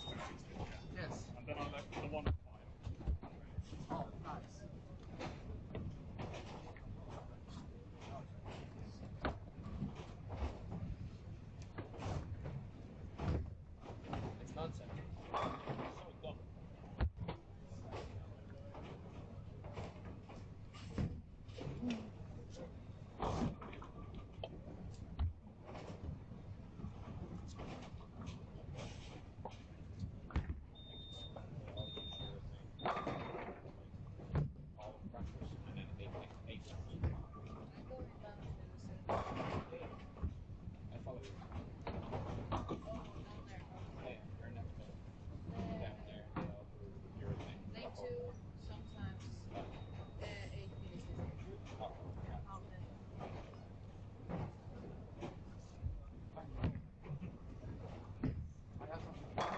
was 260. Yeah. Yes. And then I left the 105. Oh, nice. It's nonsense. It's so dumb. And then eight. I'm going downstairs. I follow you. Oh, down there. Yeah, or next to down there. Your thing. They do sometimes 8 minutes. Oh, yeah. Out there. I have something.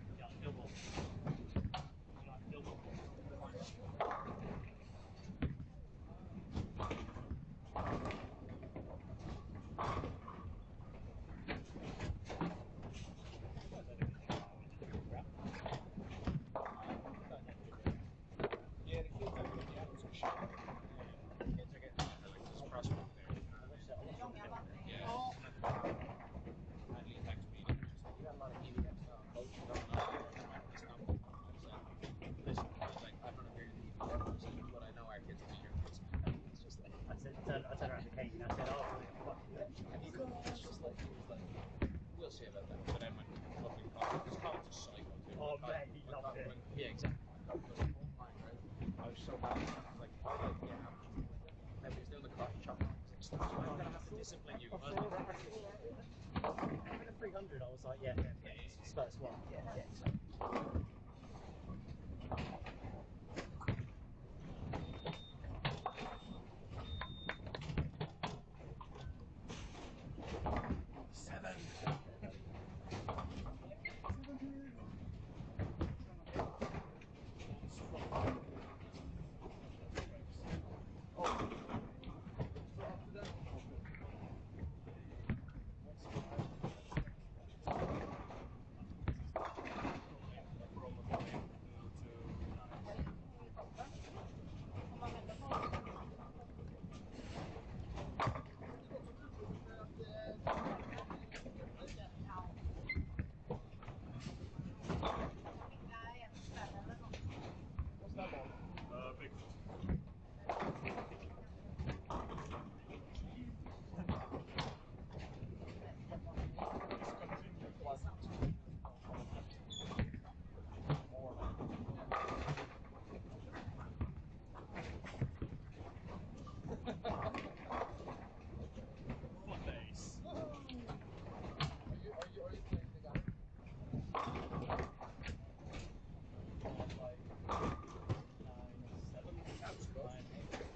Yeah, double. You like double? Yeah, the kids are getting the apples for sure. The kids are getting like this crosswalk there. Yeah. At least next week. You got a lot of EDF coaching going on. It's not listen, I was like, I'm not here to do EDF, but I know our kids will be here for this. It's just like I turned around to Katie and I said, oh, it's just like he was like, we'll see about that. But then when fucking Colin's a psycho too. oh mate, he loved it. Yeah, exactly. I was so bad. I was like, yeah. And he was doing the cross chop. I was like, stop, I'm gonna have to discipline you. Even at 300, I was like, yeah, it's his first one. Yeah. 7. What's that ball? Big. What days? Are you playing the guy? Like 9-7. That's good. 9-8.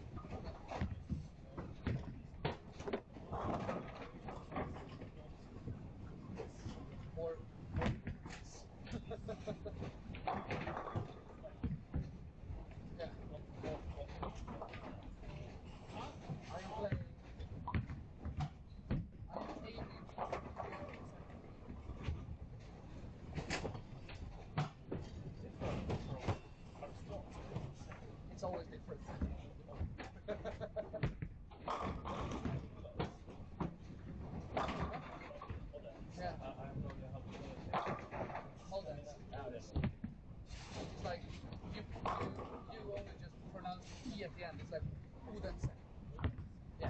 More. Yeah. Are you playing? Are you aiming? It's always different. Yeah. I have no idea how to do it. Hold on. It's like you only just pronounce E at the end. It's like Udense. Yeah.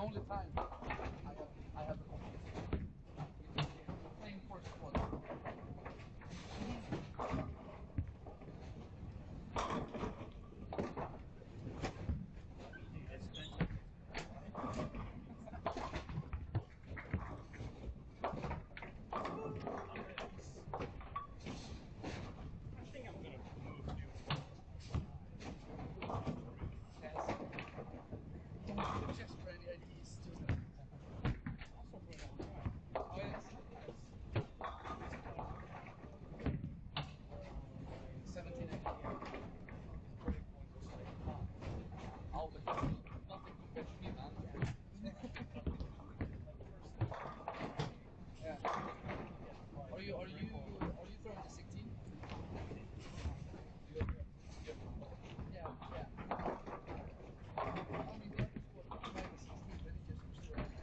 only time I have a computer. Playing for squad. I think I'm gonna move you. Yes. Don't just for any IDs. Just Also for a long time. oh yes. 17 and oh, but nothing compared to me, man. Yeah. Are you throwing the 16? Yeah. I mean, the other squad tried the 16, but he just was too heavy.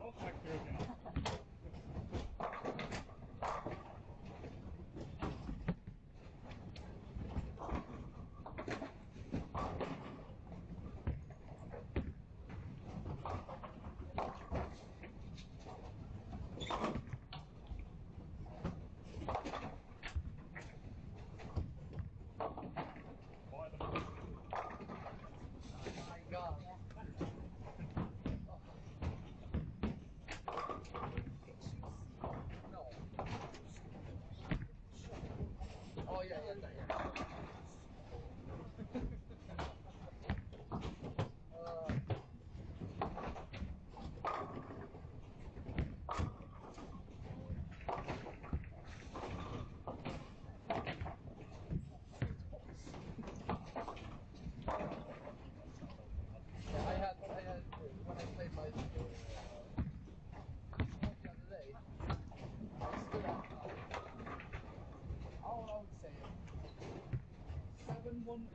I'll back through again. By the way, My God. No. Oh yeah. I had when I played my the other day. I stood up. I would say 7 one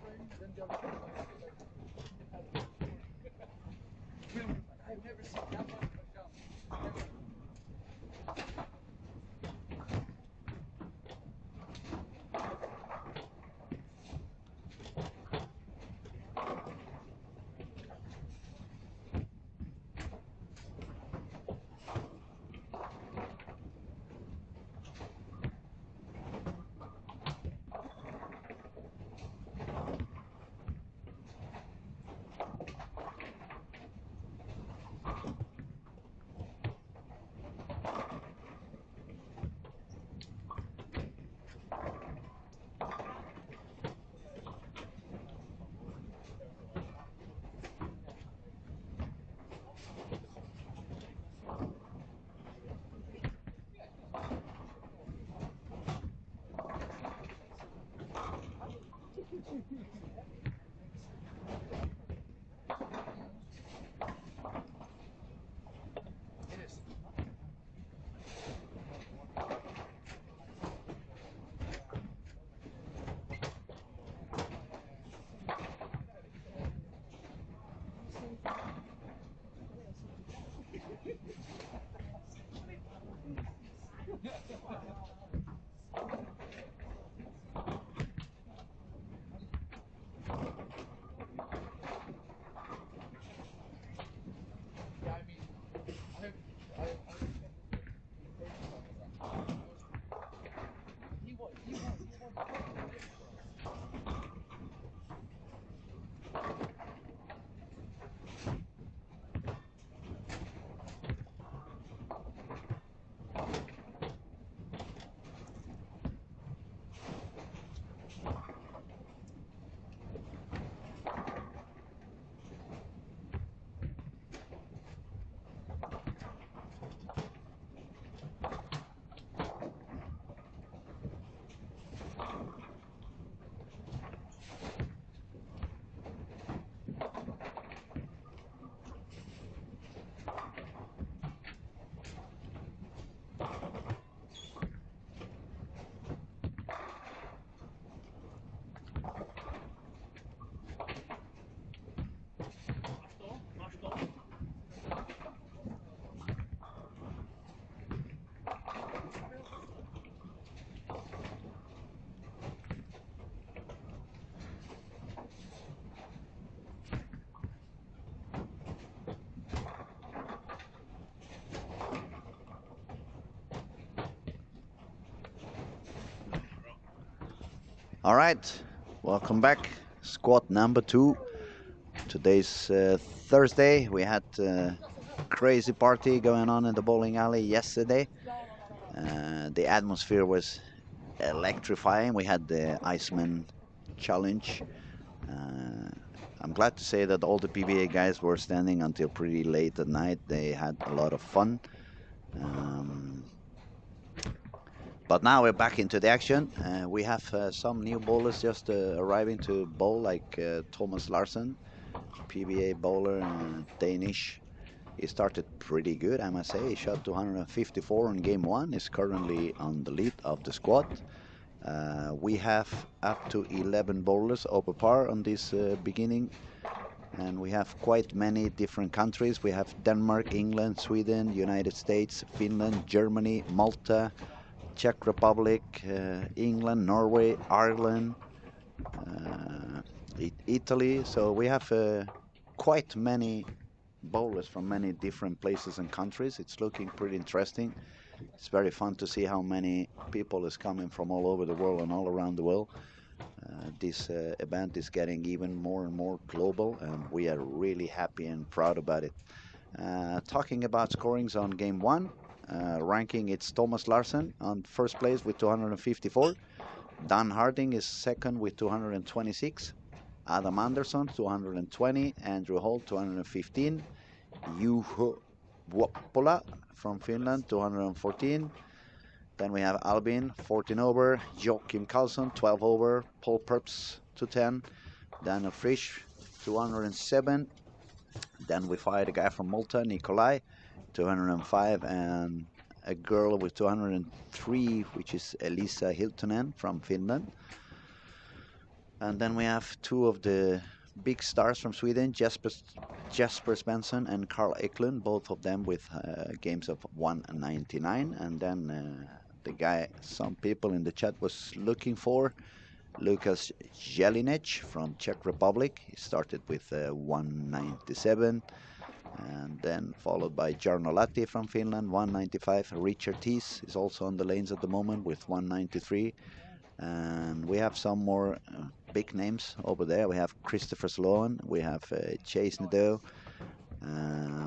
frame, then the other frame was I've never seen that much of a jump. Never. It is. All right, welcome back. Squad number 2. Today's Thursday. We had a crazy party going on in the bowling alley yesterday. The atmosphere was electrifying. We had the Iceman Challenge. Uh, I'm glad to say that all the PBA guys were standing until pretty late at night. They had a lot of fun. Um, But now we're back into the action. We have some new bowlers just arriving to bowl, like Thomas Larsen, PBA bowler, Danish. He started pretty good, I must say. He shot 254 on game 1. Is currently on the lead of the squad. We have up to 11 bowlers over par on this beginning. And we have quite many different countries. We have Denmark, England, Sweden, United States, Finland, Germany, Malta, Czech Republic, England, Norway, Ireland, Italy. So we have quite many bowlers from many different places and countries. It's looking pretty interesting. It's very fun to see how many people is coming from all over the world and all around the world. This event is getting even more and more global, and we are really happy and proud about it. Talking about scorings on game 1, ranking, it's Thomas Larsen on first place with 254. Dan Harding is second with 226. Adam Andersson 220. Andrew Holt 215. Juho Vuoppola from Finland 214. Then we have Albin 14 over. Joachim Karlsson 12 over. Paul Purps 210. Daniel Frisch 207. Then we fired a guy from Malta, Nikolai, 205, and a girl with 203, which is Elisa Hiltonen from Finland. And then we have two of the big stars from Sweden, Jesper Svensson and Carl Eklund, both of them with games of 199. And then the guy some people in the chat was looking for, Lukas Jelinek from Czech Republic. He started with 197. And then followed by Jarno Latti from Finland, 195. Richard Thies is also on the lanes at the moment with 193. And we have some more big names over there. We have Christopher Sloan, we have Chase Nadeau,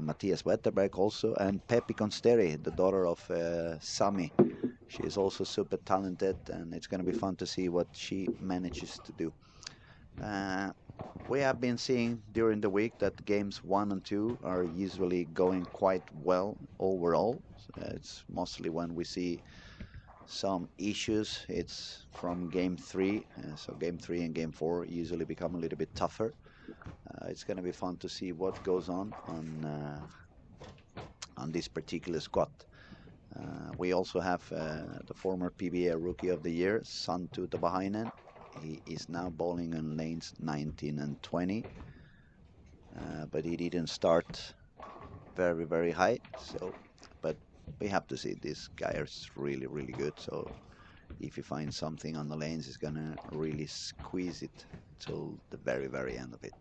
Matthias Wetterberg also, and Pepi Consteri, the daughter of Sami. She is also super talented, and it's going to be fun to see what she manages to do. We have been seeing during the week that games 1 and 2 are usually going quite well overall. It's mostly when we see some issues, it's from game 3. So game 3 and game 4 usually become a little bit tougher. It's going to be fun to see what goes on this particular squad. We also have the former PBA Rookie of the Year, Santu Tabahainen. He is now bowling on lanes 19 and 20, but he didn't start very, very high. So, but we have to see, this guy is really, really good. So if he finds something on the lanes, he's gonna really squeeze it till the very, very end of it.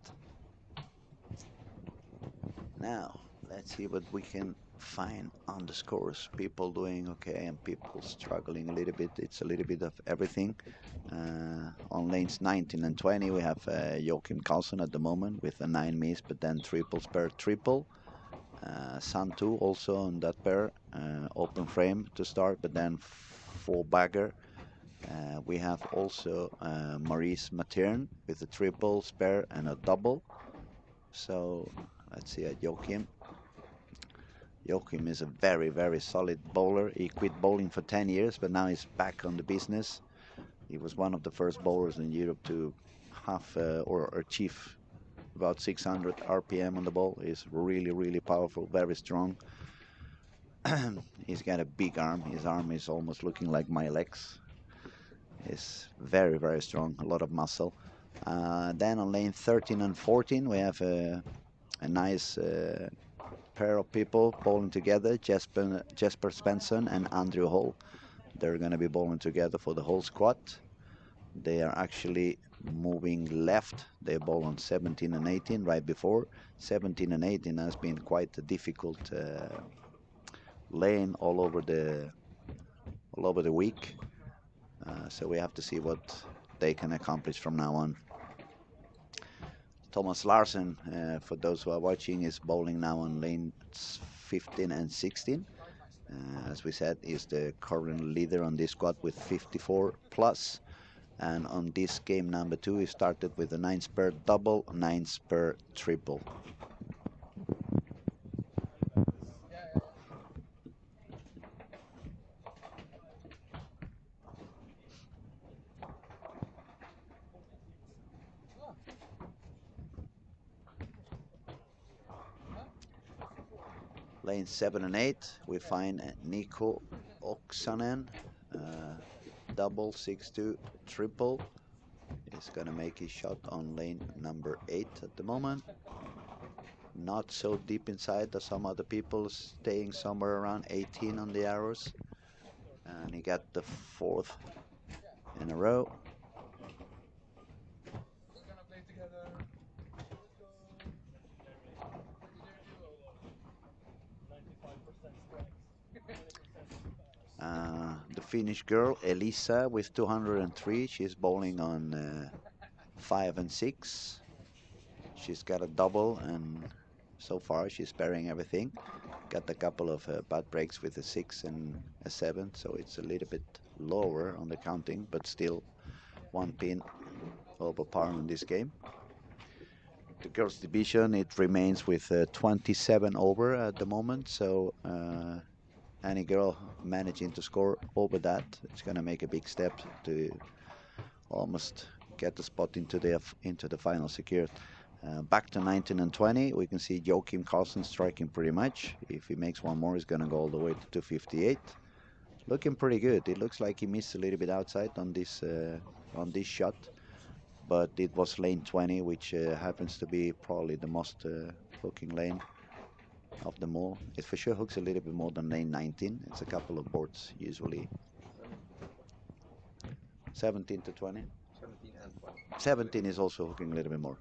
Now, let's see what we can find on the scores. People doing okay and people struggling a little bit. It's a little bit of everything. On lanes 19 and 20, we have Joachim Karlsson at the moment with a 9 miss, but then triples per triple. Santu also on that pair, open frame to start, but then 4 bagger. We have also Maurice Matern with a triple, spare, and a double. So let's see at Joachim. Joachim is a very, very solid bowler. He quit bowling for 10 years, but now he's back on the business. He was one of the first bowlers in Europe to have or achieve about 600 RPM on the ball. He's really, really powerful, very strong. He's got a big arm. His arm is almost looking like my legs. He's very, very strong, a lot of muscle. Then on lane 13 and 14, we have a nice pair of people bowling together, Jesper Svensson and Andrew Hall. They're going to be bowling together for the whole squad. They are actually moving left. They bowl on 17 and 18 right before. 17 and 18 has been quite a difficult lane all over the week. So we have to see what they can accomplish from now on. Thomas Larsen, for those who are watching, is bowling now on lanes 15 and 16. As we said, is the current leader on this squad with 54 plus. And on this game number 2, he started with a 9-spare double, 9-spare triple. Lane 7 and 8, we find Nico Oksanen, double, 6-2, triple. He's gonna make his shot on lane number 8 at the moment. Not so deep inside as some other people, staying somewhere around 18 on the arrows. And he got the 4th in a row. The Finnish girl, Elisa, with 203. She's bowling on 5 and 6. She's got a double, and so far she's sparing everything. Got a couple of bad breaks with a 6 and a 7, so it's a little bit lower on the counting, but still 1 pin over par in this game. The girls division, it remains with 27 over at the moment, so any girl managing to score over that, it's going to make a big step to almost get the spot into the final secured. Back to 19 and 20, we can see Joachim Carlsen striking pretty much. If he makes one more, he's going to go all the way to 258. Looking pretty good. It looks like he missed a little bit outside on this shot, but it was lane 20, which happens to be probably the most hooking lane of them all. It for sure hooks a little bit more than lane 19. It's a couple of boards usually. 17 to 20. 17 and 20. 17 is also hooking a little bit more.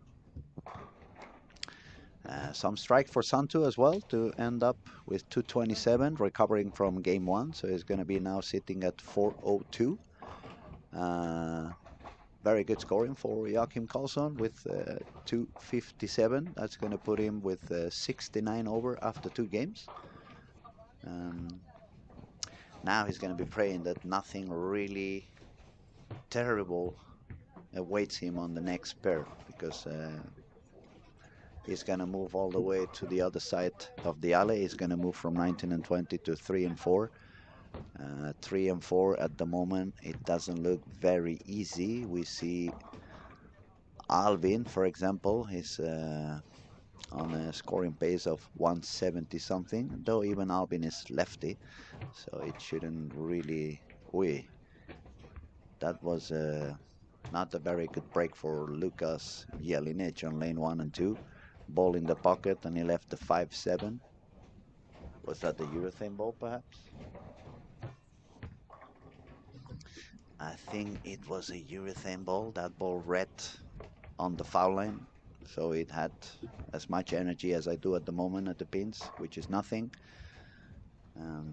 Some strike for Santu as well to end up with 227, recovering from game 1. So he's going to be now sitting at 402. Very good scoring for Joachim Karlsson with 257. That's going to put him with 69 over after 2 games. Now he's going to be praying that nothing really terrible awaits him on the next pair, because he's going to move all the way to the other side of the alley. He's going to move from 19 and 20 to 3 and 4. 3 and 4 at the moment, it doesn't look very easy. We see Alvin, for example, is on a scoring pace of 170 something, though even Alvin is lefty, so it shouldn't really... That was not a very good break for Lukas Jelinic on lane 1 and 2. Ball in the pocket, and he left the 5-7. Was that the urethane ball, perhaps? I think it was a urethane ball. That ball read on the foul line, so it had as much energy as I do at the moment at the pins, which is nothing.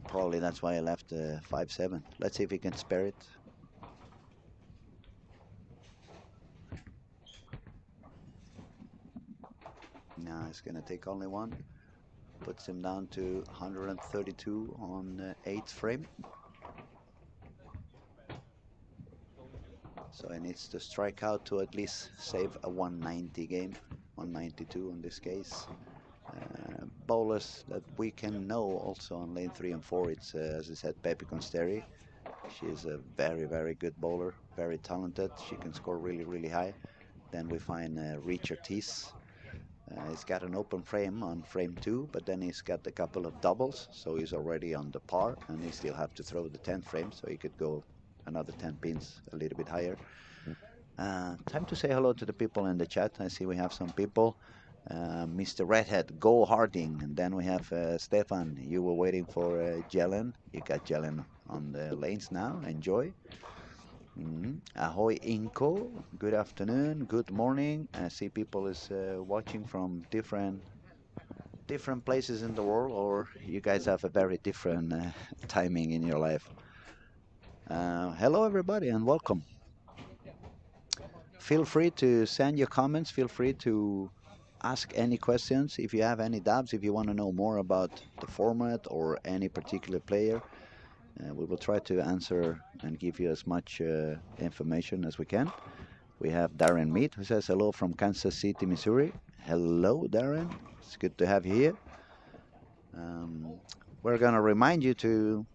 Probably that's why I left the 5-7. Let's see if he can spare it. Now it's going to take only one. Puts him down to 132 on 8th frame. So he needs to strike out to at least save a 190 game, 192 in this case. Bowlers that we can know also on lane 3 and 4, it's as I said, Pepi Consteri. She's a very, very good bowler, very talented. She can score really, really high. Then we find Richard Tees. He's got an open frame on frame 2, but then he's got a couple of doubles, so he's already on the par, and he still have to throw the 10th frame, so he could go another 10 pins a little bit higher. Time to say hello to the people in the chat. I see we have some people. Mr. Redhead, go Harding. And then we have Stefan. You were waiting for Jelen. You got Jelen on the lanes now. Enjoy. Ahoy Inko. Good afternoon. Good morning. I see people is watching from different places in the world, or you guys have a very different timing in your life. Hello everybody and welcome. feel free to send your comments. Feel free to ask any questions. If you have any doubts, if you want to know more about the format or any particular player, we will try to answer and give you as much information as we can. We have Darren Mead, who says hello from Kansas City, Missouri. Hello, Darren. It's good to have you here. We're going to remind you to,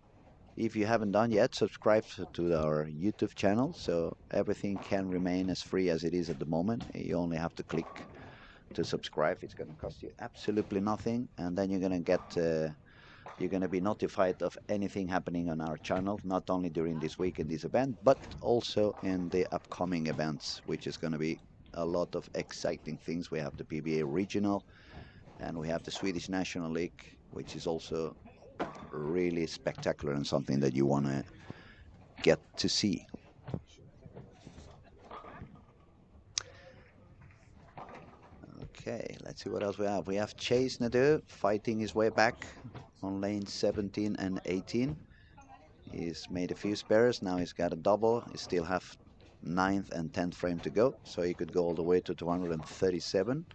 if you haven't done yet, subscribe to our YouTube channel so everything can remain as free as it is at the moment. You only have to click to subscribe. It's going to cost you absolutely nothing, and then you're going to get you're going to be notified of anything happening on our channel, not only during this week in this event, but also in the upcoming events, which is going to be a lot of exciting things. We have the PBA Regional, and we have the Swedish National League, which is also really spectacular and something that you want to get to see. Okay, let's see what else we have. We have Chase Nadeau fighting his way back on lane 17 and 18. He's made a few spares. Now he's got a double. He still have 9th and 10th frame to go, so he could go all the way to 237.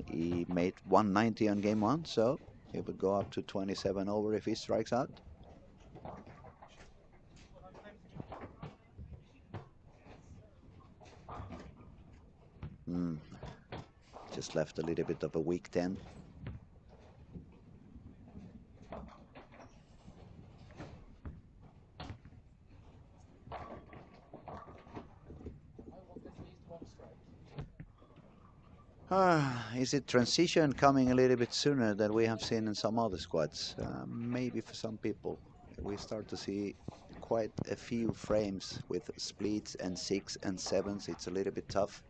He made 190 on game 1, so he would go up to 27 over if he strikes out. Just left a little bit of a weak 10. Is it transition coming a little bit sooner than we have seen in some other squads? Maybe for some people. We start to see quite a few frames with splits and 6 and 7s. It's a little bit tough.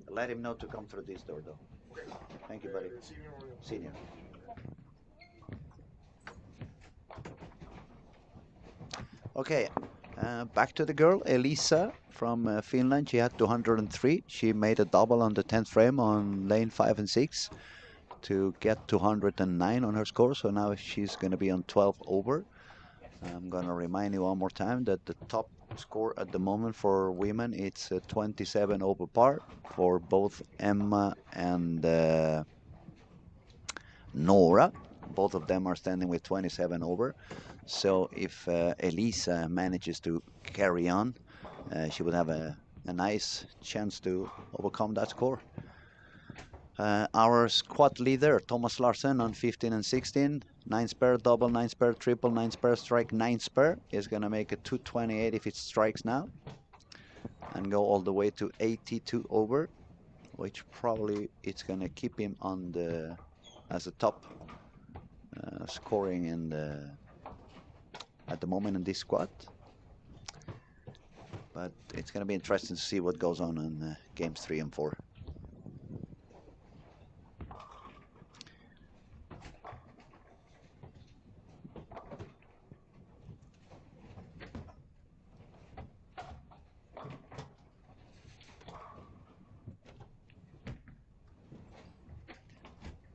Let him know to come through this door, though. Thank you, buddy. Senior. Okay, back to the girl, Elisa from Finland. She had 203. She made a double on the 10th frame on lane 5 and 6 to get 209 on her score. So now she's going to be on 12 over. I'm going to remind you one more time that the top score at the moment for women, it's 27 over par for both Emma and Nora. Both of them are standing with 27 over. So if Elisa manages to carry on, she would have a nice chance to overcome that score. Our squad leader, Thomas Larsen, on 15 and 16, 9 spare double, 9 spare triple, 9 spare strike, 9 spare, is going to make a 228 if it strikes now, and go all the way to 82 over, which probably it's going to keep him on the as a top scoring in the at the moment in this squad. But it's going to be interesting to see what goes on in games 3 and 4.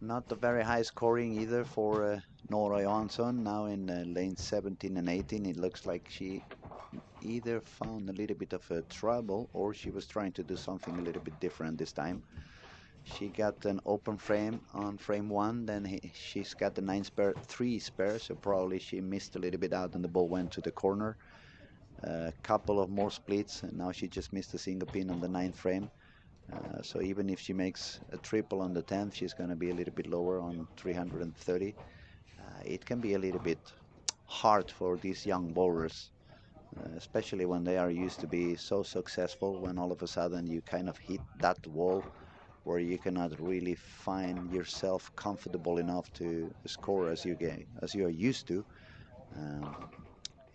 Not a very high scoring either for Nora Johansson. Now in lane 17 and 18, it looks like she either found a little bit of a trouble or she was trying to do something a little bit different this time. She got an open frame on frame 1, then she's got the 9 spare, 3 spare, so probably she missed a little bit out and the ball went to the corner. A couple of more splits, and now she just missed a single pin on the 9th frame. So even if she makes a triple on the 10th, she's going to be a little bit lower on 330. It can be a little bit hard for these young bowlers, especially when they are used to be so successful, when all of a sudden you kind of hit that wall where you cannot really find yourself comfortable enough to score as you are used to.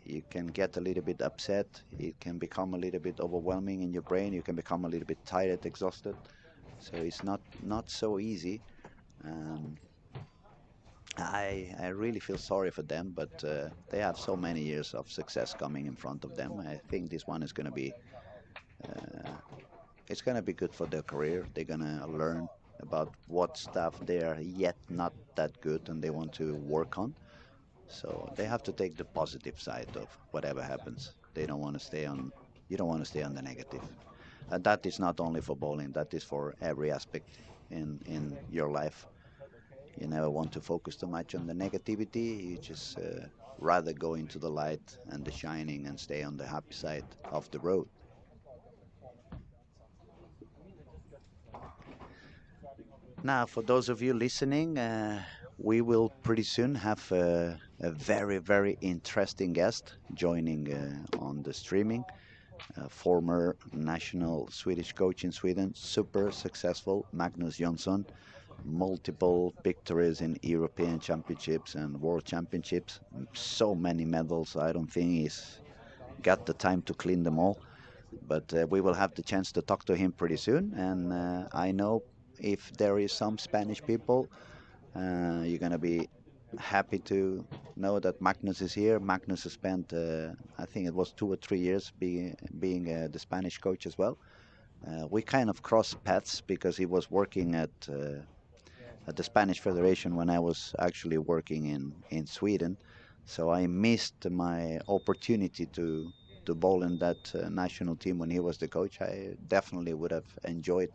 You can get a little bit upset. It can become a little bit overwhelming in your brain. You can become a little bit tired, exhausted. So it's not so easy. I really feel sorry for them, but they have so many years of success coming in front of them. I think this one is going to be it's going to be good for their career. They're going to learn about what stuff they are yet not that good and they want to work on. So they have to take the positive side of whatever happens. They don't want to stay on. You don't want to stay on the negative. And that is not only for bowling. That is for every aspect in your life. You never want to focus too much on the negativity. You just rather go into the light and the shining and stay on the happy side of the road. Now, for those of you listening, we will pretty soon have a very, very interesting guest joining on the streaming. A former national Swedish coach in Sweden, super successful, Magnus Jonsson, multiple victories in European Championships and World Championships. So many medals. I don't think he's got the time to clean them all. But we will have the chance to talk to him pretty soon. And I know if there is some Spanish people, you're going to be happy to know that Magnus is here. Magnus has spent, I think it was 2 or 3 years being the Spanish coach as well. We kind of crossed paths because he was working at the Spanish Federation when I was actually working in Sweden. So I missed my opportunity to bowl in that national team when he was the coach. I definitely would have enjoyed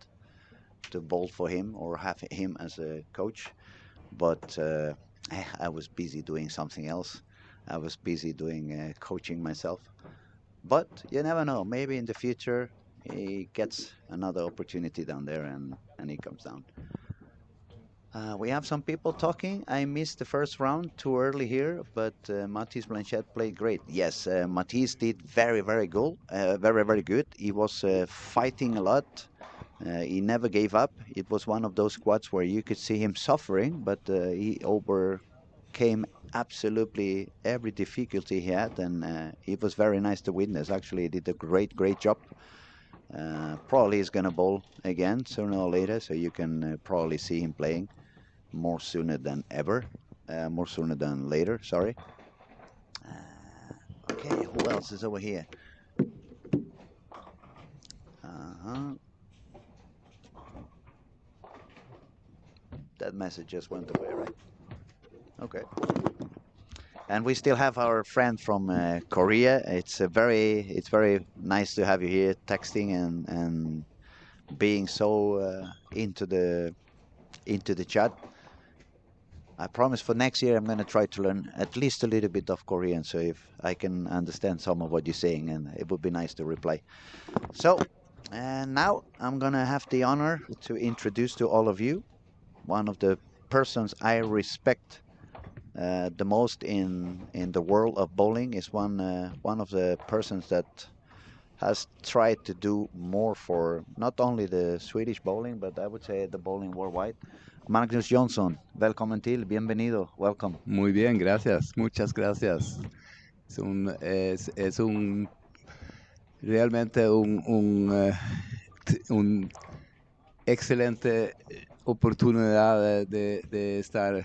to bowl for him or have him as a coach, but I was busy doing something else. I was busy doing coaching myself. But you never know. Maybe in the future he gets another opportunity down there and he comes down. We have some people talking. I missed the first round too early here, but Mathis Blanchet played great. Yes, Mathis did very, very good. Very, very good. He was fighting a lot. He never gave up. It was one of those squads where you could see him suffering, but he overcame absolutely every difficulty he had, and it was very nice to witness. Actually, he did a great, great job. Probably he's going to bowl again sooner or later, so you can probably see him playing more sooner than ever, more sooner than later, sorry. Okay, who else is over here? Uh-huh. That message just went away, right? Okay. And we still have our friend from Korea. It's very nice to have you here, texting and being so into the chat. I promise for next year I'm going to try to learn at least a little bit of Korean, so if I can understand some of what you're saying, and it would be nice to reply. So, and now I'm going to have the honor to introduce to all of you one of the persons I respect the most in the world of bowling. Is one of the persons that has tried to do more for not only the Swedish bowling, but I would say the bowling worldwide. Magnus Jonsson, välkommen till, bienvenido, welcome. Muy bien, gracias, muchas gracias. Es realmente un excelente oportunidad de estar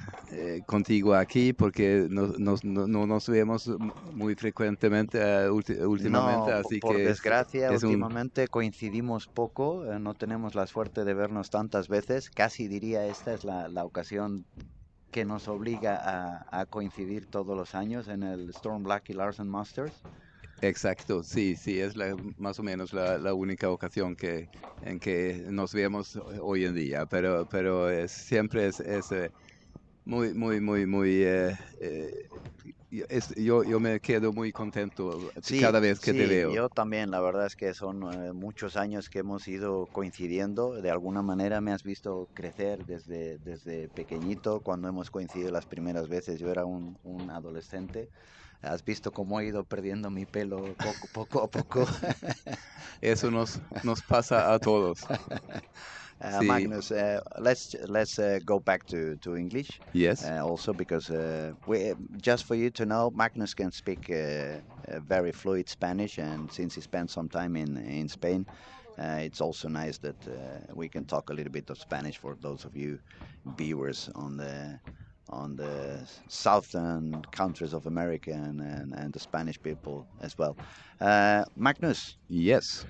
contigo aquí porque no nos vemos muy frecuentemente últimamente, No, así por que desgracia, es últimamente coincidimos poco, no tenemos la suerte de vernos tantas veces. Casi diría esta es la ocasión que nos obliga a coincidir todos los años en el Storm Black y Larsen Masters. Exacto, sí, es más o menos la única ocasión en que nos vemos hoy en día, pero siempre es muy, yo me quedo muy contento cada vez que te veo. Yo también, la verdad es que son muchos años que hemos ido coincidiendo. De alguna manera me has visto crecer desde pequeñito. Cuando hemos coincidido las primeras veces, yo era un adolescente. Has visto cómo he ido perdiendo mi pelo poco a poco. Eso nos pasa a todos. Sí. Magnus, let's go back to English. Yes. Also because just for you to know, Magnus can speak very fluid Spanish, and since he spent some time in Spain, it's also nice that we can talk a little bit of Spanish for those of you viewers on the southern countries of America and the Spanish people as well. Magnus. Yes.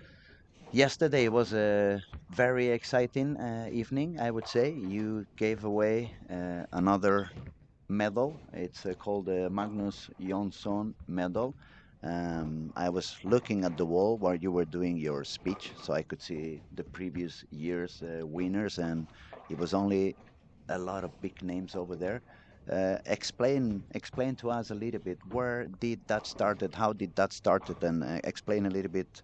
Yesterday was a very exciting evening, I would say. You gave away another medal. It's called the Magnus Jonsson medal. I was looking at the wall while you were doing your speech, so I could see the previous year's winners, and it was only a lot of big names over there. Explain to us a little bit where did that started, how did that started, and explain a little bit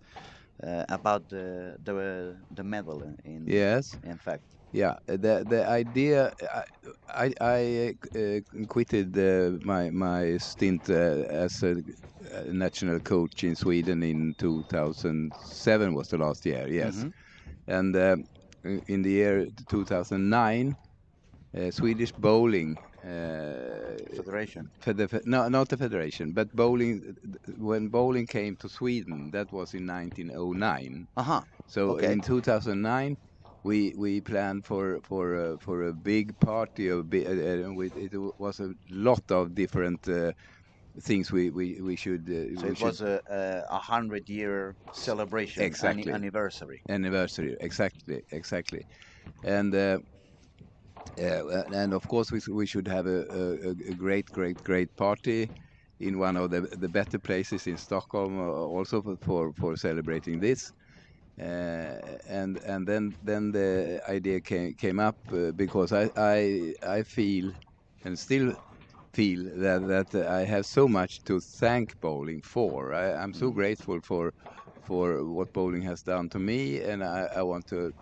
about the medal Yes. in fact. Yeah, the idea. I quitted my stint as a national coach in Sweden in 2007 was the last year. Yes, Hmm. and in the year 2009, Swedish bowling. Federation. No, not the federation, but bowling. When bowling came to Sweden, that was in 1909. Uh-huh. So Okay. in 2009, we planned for a big party. It was a lot of different things we should. So it was a 100-year celebration Exactly. anniversary. Anniversary. Exactly. And and of course we should have a great party in one of the better places in Stockholm, also for celebrating this. And then the idea came up because I feel and still feel that I have so much to thank bowling for. I'm so grateful for what bowling has done to me, and I want to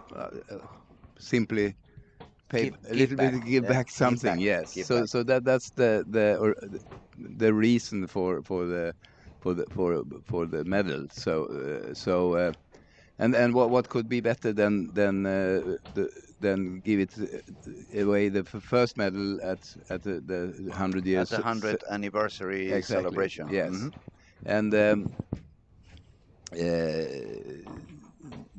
simply pay a little back. bit, give Yeah, back something. back, Yes. give So back. that's the reason for the medal. And what could be better than give it away the first medal at the 100 At years. the 100th anniversary Exactly. celebration. Yes. And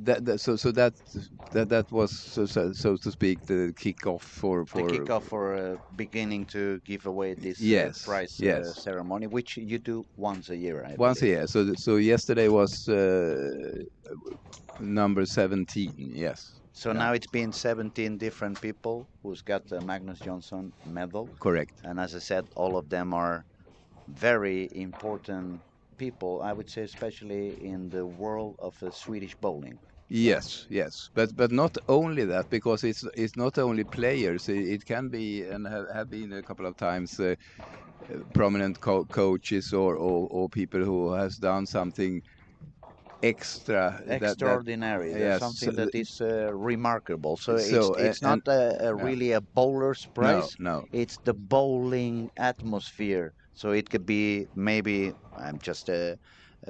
that was so to speak the kickoff for The kickoff for beginning to give away this yes, prize yes, ceremony, which you do once a year, I once a believe. year. So yesterday was number 17. Yes. So Yeah. now it's been 17 different people who's got the Magnus Johnson medal. Correct. And as I said, all of them are very important people, I would say, especially in the world of Swedish bowling. Yes, but not only that, because it's not only players. It can be and have been a couple of times prominent coaches or people who has done something extra that Extraordinary. There's yes. something that is remarkable. So it's not And yeah, really a bowler's prize. no. It's the bowling atmosphere. So it could be maybe I'm just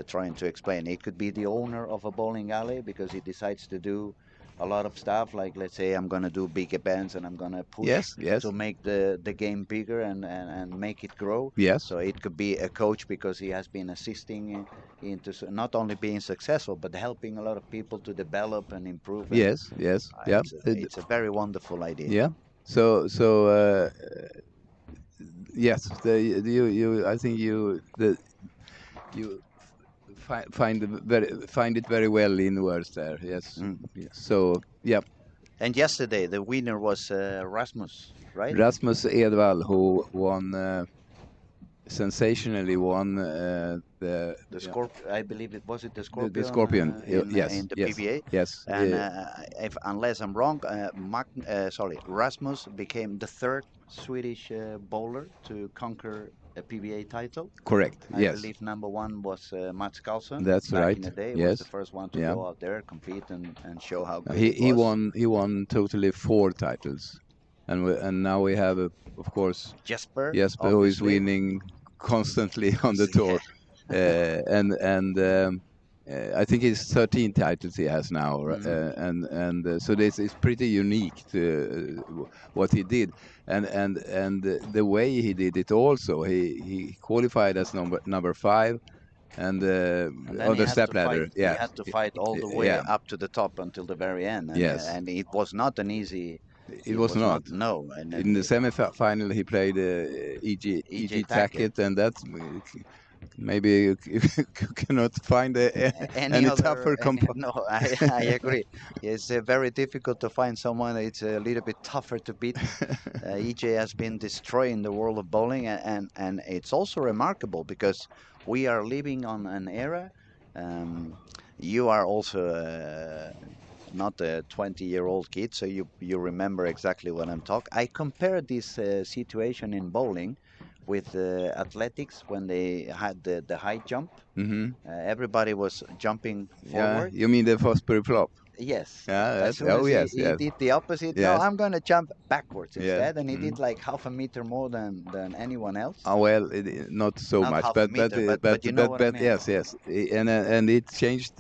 trying to explain. It could be the owner of a bowling alley because he decides to do a lot of stuff. Like let's say I'm gonna do big events and I'm gonna push Yes. to make the game bigger and make it grow. Yes. So it could be a coach because he has been assisting into not only being successful but helping a lot of people to develop and improve. And Yes. Yeah. it's a very wonderful idea. Yeah. So yes, you I think you find it very well in words there. Yes. Mm. Yes. So yeah. And yesterday the winner was Rasmus, right? Rasmus Edvall, who won sensationally won the I believe it was the Scorpion. the Scorpion. Yes. In the Yes. PBA. Yes. And if unless I'm wrong, Rasmus became the third Swedish bowler to conquer a PBA title. Correct. I Yes. believe number one was Mats Carlsen. That's back right. in the day. Yes. Was the first one to Yeah. go out there, compete, and show how good He it was. he won totally 4 titles, and now we have of course Jesper, who is obviously. winning constantly on the tour, and I think it's 13 titles he has now, and so this is pretty unique to what he did, and the way he did it also. He qualified as number 5. And on the step ladder, He had to fight all the way yeah. up to the top until the very end. And, Yes. and it was not an easy. It was not. No. And In the semi-final, he played E.G. E.G. Tackett, and that maybe you cannot find Any any other? tougher No, I agree. It's very difficult to find someone. It's a little bit tougher to beat. EJ has been destroying the world of bowling, and it's also remarkable because we are living on an era. Um, you are also not a 20-year-old kid, so you remember exactly what I'm talking. I compare this situation in bowling with athletics when they had the high jump. Hmm. Everybody was jumping Yeah, forward. you mean the Fosbury flop? Yes. Yeah, As that's, soon oh as yes, he yes, did the opposite, no, yes, I'm going to jump backwards yes. instead. And he Mm. did like half a meter more than anyone else. Well, not so Not much, half a meter, but you know what I mean. yes, yes, and it changed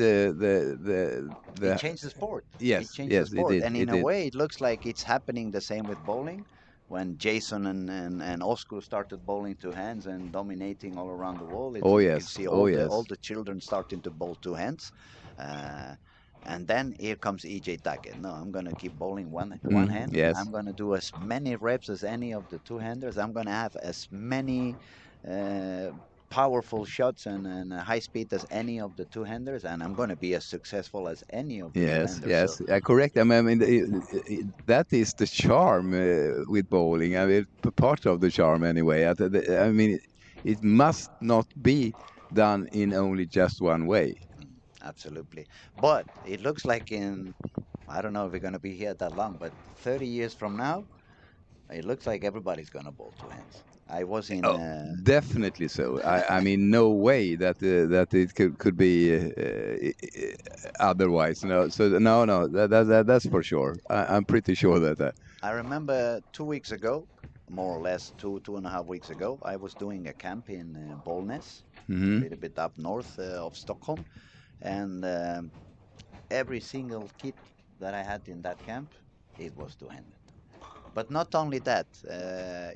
It the changed the sport. It yes, changed the yes, it sport. did, And in it a did. way, it looks like it's happening the same with bowling. When Jason and Oscar started bowling two hands and dominating all around the world, Oh you can yes, see oh all yes. the children starting to bowl two hands. Uh, and then here comes EJ Tackett. No, I'm gonna keep bowling one Mm, hand. yes. I'm gonna do as many reps as any of the two handers. I'm gonna have as many uh, powerful shots and high speed as any of the two handers, and I'm gonna be as successful as any of the two Yes, handers. So yes, correct. I mean, that is the charm with bowling. I mean, part of the charm anyway. I mean, it must not be done in only just one way. absolutely. But it looks like I don't know if we're gonna be here that long, but 30 years from now, it looks like everybody's gonna bowl two hands. I was in Oh, definitely so. I mean, no way that that it could be otherwise. No, so no, no, that's for sure. I'm pretty sure that. I remember 2 weeks ago, more or less 2.5 weeks ago, I was doing a camp in Bollnäs, a Hmm. little bit up north of Stockholm, and every single kit that I had in that camp, it was two-handed. But not only that,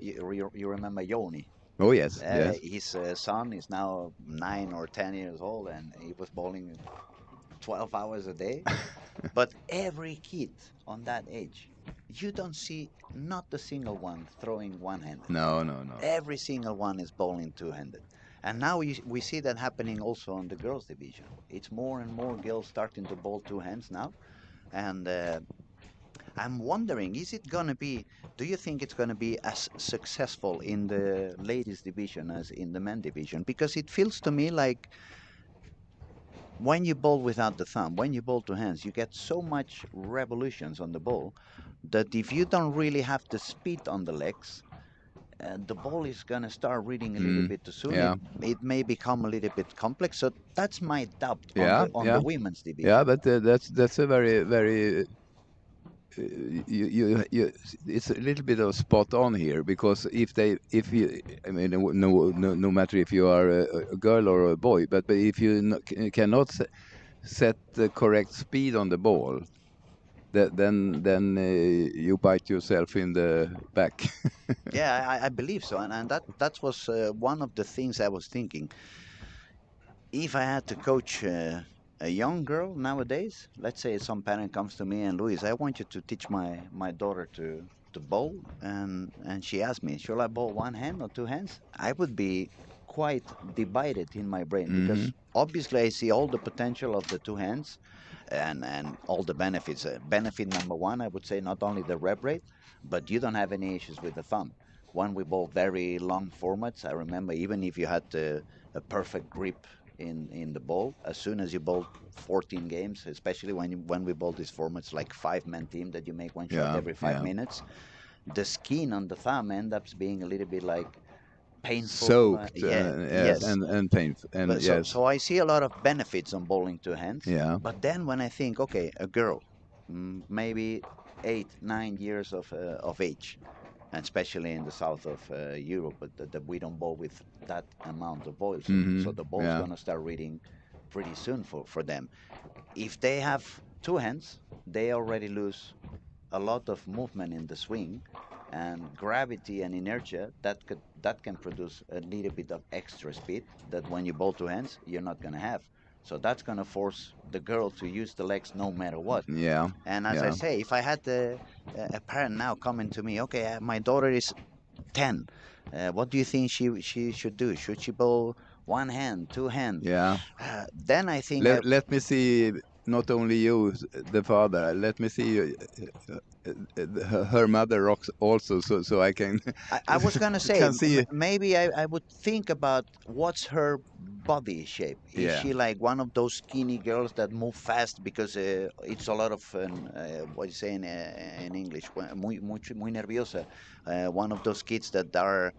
you remember Joni? Oh yes, yes. His son is now 9 or 10 years old, and he was bowling 12 hours a day. But every kid on that age, you don't see not a single one throwing one-handed. No, no, no. Every single one is bowling two-handed. And now we see that happening also on the girls division. It's more and more girls starting to bowl two hands now. And I'm wondering, is it going to be, do you think it's going to be as successful in the ladies division as in the men division? Because it feels to me like when you bowl without the thumb, when you bowl two hands, you get so much revolutions on the ball that if you don't really have the speed on the legs, the ball is gonna start reading a little Mm, bit too soon. yeah, It may become a little bit complex. So that's my doubt yeah, on the yeah, women's yeah. division. But that's a very you it's a little bit of spot on here because if you I mean no matter if you are a girl or a boy, but if you cannot set the correct speed on the ball, then you bite yourself in the back. Yeah, I believe so, and that was one of the things I was thinking. If I had to coach a young girl nowadays, let's say some parent comes to me and Luis, I want you to teach my daughter to bowl, and she asks me, should I bowl one hand or two hands? I would be quite divided in my brain Hmm. because obviously I see all the potential of the two hands and all the benefits. Benefit number one, I would say, not only the rep rate, but you don't have any issues with the thumb. When we bowl very long formats, I remember even if you had a perfect grip in the ball, as soon as you bowl 14 games, especially when we bowl these formats like 5-man team that you make one shot Yeah, every five yeah. minutes, the skin on the thumb ends up being a little bit like painful. Soaked, Yeah, yes, yes. and painful, and But so yes, so I see a lot of benefits on bowling two hands. yeah. But then when I think, okay, a girl, maybe 8, 9 years of age, and especially in the south of Europe, but that we don't bowl with that amount of boil, so Hmm. the ball's Yeah. gonna start reading pretty soon for them. If they have two hands, they already lose a lot of movement in the swing, and gravity and inertia that can produce a little bit of extra speed that when you bowl two hands you're not going to have. So that's going to force the girl to use the legs no matter what. Yeah, And as I yeah. say, if I had a parent now coming to me, okay, my daughter is 10, what do you think she should do? Should she bowl one hand, two hand. Yeah. Then I think I, Let me see, not only you, the father. Let me see her mother rocks also, so I can I was gonna say can see. maybe I would think about what's her body shape. Is Yeah. she like one of those skinny girls that move fast because it's a lot of what do you say in English? Muy nerviosa. One of those kids that are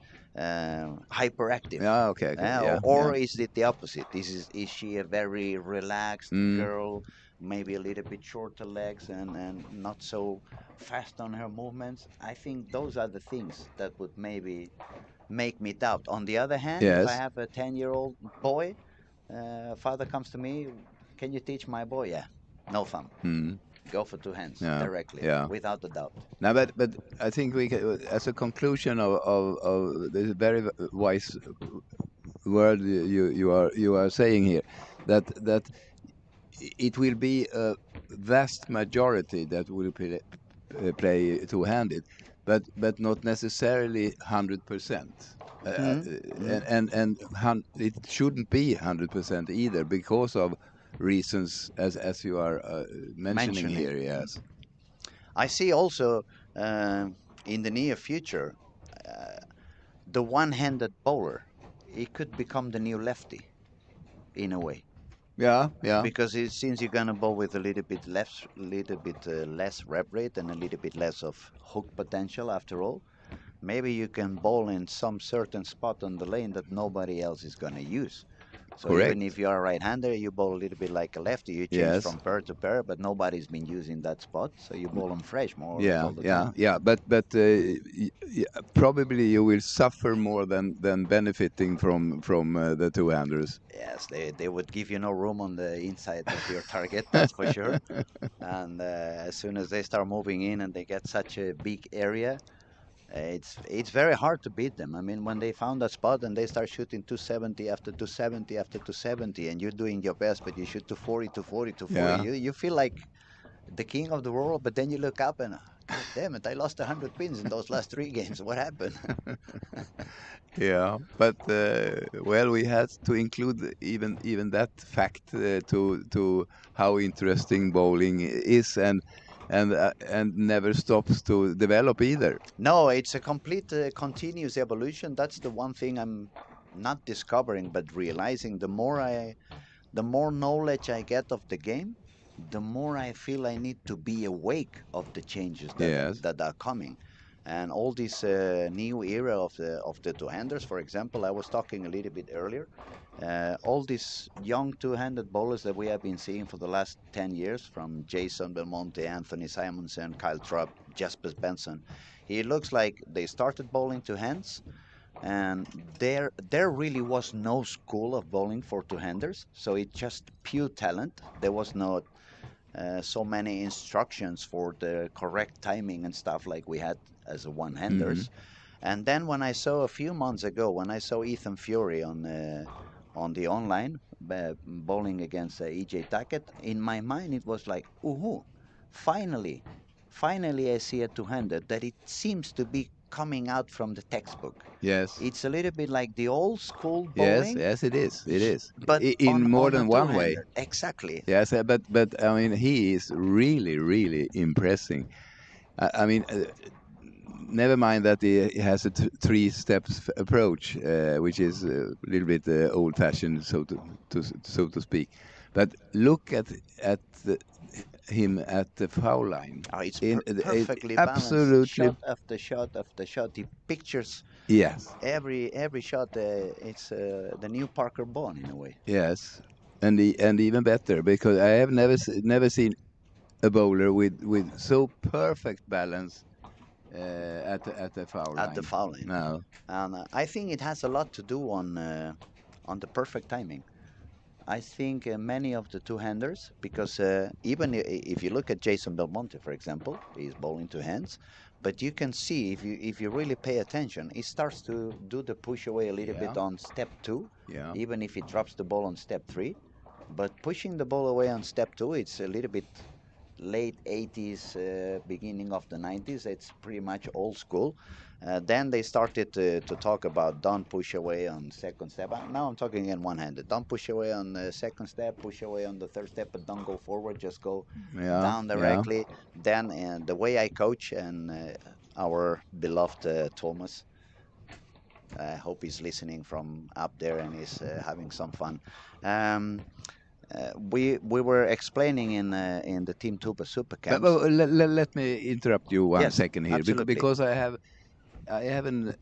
hyperactive. Yeah. Okay. Okay. Yeah. Or Yeah. is it the opposite? Is she a very relaxed Mm. girl, maybe a little bit shorter legs and not so fast on her movements? I think those are the things that would maybe make me doubt. On the other hand, if I Yes. have a 10-year-old boy, father comes to me, can you teach my boy? Yeah, no fun. Mm. Go for two hands Yeah. directly, Yeah. without a doubt. Now, but I think we can, as a conclusion of this very wise word you are saying here, that it will be a vast majority that will play two-handed, but not necessarily 100%. And it shouldn't be 100% either because of reasons as you are mentioning Mentioning. here. Yes. I see also uh, in the near future the one-handed bowler. It could become the new lefty in a way Yeah. Yeah. because since you're gonna bowl with a little bit less rep rate and a little bit less of hook potential after all, maybe you can bowl in some certain spot on the lane that nobody else is gonna use. So even Correct. if you are a right-hander, you bowl a little bit like a lefty. You change Yes. from pair to pair, but nobody's been using that spot, so you bowl them fresh more or less Yeah, all the yeah, time. yeah. But probably you will suffer more than benefiting from the two-handers. Yes, they would give you no room on the inside of your target, that's for sure. And as soon as they start moving in and they get such a big area, it's very hard to beat them. I mean, when they found that spot and they start shooting 270 after 270 after 270, and you're doing your best, but you shoot 240, 240, 240, Yeah, you feel like the king of the world. But then you look up and, God damn it, I lost 100 pins in those last 3 games. What happened? yeah. But well, we had to include even that fact to how interesting bowling is, and never stops to develop either. No, it's a complete continuous evolution. That's the one thing I'm not discovering, but realizing. The more knowledge I get of the game, the more I feel I need to be awake of the changes Yes. that are coming. And all this new era of the two-handers, for example, I was talking a little bit earlier. All these young two-handed bowlers that we have been seeing for the last 10 years, from Jason Belmonte, Anthony Simonson, Kyle Trapp, Jasper Benson, it looks like they started bowling two hands, and there really was no school of bowling for two-handers, so it's just pure talent. There was not so many instructions for the correct timing and stuff like we had as a Hmm. one-handers. And then when I saw a few months ago, when I saw Ethan Fury on the online bowling against EJ Tackett, in my mind it was like, ooh, finally, finally I see a two-handed that it seems to be coming out from the textbook. Yes. It's a little bit like the old school Yes. bowling, Yes. It is. It is. but In more on a than one way. two-hander. Exactly. Yes, but I mean, he is really impressing. I mean, never mind that he has a three steps approach, which is a little bit old-fashioned, so to speak. But look at him at the foul line. Oh, it's perfectly balanced, Absolutely, shot after shot after shot. He pictures yes, every shot. It's the new Parker Bond in a way. yes, and even better because I have never seen a bowler with so perfect balance at the foul At the line. foul line. No. And I think it has a lot to do on the perfect timing. I think many of the two-handers, because even if you look at Jason Belmonte, for example, he's bowling two hands, but you can see if you really pay attention, he starts to do the push away a little bit Yeah. on step two, Yeah. even if he drops the ball on step three. But pushing the ball away on step two, it's a little bit late 80s, beginning of the 90s. It's pretty much old school. Then they started to talk about don't push away on second step. Now I'm talking in one-handed. Don't push away on the second step, push away on the third step, but don't go forward. Just go Yeah, down yeah. directly. Then the way I coach and our beloved Thomas, I hope he's listening from up there and he's having some fun. Um, we were explaining in the Team Tuba Super But, Camps. let me interrupt you one Yes, second here, absolutely. because I haven't.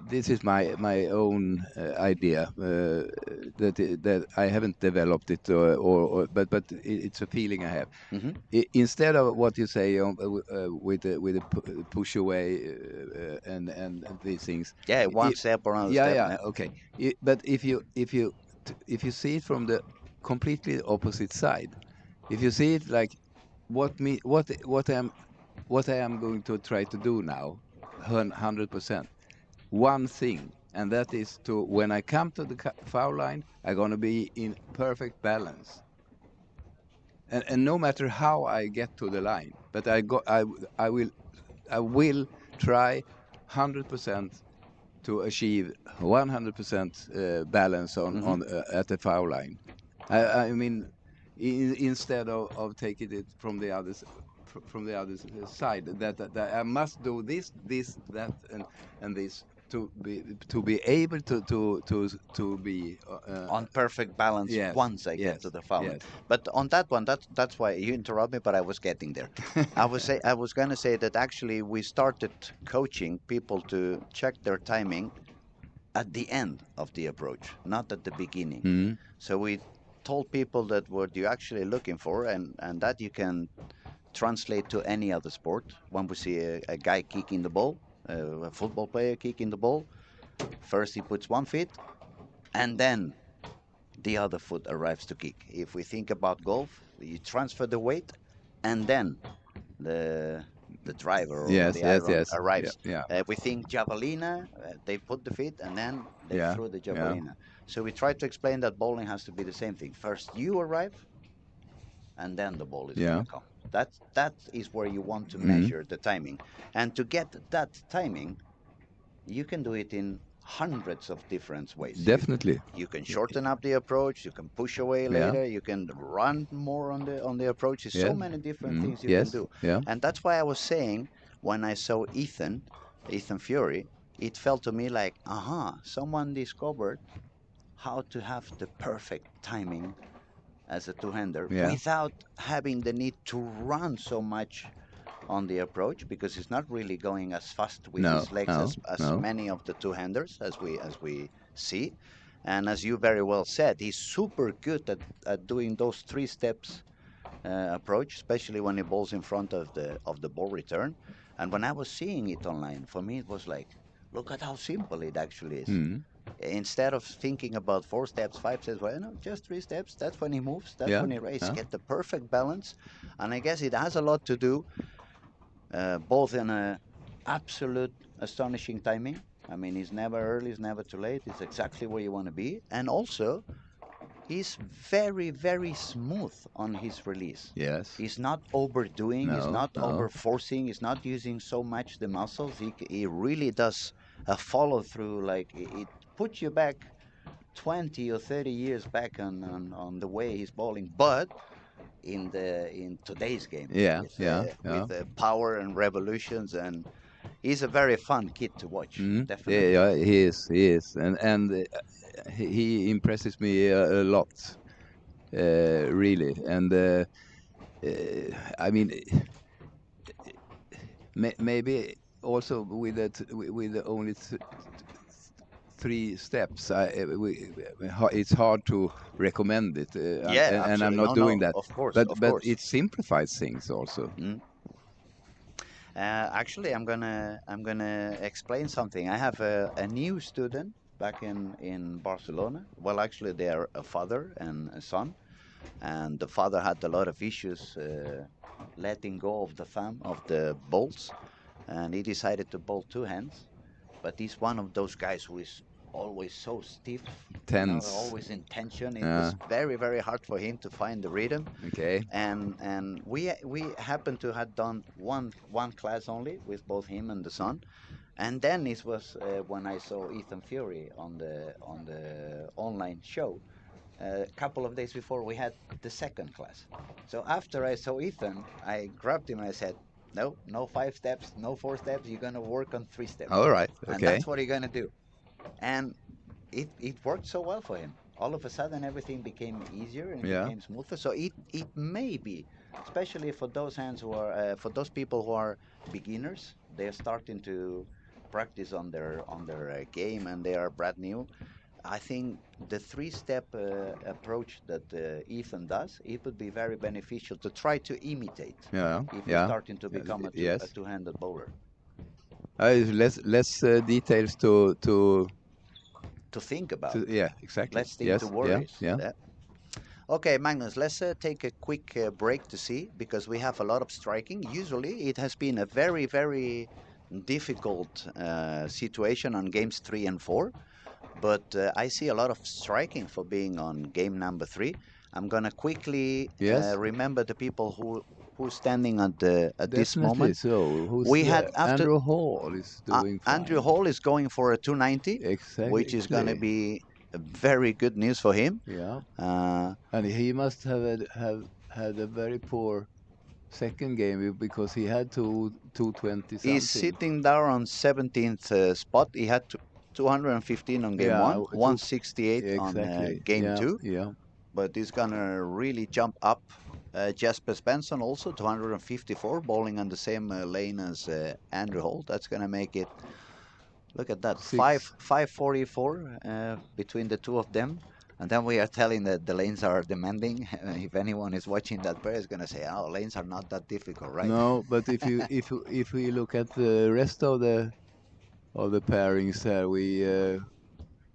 This is my own idea that I haven't developed it, but it's a feeling I have. Hmm. Instead of what you say with the push away and these things. Yeah, one it, step or another yeah, step. yeah, okay. But if you see it from the completely opposite side, if you see it like what I am going to try to do now, 100%, one thing, and that is to when I come to the foul line, I'm gonna be in perfect balance, and no matter how I get to the line, but I will try 100% to achieve 100% balance Hmm. at the foul line. I mean, instead of taking it from the other side, that I must do this, that, and this to be able to be On perfect balance yes, once I get to yes, the foul line. yes. But on that one, that's why you interrupt me. But I was getting there. I was gonna say that actually we started coaching people to check their timing at the end of the approach, not at the beginning. Mm, So we told people that what you're actually looking for, and that you can translate to any other sport. When we see a guy kicking the ball, a football player kicking the ball, first he puts one foot, and then the other foot arrives to kick. If we think about golf, you transfer the weight, and then the the driver or yes, the yes, iron yes. Yeah, arrives. yeah, We think javelina, they put the feet and then they yeah, throw the yeah. javelina. So we try to explain that bowling has to be the same thing. First you arrive, and then the ball is going Yeah. to come. That is where you want to Mm, measure the timing, and to get that timing, you can do it in hundreds of different ways. definitely. You can shorten up the approach. You can push away Yeah. later. You can run more on the approach. There's so Yes. many different Mm, things you can yes. do, Yeah. and that's why I was saying when I saw Ethan Fury, it felt to me like, aha, someone discovered how to have the perfect timing as a two-hander Yeah. without having the need to run so much on the approach, because he's not really going as fast with No. his legs No. as No. many of the two-handers as we see. And as you very well said, he's super good at doing those three steps approach, especially when he bowls in front of the ball return. And when I was seeing it online, for me it was like, look at how simple it actually is. Mm, Instead of thinking about 4 steps, 5 steps, well, no, just 3 steps. That's when he moves. That's yeah. when he races. Yeah. Get the perfect balance, and I guess it has a lot to do both in a absolute astonishing timing. I mean, he's never early, he's never too late. He's exactly where you want to be, and also he's very, very smooth on his release. Yes. He's not overdoing. He's No. not No. over forcing. He's not using so much the muscles. He really does a follow through. Like it puts you back 20 or 30 years back on the way he's bowling, but in today's game Yeah. Yeah. Yeah. with power and revolutions, and he's a very fun kid to watch, Mm, yeah. definitely. Yeah. He is. He is. And he impresses me a lot. Really. And I mean, maybe also with the only three steps, it's hard to recommend it, Yeah, and I'm absolutely. not No, doing no, that. of course, But of but course. it simplifies things also. Mm. Actually, I'm gonna explain something. I have a new student back in Barcelona. Well, actually, they are a father and a son, and the father had a lot of issues letting go of the thumb of the bolts, and he decided to bolt two hands. But he's one of those guys who is always so stiff, Tense. always in tension. It Yeah. was very, very hard for him to find the rhythm. Okay. And we happened to have done one class only with both him and the son, and then it was when I saw Ethan Fury on the online show. A couple of days before we had the second class. So after I saw Ethan, I grabbed him and I said, "No, no 5 steps, no 4 steps. You're gonna work on 3 steps, All right. and Okay. that's what you're gonna do." And it worked so well for him. All of a sudden, everything became easier and Yeah. became smoother. So it may be, especially for those hands who are for those people who are beginners, they're starting to practice on their game and they are brand new. I think the 3 step approach that Ethan does, it would be very beneficial to try to imitate Yeah. if you're Yeah. starting to become a Yes. two-handed bowler. Less details to To think about. yeah, exactly. Let's think Yes. to Yeah. worries. Yeah. Okay, Magnus, let's take a quick break to see because we have a lot of striking. Usually, it has been a very, very difficult situation on games 3 and 4, but I see a lot of striking for being on game number 3. I'm gonna quickly Yes. remember the people who's standing at this Definitely. moment. So, who's We had after Andrew Hall is doing fine. Andrew Hall is going for a 290, Exactly. which is gonna be very good news for him. Yeah. Uh, And he must have had a very poor second game because he had 220 something. He's sitting there on 17th spot. He had 215 on game Yeah, 1, 168 on exactly. game Yeah. 2. Yeah. But he's gonna really jump up. Jasper Svensson also 254, bowling on the same lane as Andrew Holt. That's gonna make it. Look at that, 544 between the two of them. And then we are telling that the lanes are demanding. If anyone is watching that pair, is gonna say, "Oh, lanes are not that difficult, right?" No, but if we look at the rest of the pairings there, we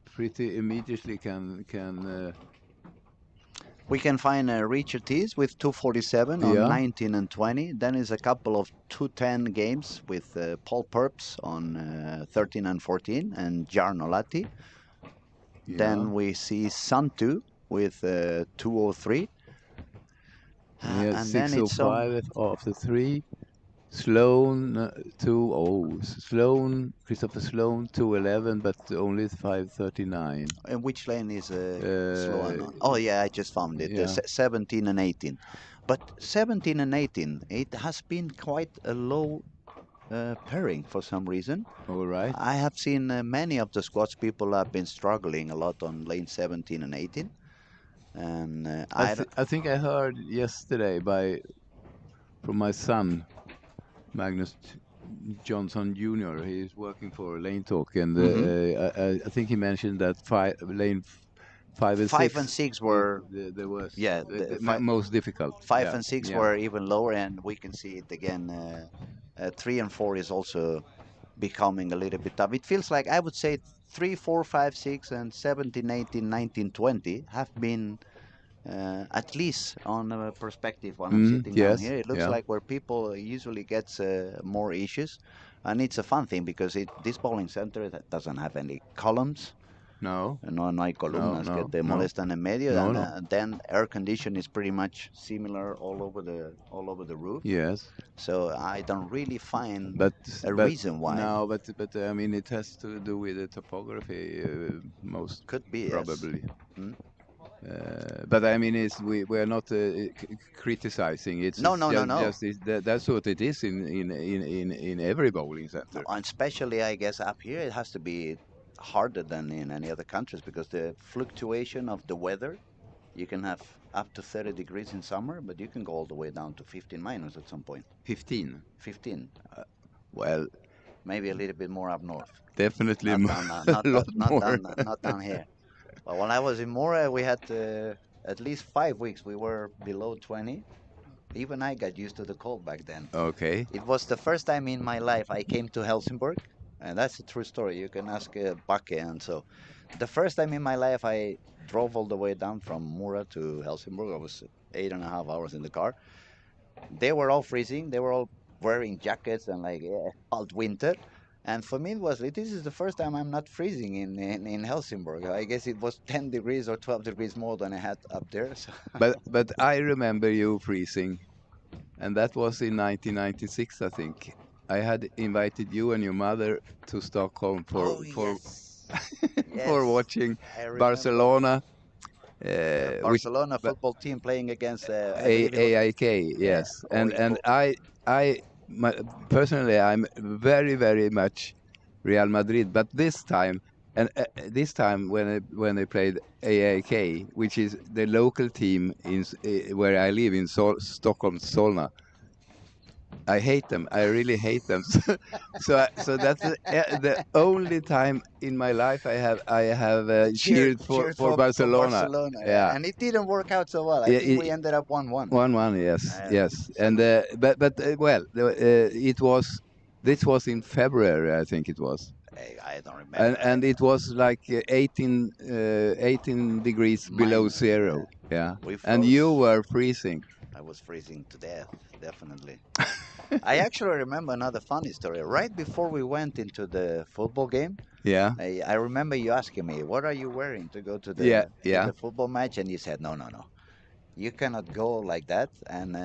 pretty immediately can We can find Richard Tees with 247 on Yeah. 19 and 20. Then is a couple of 210 games with Paul Purps on 13 and 14 and Jarno Latti. Then we see Santu with 203. We had And then it's 605 after 3. Sloan 2 Sloan, Christopher Sloan 211, but only 539. And which lane is Sloan on? Oh yeah, I just found it. Yeah. 17 and 18. But 17 and 18, it has been quite a low pairing for some reason. All right. I have seen many of the squads people have been struggling a lot on lane 17 and 18. And I think I heard yesterday from my son, Magnus Johnson Jr. He is working for Lane Talk, and I think he mentioned that lane 5 and 6. 5 and 6 were the worst. Yeah, the most difficult. 5 and 6 were even lower, and we can see it again. 3 and 4 is also becoming a little bit tough. It feels like I would say 3, 4, 5, 6, and 17, 18, 19, 20 have been at least on a perspective when I'm sitting down here. It looks like where people usually gets more issues, and it's a fun thing because this bowling center that doesn't have any columns. No. No hay columnas que te molestan en medio. And then air condition is pretty much similar all over the roof. Yes. So I don't really find a reason why. No, but I mean it has to do with the topography most could be probably. Yes. But I mean, we are not criticizing. It's no. That's what it is in every bowling center. And especially, I guess, up here it has to be harder than in any other countries because the fluctuation of the weather, you can have up to 30 degrees in summer, but you can go all the way down to 15 minus at some point. 15. Well, maybe a little bit more up north. Definitely not down here. But when I was in Mora, we had at least 5 weeks we were below 20. Even I got used to the cold back then. Okay. It was the first time in my life I came to Helsingborg, and that's a true story. You can ask Backe and so. The first time in my life I drove all the way down from Mora to Helsingborg. I was 8.5 hours in the car. They were all freezing. They were all wearing jackets and like cold winter. And for me, this is the first time I'm not freezing in Helsingborg. I guess it was 10 degrees or 12 degrees more than I had up there. So. But I remember you freezing, and that was in 1996, I think. I had invited you and your mother to Stockholm Oh, yes. for Yes. watching I remember. Barcelona, which Barcelona but football team playing against, I believe it was, AIK, yeah, yes. And OIK. I personally I'm very very much Real Madrid, but this time this time when they played AIK, which is the local team where I live in Stockholm, Solna. I hate them. I really hate them. So that's the only time in my life I have cheered Cheered for for Barcelona. Barcelona, yeah. Yeah, And it didn't work out so well. I yeah, think we ended up 1-1. 1-1. Yes, yes. So And but well, it was this was in February, I think it was, I don't remember. and it was like 18 degrees below Minus, yeah. zero. Yeah, We and you froze. were freezing. I was freezing to death, definitely. I actually remember another funny story. Right before we went into the football game, Yeah, I remember you asking me, "What are you wearing to go yeah, to yeah. the football match?" And you said, "No, no, no, you cannot go like that." And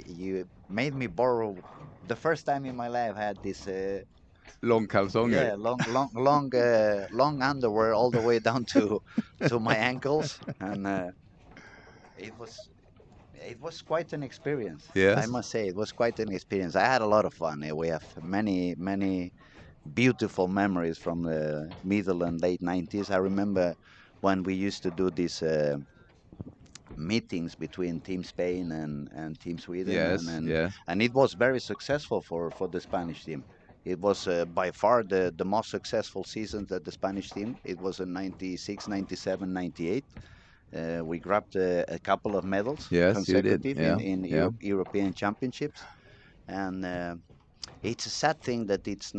you made me borrow. The first time in my life I had this, Långkalsonger. yeah, long underwear all the way down to my ankles, and it was it was quite an experience. I Yes. must say, it was quite an experience. I had a lot of fun. We have many beautiful memories from the middle and late 90s. I remember when we used to do these meetings between Team Spain and Team Sweden, Yes, yes. and it was very successful for the Spanish team. It was by far the most successful season that the Spanish team. It was in 96, 97, 98. We grabbed a couple of medals Yes, you did. consecutive Yeah, in yeah. European championships, and it's a sad thing that it's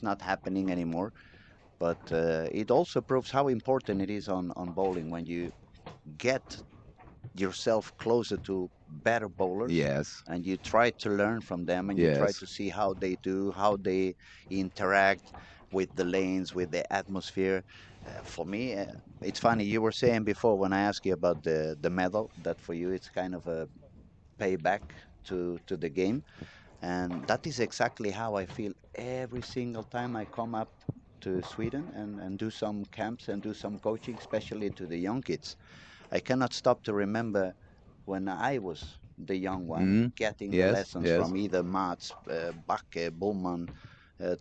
not happening anymore. But it also proves how important it is on bowling when you get yourself closer to better bowlers Yes, and you try to learn from them and you try yes. to see how they do, how they interact with the lanes, with the atmosphere. For me, it's funny. You were saying before when I asked you about the medal that for you it's kind of a payback to the game, and that is exactly how I feel every single time I come up to Sweden and do some camps and do some coaching, especially to the young kids. I cannot stop to remember when I was the young one Mm. getting the Yes, lessons yes. from either Mats, Backe, Bowman,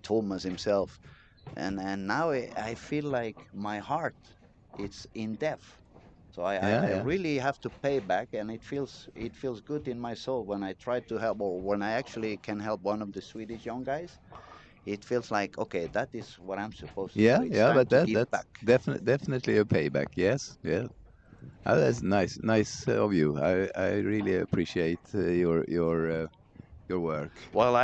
Thomas himself, and now I feel like my heart it's in depth. So Yeah, I yeah. really have to pay back, and it feels good in my soul when I try to help, or when I actually can help one of the Swedish young guys. It feels like okay, that is what I'm supposed to do. Yeah, It's yeah, time but to give that's back. definitely a payback. Yes, yeah. That's nice of you. I really appreciate your work. Well,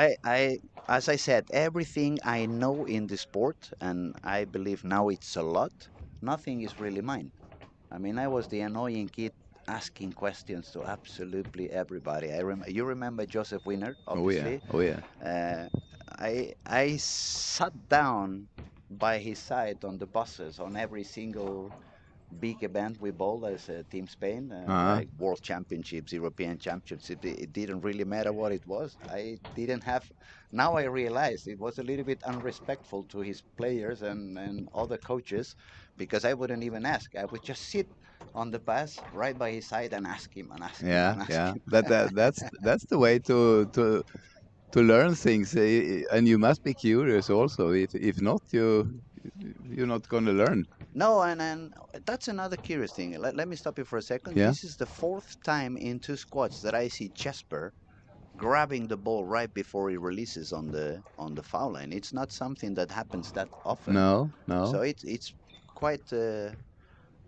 as I said, everything I know in the sport, and I believe now it's a lot, nothing is really mine. I mean, I was the annoying kid asking questions to absolutely everybody. You remember Joseph Winner, Oh yeah, obviously. oh yeah. Uh, I sat down by his side on the buses on every single big event we bowled as Team Spain, Uh-huh. like World Championships, European Championships. It didn't really matter what it was. I didn't have. Now I realize it was a little bit unrespectful to his players and other coaches, because I wouldn't even ask. I would just sit on the bus right by his side and ask him and ask him Yeah, and ask yeah. him. But that's the way to learn things, and you must be curious also. If not, you're not going to learn. No, and that's another curious thing. Let me stop you for a second. Yeah. This is the fourth time in two squads that I see Jesper grabbing the ball right before he releases on the foul line. It's not something that happens that often. No, no. So it's quite.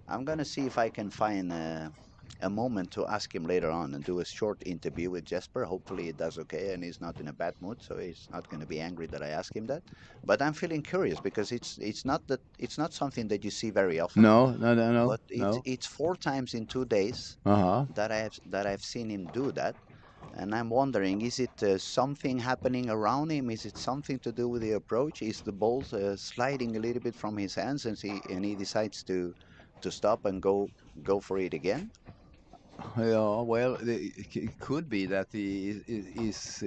I'm gonna see if I can find a moment to ask him later on and do a short interview with Jesper. Hopefully, it does okay and he's not in a bad mood, so he's not gonna be angry that I ask him that. But I'm feeling curious because it's not something that you see very often. No, no, no, no, But no. it's 4 times in 2 days Uh-huh. that I've seen him do that, And I'm wondering, is it something happening around him? Is it something to do with the approach? Is the ball sliding a little bit from his hands, and he decides to stop and go for it again? Yeah, well, it could be that he is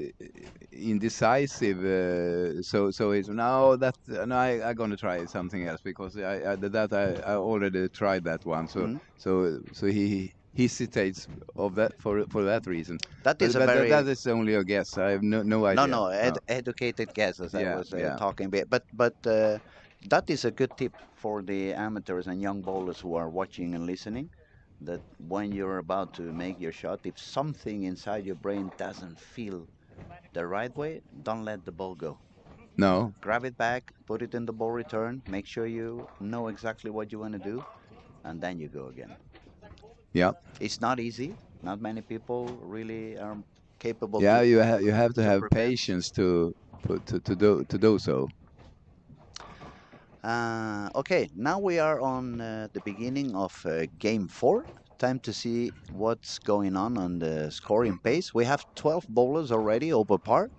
indecisive. So it's now that no, I'm gonna try something else because I already tried that one. So Mm. he hesitates of that for that reason. That is a But very that is only a guess. I have no no, idea. no, No. educated guess, as I Yeah, was yeah. talking about. But that is a good tip for the amateurs and young bowlers who are watching and listening. That when you're about to make your shot, if something inside your brain doesn't feel the right way, don't let the ball go. No. Grab it back, put it in the ball return, make sure you know exactly what you want to do, and then you go again. Yeah. It's not easy. Not many people really are capable Yeah, you have to to have prepare. patience to do so. Okay, now we are on the beginning of game 4. Time to see what's going on the scoring pace. We have 12 bowlers already over par.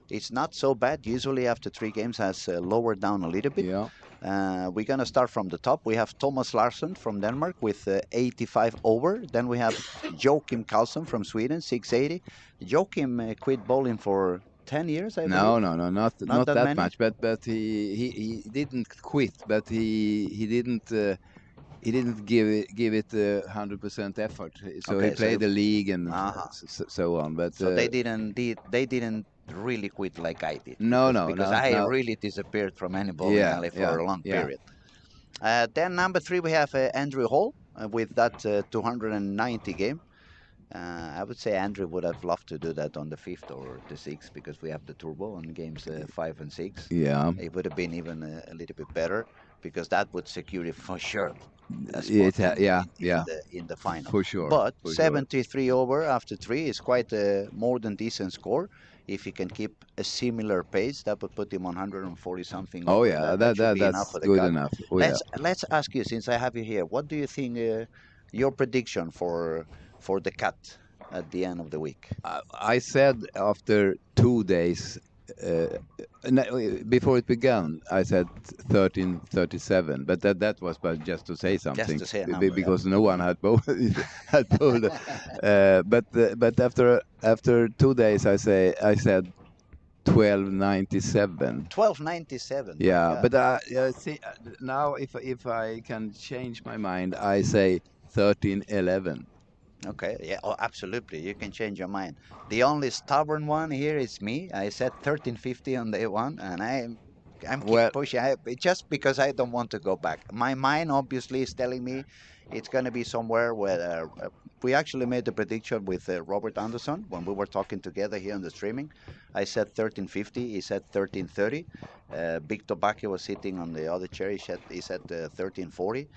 It's not so bad. Usually after 3 games has lowered down a little bit. Yeah. We're going to start from the top. We have Thomas Larsen from Denmark with 85 over. Then we have Joachim Carlsen from Sweden, 680. Joachim quit bowling for 10 years, I believe. No, Not not that that many. much. But he didn't quit. But he didn't give it 100% effort. So he Okay, so played the league and uh-huh. so on. But So they didn't really quit like I did no, because I no. really disappeared from any bowling Yeah, alley yeah, for a long yeah. period. Then number 3 we have Andrew Hall with that 290 game. I would say Andrew would have loved to do that on the 5th or the 6th because we have the turbo on games 5 and 6. Yeah. It would have been even a little bit better because that would secure you for sure a spot in the final. For sure, But for sure. 73 over after 3 is quite a more than decent score. If he can keep a similar pace, that would put him on 140 something Oh over. yeah, That should be enough that's for the good cut. enough. Oh yeah. Let's ask you, since I have you here, what do you think your prediction for the cut at the end of the week? I said after 2 days, before it began, I said 13:37, but that was but just to say Just something to say a number. because no one had bowled. had bowled. But after 2 days, I said 12:97. 1297. Yeah, but see now if I can change my mind, I say 13:11. Okay, yeah, oh, absolutely. You can change your mind. The only stubborn one here is me. I said 1350 on day one, and I'm keep Well, pushing. Just because I don't want to go back. My mind obviously is telling me it's going to be somewhere where we actually made the prediction with Robert Anderson when we were talking together here on the streaming. I said 1350. He said 1330. Big Tobacco was sitting on the other chair. He said 1340.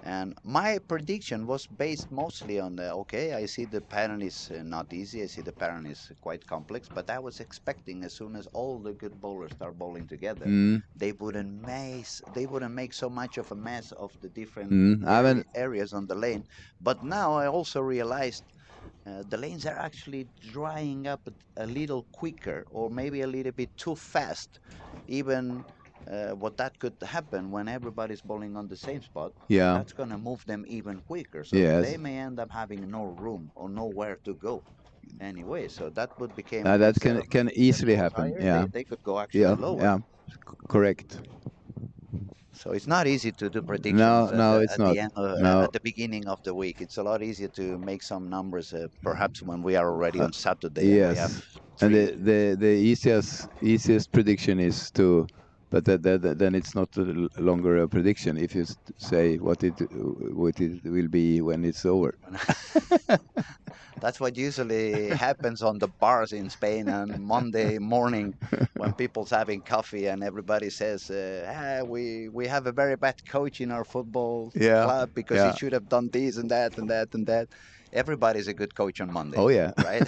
And my prediction was based mostly on the okay, I see the pattern is not easy. I see the pattern is quite complex, but I was expecting as soon as all the good bowlers start bowling together, mm, they wouldn't make so much of a mess of the different I mean, areas on the lane. But now I also realized the lanes are actually drying up a little quicker or maybe a little bit too fast. Even what that could happen when everybody's bowling on the same spot, yeah, that's going to move them even quicker. So they yes. may end up having no room or nowhere to go anyway. So that would become That instead of can making them easily go happen. higher, Yeah, they could go actually yeah, lower. yeah. Correct. So it's not easy to do No, predictions no, it's at the not. end No, at the beginning of the week. It's a lot easier to make some numbers perhaps when we are already uh, on Saturday and we have yes. And three. the easiest prediction is to, but then it's not longer a prediction if you say what it will be when it's over. That's what usually happens on the bars in Spain on Monday morning when people's having coffee and everybody says, we have a very bad coach in our football Yeah, club because he yeah. should have done this and that and that and that. Everybody's a good coach on Monday, Oh yeah. right?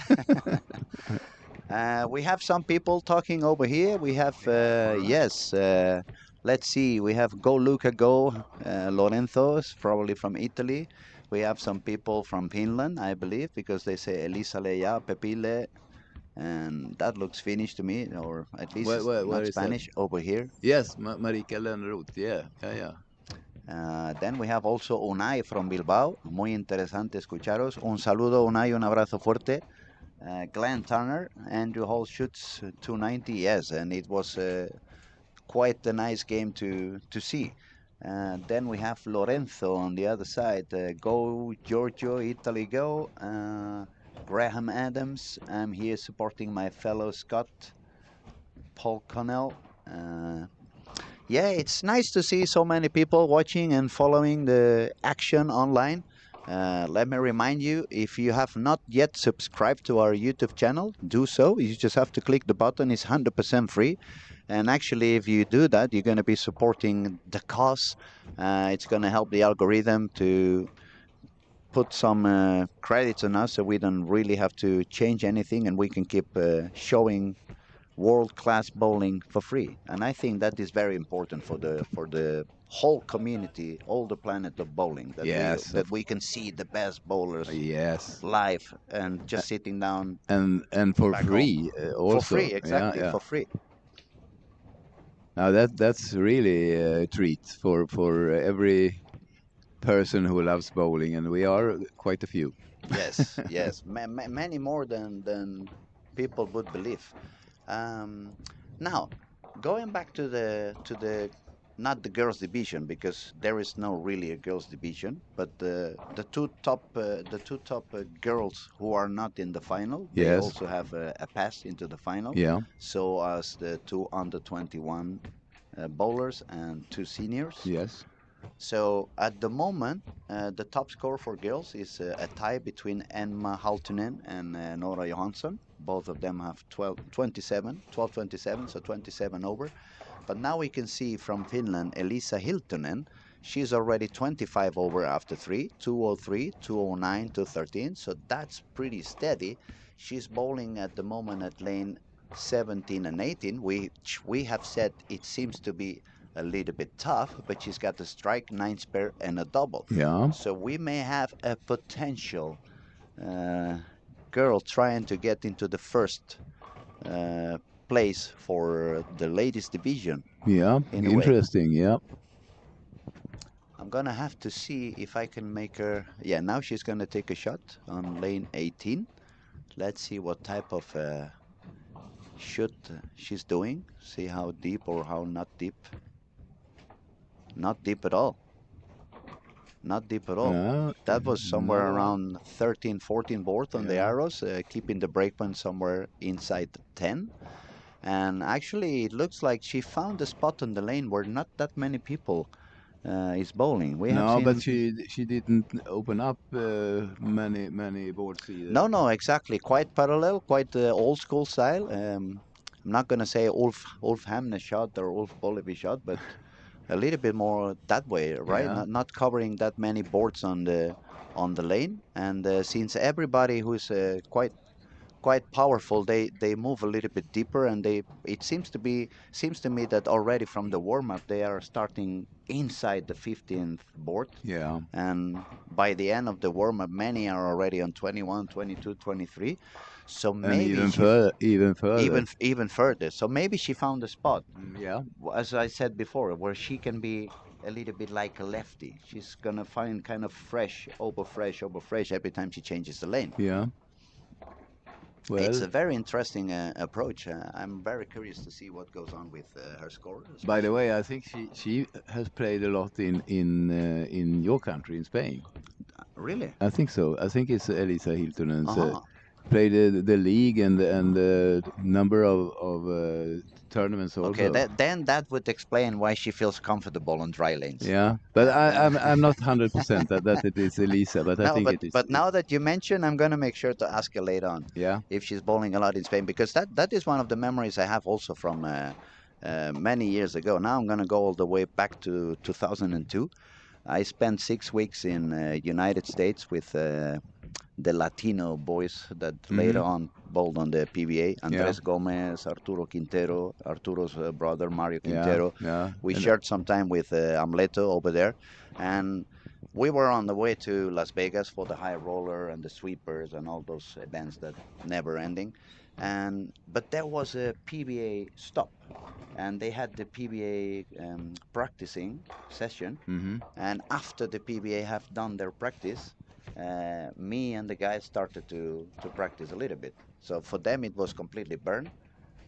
We have some people talking over here. We have, yes, let's see. We have Go Luca Go, Lorenzo, probably from Italy. We have some people from Finland, I believe, because they say Elisa Leia, Pepile. and that looks Finnish to me, or at least it's Where not is that? Spanish over here. Yes, Marika Lönnroth. Yeah, yeah, yeah. Then we have also Unai from Bilbao. Muy interesante escucharos. Un saludo, Unai, un abrazo fuerte. Glenn Turner, Andrew Hall shoots 290. Yes, and it was quite a nice game to see. Then we have Lorenzo on the other side. Go Giorgio, Italy, go. Graham Adams. I'm here supporting my fellow Scott, Paul Connell. Yeah, it's nice to see so many people watching and following the action online. Let me remind you, if you have not yet subscribed to our YouTube channel, do so. You just have to click the button. It's 100% free. And actually, if you do that, you're going to be supporting the cause. It's going to help the algorithm to put some credits on us so we don't really have to change anything and we can keep showing world-class bowling for free. And I think that is very important for the whole community, all the planet of bowling, that Yes, that we can see the best bowlers yes, live and just sitting down and for back free also. for free, exactly, Yeah, yeah. for free. Now that's really a treat for every person who loves bowling, and we are quite a few. Yes, yes, many more than people would believe. Now, going back to the not the girls division, because there is no really a girls division, but the two top girls who are not in the final, they Yes. also have a pass into the final. Yeah. So as the two under 21 bowlers and two seniors. Yes. So at the moment, the top score for girls is a tie between Emma Haltunen and Nora Johansson. Both of them have 12-27, so 27 over. But now we can see from Finland, Elisa Hiltunen, she's already 25 over after 3, 203, 209, 213, so that's pretty steady. She's bowling at the moment at lane 17 and 18, which we have said it seems to be a little bit tough, but she's got a strike, 9 spare, and a double. Yeah. So we may have a potential girl trying to get into the first place for the ladies division. Yeah. In a way. Interesting. Yeah. I'm gonna have to see if I can make her. Yeah, now she's gonna take a shot on lane 18. Let's see what type of shoot she's doing. See how deep or how not deep. Not deep at all. Not deep at all. That was somewhere around 13, 14 board on the arrows, keeping the breakpoint somewhere inside 10. And actually, it looks like she found a spot on the lane where not that many people is bowling. We have seen... but she didn't open up many boards either. No, exactly. Quite parallel, quite old school style. I'm not gonna say Ulf Hamnes shot or Ulf Bollevi shot, but a little bit more that way, right? Yeah. Not covering that many boards on the lane. And since everybody who's quite powerful, they move a little bit deeper, and it seems to me that already from the warm-up they are starting inside the 15th board. Yeah. And by the end of the warm-up, many are already on 21, 22, 23. So maybe even further. Even further. So maybe she found a spot. Yeah. As I said before, where she can be a little bit like a lefty. She's gonna find kind of fresh over fresh every time she changes the lane. Yeah. Well, it's a very interesting approach. I'm very curious to see what goes on with her score. By the way, I think she has played a lot in your country, in Spain. Really? I think so. I think it's Elisa Hiltunen's played the league and the number of tournaments also. Okay, then that would explain why she feels comfortable on dry lanes. Yeah, but I'm not 100% that it is Elisa, but I think it is. But now that you mention, I'm gonna make sure to ask her later on. Yeah. If she's bowling a lot in Spain, because that is one of the memories I have also from many years ago. Now I'm gonna go all the way back to 2002. I spent 6 weeks in United States with the Latino boys that later on bowled on the PBA. Andres Gomez, Arturo Quintero, Arturo's brother Mario Quintero. Yeah. We shared some time with Amleto over there, and we were on the way to Las Vegas for the high roller and the sweepers and all those events that never ending. But there was a PBA stop, and they had the PBA practicing session. Mm-hmm. And after the PBA have done their practice, me and the guys started to practice a little bit. So for them, it was completely burned.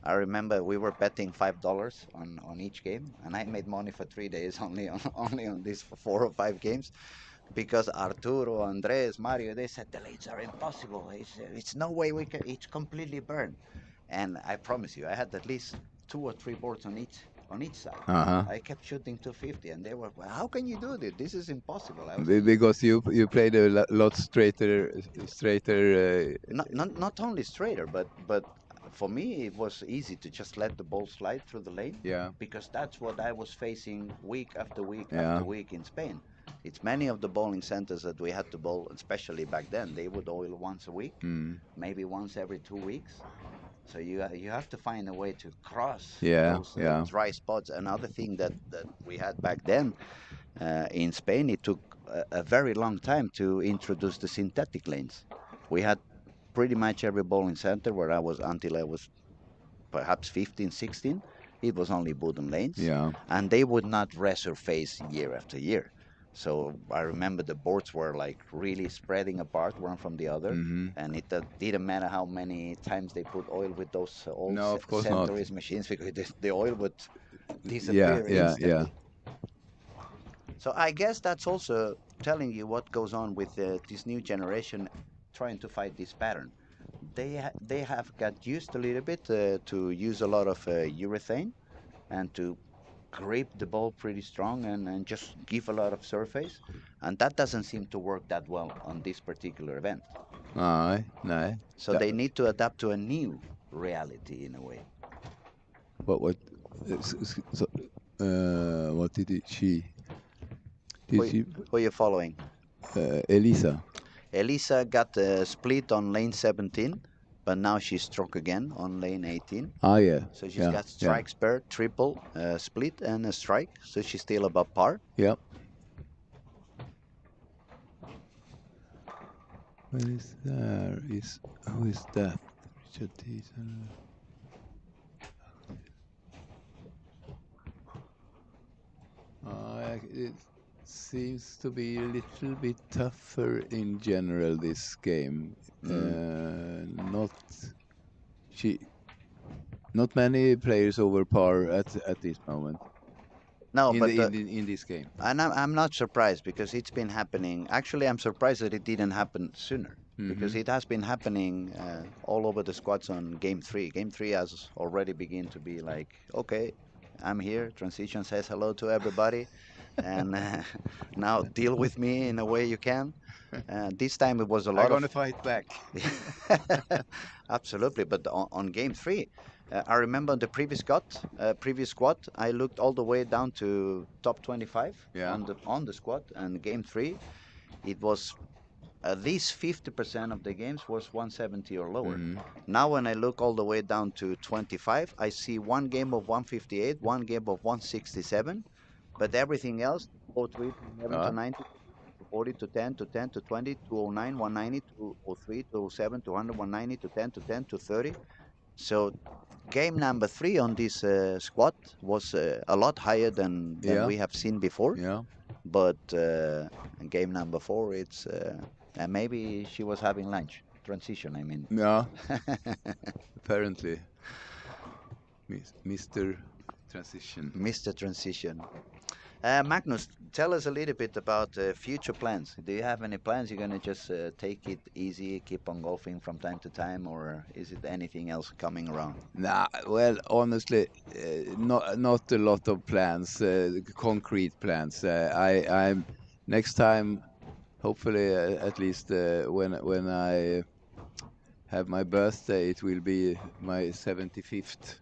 I remember we were betting $5 on each game, and I made money for 3 days only on these 4 or 5 games because Arturo, Andres, Mario, they said the leads are impossible. It's no way we can. It's completely burned. And I promise you, I had at least 2 or 3 boards on each side. Uh-huh. I kept shooting 250, and they were, "Well, how can you do this? This is impossible." Because you played a lot straighter. Not only straighter, but for me it was easy to just let the ball slide through the lane. Yeah. Because that's what I was facing week after week Yeah. after week in Spain. It's many of the bowling centers that we had to bowl, especially back then. They would oil once a week, maybe once every 2 weeks. So you have to find a way to cross those dry spots. Another thing that we had back then in Spain, it took a very long time to introduce the synthetic lanes. We had pretty much every bowling center where I was until I was perhaps 15, 16. It was only wooden lanes, Yeah. and they would not resurface year after year. So I remember the boards were like really spreading apart one from the other, and it didn't matter how many times they put oil with those old No, of course not. Centuries machines because the oil would disappear instantly. So I guess that's also telling you what goes on with this new generation trying to fight this pattern. They have got used a little bit to use a lot of urethane and to grip the ball pretty strong and just give a lot of surface, and that doesn't seem to work that well on this particular event. No. So they need to adapt to a new reality in a way. What did she? Who are you following? Elisa. Elisa got a split on lane 17, but now she struck again on lane 18. Ah, yeah. So she's got strike, spare, triple, split, and a strike. So she's still above par. Yeah. What is there? Who is that? Richard Thiessen. It seems to be a little bit tougher in general this game. Not many players over par at this moment. No, in this game. And I'm not surprised because it's been happening. Actually, I'm surprised that it didn't happen sooner because it has been happening all over the squads on Game 3. Game 3 has already begun to be like, okay, I'm here. Transition says hello to everybody. And now deal with me in a way you can. This time it was a lot I'm gonna fight back. Absolutely, but on Game 3, I remember the previous squad. I looked all the way down to top 25 on the squad, and Game 3, it was at least 50% of the games was 170 or lower. Now when I look all the way down to 25, I see one game of 158, one game of 167, but everything else, 03 to 11 to 90, to 40 to 10 to 10 to 20 to 09, 190 to 03 to 07 to 100, 190 to 10 to 10 to 30. So game number 3 on this squad was a lot higher than we have seen before. Yeah. But in game number 4, it's maybe she was having lunch. Transition, I mean. Yeah. Apparently. Mr. Transition. Mr. Transition. Magnus, tell us a little bit about future plans. Do you have any plans? You're going to just take it easy, keep on golfing from time to time, or is it anything else coming around? Nah, well, honestly, not a lot of plans, concrete plans. I'm next time, hopefully, at least when I have my birthday, it will be my 75th.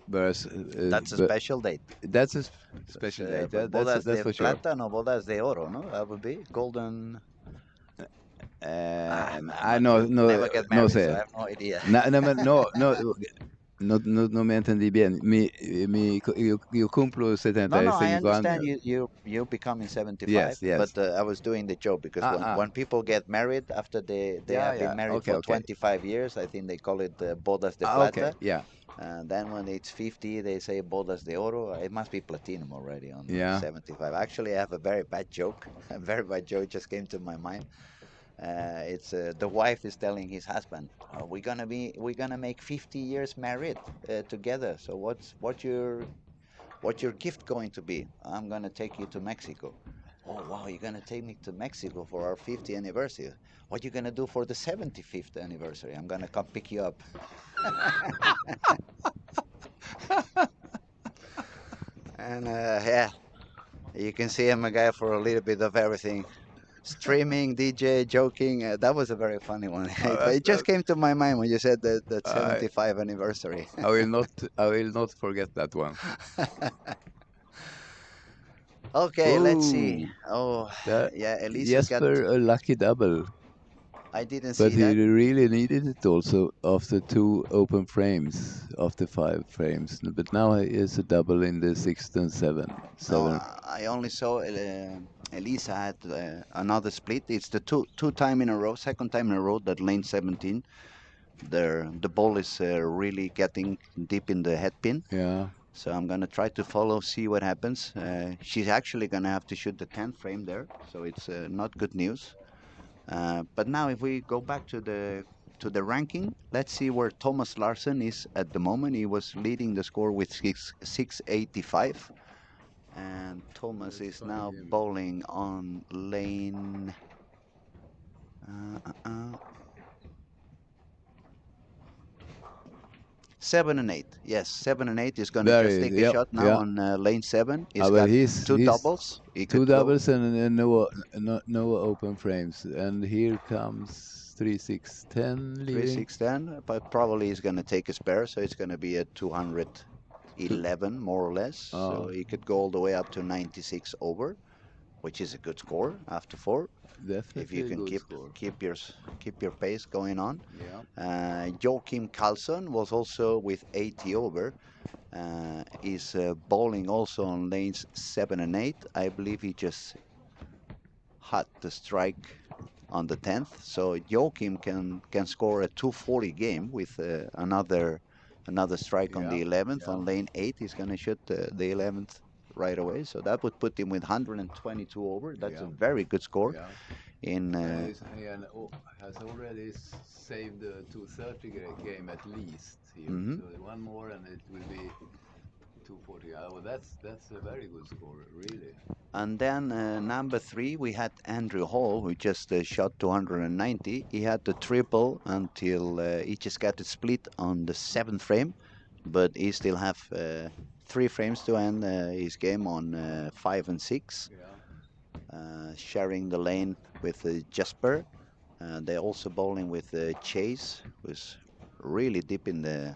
That's a special date. That's a special date. That's for sure. Plata, no bodas de oro, no? That would be golden. I know, no, never get married, say. so I have no idea. No. No me entendí bien. Io cumplo 75 No, I understand años. you becoming 75, Yes, yes. but I was doing the joke because when people get married after they Yeah, have been yeah. married Okay, for okay. 25 years, I think they call it bodas de Okay, plata. yeah. Then when it's 50, they say bodas de oro. It must be platinum already on Yeah. 75. Actually, I have a very bad joke. A very bad joke just came to my mind. It's the wife is telling his husband, we're gonna make 50 years married together. So what's your gift going to be? I'm gonna take you to Mexico. Oh wow, you're gonna take me to Mexico for our 50th anniversary. What you gonna do for the 75th anniversary? I'm gonna come pick you up. And yeah, you can see I'm a guy for a little bit of everything. Streaming, DJ, joking. That was a very funny one. It just came to my mind when you said that I 75 anniversary. I will not I will not forget that one. Okay, let's see. Oh, Oh, that yeah, Elisa's got. Jesper a lucky double, I didn't but see he that. really needed it also after 2 open frames, after 5 frames. But now he is a double in the sixth and No, seven. I only saw Elisa had another split. It's the two time in a row, second time in a row that lane 17. The ball is really getting deep in the head pin. Yeah. So I'm gonna try to follow, see what happens. She's actually gonna have to shoot the 10th frame there, so it's not good news. But now, if we go back to the ranking, let's see where Thomas Larsen is at the moment. He was leading the score with 685, and Thomas Let's is find now him. bowling on lane. Uh, uh, uh, 7 and 8. Yes, 7 and 8 is going to There just he is. take a Yep, shot now yeah. on lane 7. He's But got two he's doubles. He two could go doubles and no open frames. And here comes 3-6-10 3 leading. 6 10, but probably he's going to take a spare, so it's going to be a 211 more or less. So he could go all the way up to 96 over, which is a good score after 4. If you Definitely a can good score. keep your pace going on. Yeah. Joachim Karlsson was also with 80 over. Is bowling also on lanes 7 and 8. I believe he just had the strike on the 10th. So Joachim can score a 240 game with another strike on the 11th. On lane 8, he's going to shoot the 11th right away. So that would put him with 122 over. That's a very good score. Yeah. In He has already saved the 230 game at least here. Mhm. So one more and it will be 240. Oh, that's a very good score, really. And then number 3, we had Andrew Hall, who just shot 290. He had the triple until he just got it split on the 7th frame, but he still have 3 frames to end his game on 5 and 6, sharing the lane with Jasper. They're also bowling with Chase, who's really deep in the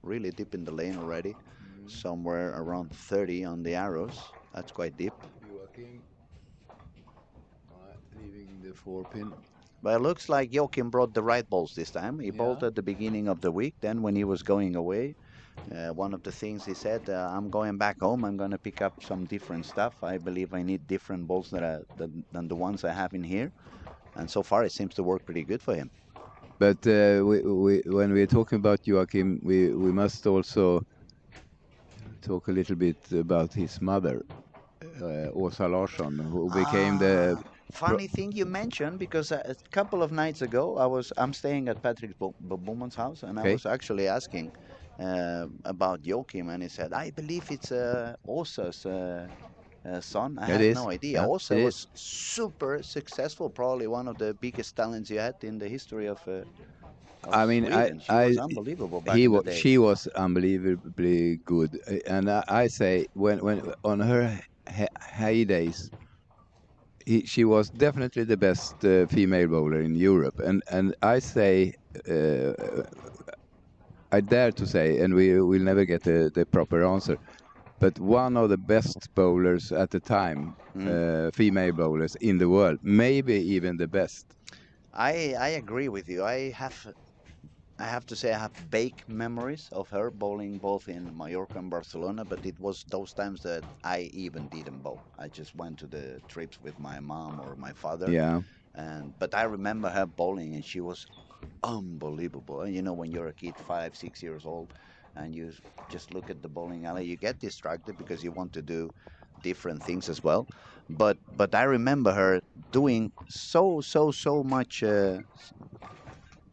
lane already, somewhere around 30 on the arrows. That's quite deep. Joachim leaving the 4-pin. But it looks like Joachim brought the right balls this time. He bowled Yeah. at the beginning of the week. Then when he was going away, one of the things he said, I'm going back home. I'm going to pick up some different stuff. I believe I need different balls than the ones I have in here. And so far, it seems to work pretty good for him. But when we're talking about Joachim, we must also talk a little bit about his mother, Åsa Larsson, who became the Funny thing you mentioned, because a couple of nights ago I'm staying at Patrick Bowman's house, and I was actually asking about Joachim, and he said, I believe it's Åsa's son. I had no idea. Yeah, Åsa it was super successful, probably one of the biggest talents you had in the history of I mean, Sweden. She was unbelievable back in the day. she was unbelievably good, and I say when on her heydays, she was definitely the best female bowler in Europe, and I say, I dare to say, and we will never get the proper answer, but one of the best bowlers at the time, female bowlers in the world, maybe even the best. I agree with you. I I have to say I have vague memories of her bowling both in Mallorca and Barcelona, but it was those times that I even didn't bowl. I just went to the trips with my mom or my father, Yeah. and but I remember her bowling, and she was unbelievable. And you know, when you're a kid, 5, 6 years old, and you just look at the bowling alley, you get distracted because you want to do different things as well. But I remember her doing so much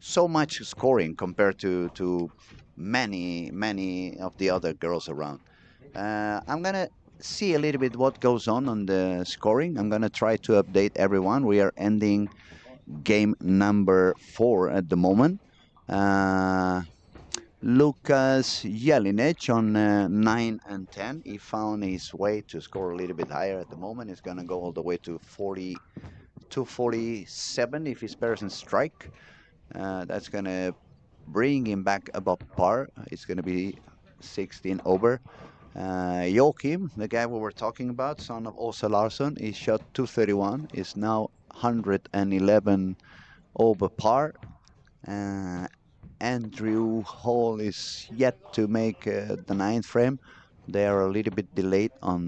so much scoring compared to many of the other girls around. I'm gonna see a little bit what goes on the scoring. I'm gonna try to update everyone. We are ending game number 4 at the moment. Uh, Lucas Jelinek on 9 and 10. He found his way to score a little bit higher at the moment. He's going to go all the way to 40 to 47 if his person strike. That's going to bring him back above par. It's going to be 16 over. Joachim, the guy we were talking about, son of Åsa Larsen, he shot 231. Is now 111 over par. Uh, Andrew Hall is yet to make the ninth frame. They are a little bit delayed on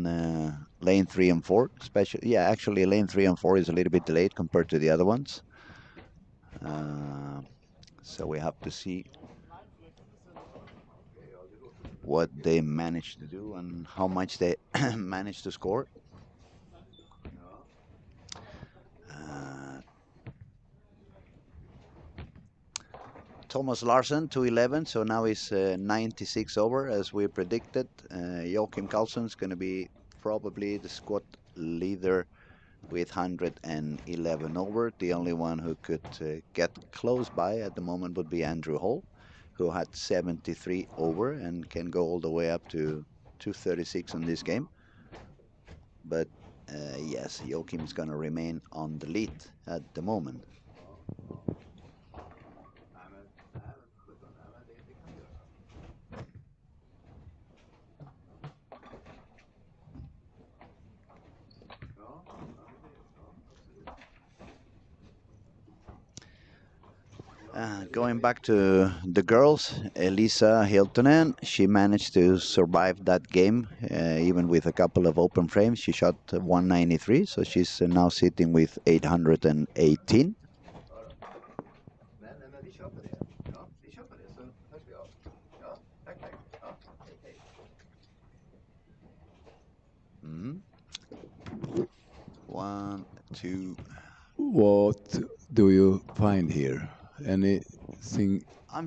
lane 3 and 4. Especially, yeah, actually lane 3 and 4 is a little bit delayed compared to the other ones. So we have to see what they managed to do and how much they managed to score. Uh, Thomas Larsen 211, so now he's 96 over as we predicted. Joachim Carlsen is going to be probably the squad leader with 111 over. The only one who could get close by at the moment would be Andrew Hall, who had 73 over and can go all the way up to 236 in this game. But yes, Joachim is going to remain on the lead at the moment. Going back to the girls, Elisa Hiltonen, she managed to survive that game even with a couple of open frames. She shot 193, so she's now sitting with 818. Mm-hmm. 1, 2. What do you find here? Anything? I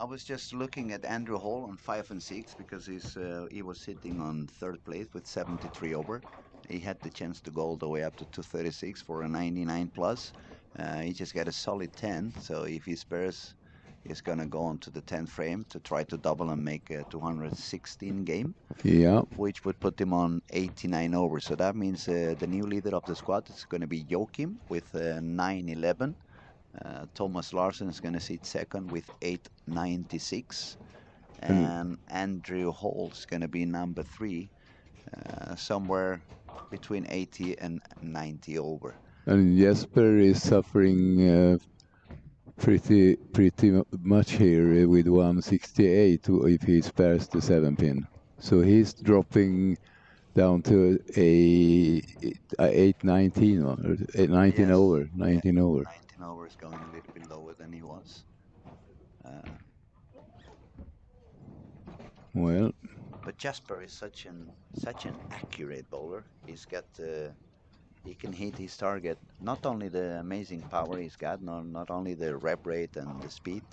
was just looking at Andrew Hall on 5 and 6 because he was sitting on third place with 73 over. He had the chance to go all the way up to 236 for a 99 plus. He just got a solid 10, so if he spares, he's gonna go on to the 10th frame to try to double and make a 216 game. Yeah. Which would put him on 89 over. So that means the new leader of the squad is going to be Joachim with 911. Thomas Larsen is going to sit second with 896. And Andrew Hall is going to be number 3, somewhere between 80 and 90 over. And Jesper is suffering pretty much here with 168 if he spares the 7-pin. So he's dropping down to a 819 or 19 Yes. over, 19 over. 19 over is going a little bit lower than he was. Well, but Jasper is such an accurate bowler. He's got he can hit his target. Not only the amazing power he's got, not only the rep rate and the speed,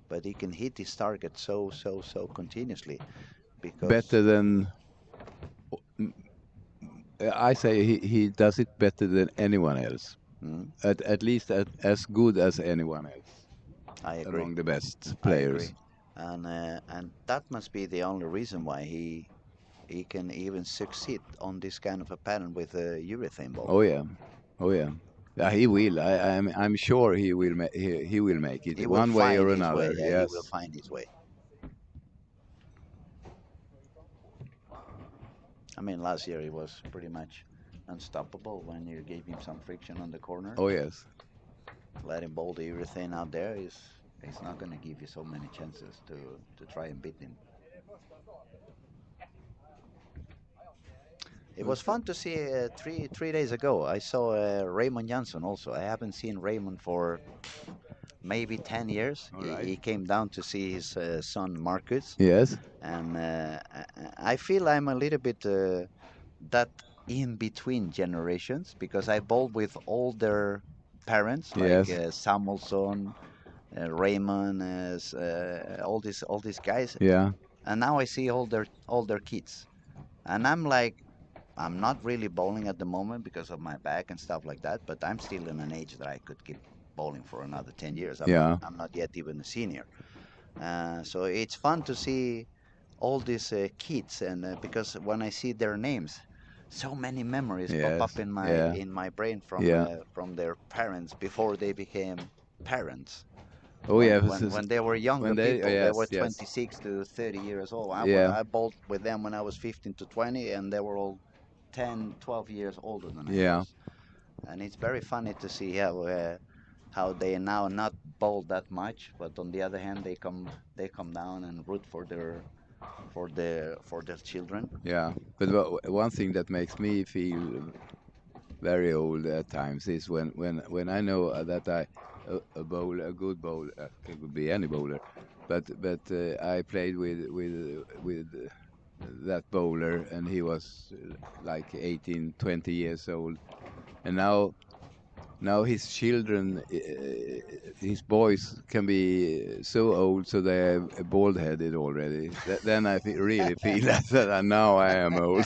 but he can hit his target so continuously. Because better than I say, he does it better than anyone else. At least as good as anyone else. I agree. Among the best players. I agree. And that must be the only reason why he can even succeed on this kind of a pattern with a urethane ball. Oh yeah, oh yeah. Yeah, he will. I'm sure he will. He will make it one way or another. Yeah, yes, he will find his way. I mean, last year he was pretty much unstoppable when you gave him some friction on the corner. Oh yes. Let him bowl the urethane out there. He's not going to give you so many chances to try and beat him. It was fun to see three days ago. I saw Raymond Johnson also. I haven't seen Raymond for maybe 10 years. All He, right. he came down to see his son Marcus, Yes. and I feel I'm a little bit that in between generations because I bowled with older parents like Yes. Samuelson, Raymond, all these guys, Yeah. and now I see older kids, and I'm like, I'm not really bowling at the moment because of my back and stuff like that, but I'm still in an age that I could keep bowling for another 10 years. Yeah. I'm not yet even a senior. So it's fun to see all these kids, and because when I see their names, so many memories pop Yes. up Yeah. in my brain Yeah. from their parents before they became parents. Oh yeah. When they were younger When they. people, they were Yes. Yes. 26 to 30 years old. Yeah. I bowled with them when I was 15 to 20, and they were all 10, 12 years older than I Yeah. was. And it's very funny to see how they now not bowl that much, but on the other hand, they come down and root for their children. Yeah. But one thing that makes me feel very old at times is when I know that a bowler, a good bowler, it could be any bowler, but I played with that bowler and he was like 18, 20 years old, and now his children, his boys can be so old so they're bald headed already. Then I really feel that now I am old.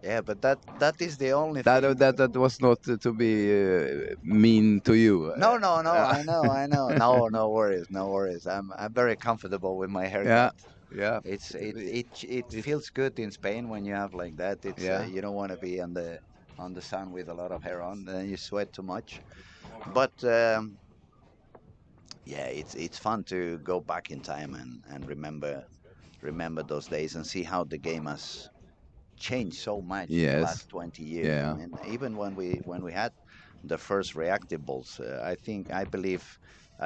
Yeah, but that is the only That thing. that was not to be mean to you. No, no, no. I know. No, no worries, no worries. I'm very comfortable with my Yeah, haircut. yeah, It it, feels good in Spain when you have like that. It's yeah, you don't want to be on the sun with a lot of hair on, then you sweat too much. But yeah, it's fun to go back in time and remember those days and see how the game has changed so much in the yes, last 20 years. I yeah. mean, even when we had the first reactive balls, I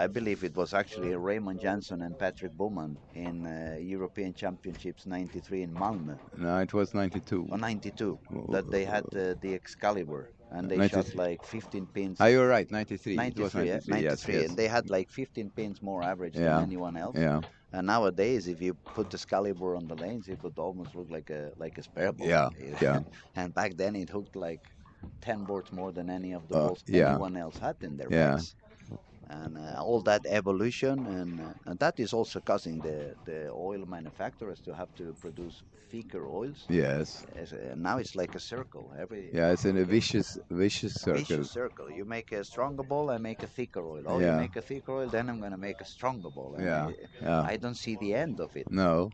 believe it was actually Raymond Johnson and Patrick Bowman in European Championships '93 in Malmö No, it was 92. or '92 that they had the Excalibur and they 90. shot like 15 pins. Ah, you're right, 93. It was 93, 93. Yes, 93, yes. and they had like 15 pins more average than Yeah, anyone else. yeah, And nowadays, if you put the Excalibur on the lanes, it would almost look like a spare ball. yeah, yeah. And back then, it hooked like 10 boards more than any of the balls Yeah, anyone else had in their yeah. bags. And all that evolution, and that is also causing the oil manufacturers to have to produce thicker oils. Yes. Now it's like a circle. Every Yeah, it's in a vicious circle. vicious circle. You make a stronger ball, I make a thicker oil. Oh, you Yeah, make a thicker oil, then I'm gonna make a stronger ball, and yeah, yeah. I don't see the end of it. No.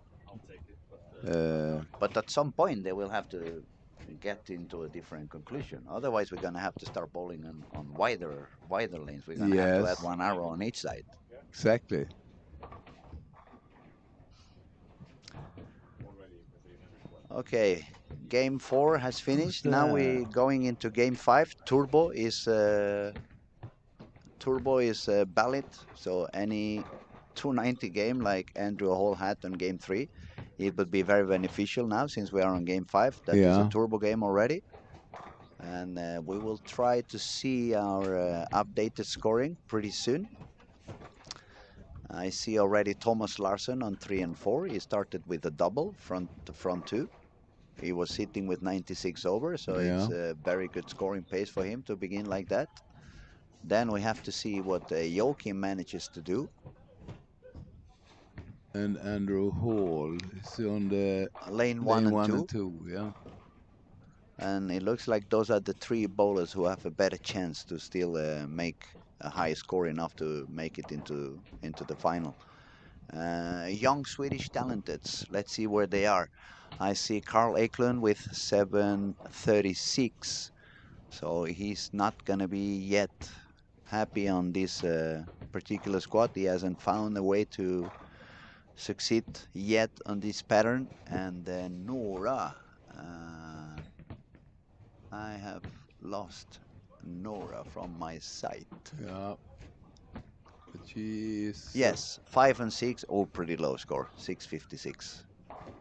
Uh, But at some point, they will have to get into a different conclusion. Otherwise, we're gonna have to start bowling on wider lanes. We're gonna have to add yes, one arrow on each side. exactly. Okay, game 4 has finished. Now that? we're going into game 5. Turbo is valid, so any 290 game like Andrew Hall had on game 3, it would be very beneficial now since we are on game 5. That is a Yeah. turbo game already. And we will try to see our updated scoring pretty soon. I see already Thomas Larsen on 3 and 4. He started with a double front 2. He was sitting with 96 over, so it's Yeah. a very good scoring pace for him to begin like that. Then we have to see what Joachim manages to do. And Andrew Hall is on the Lane 1 lane and 1 2. and 2. Yeah. And it looks like those are the 3 bowlers who have a better chance to still make a high score enough to make it into the final. Young Swedish talenteds. Let's see where they are. I see Carl Eklund with 736. So he's not gonna be yet happy on this particular squad. He hasn't found a way to succeed yet on this pattern. And Nora, I have lost Nora from my site. Yeah. But she is. Yes, 5 and 6. Oh, pretty low score. 656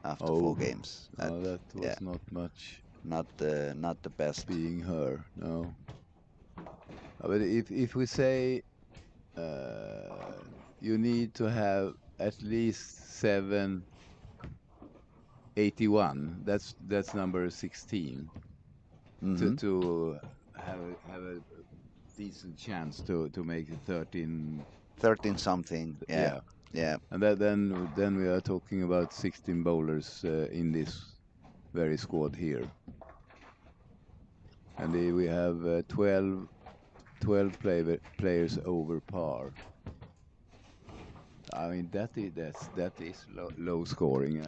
after 4 games. That was yeah, not much. not the best. Being her, no. But if we say you need to have at least 781, that's number 16, to have a decent chance to make it 13. 13 something. Yeah. And then we are talking about 16 bowlers in this very squad here. And we have 12 players over par. I mean that is low scoring.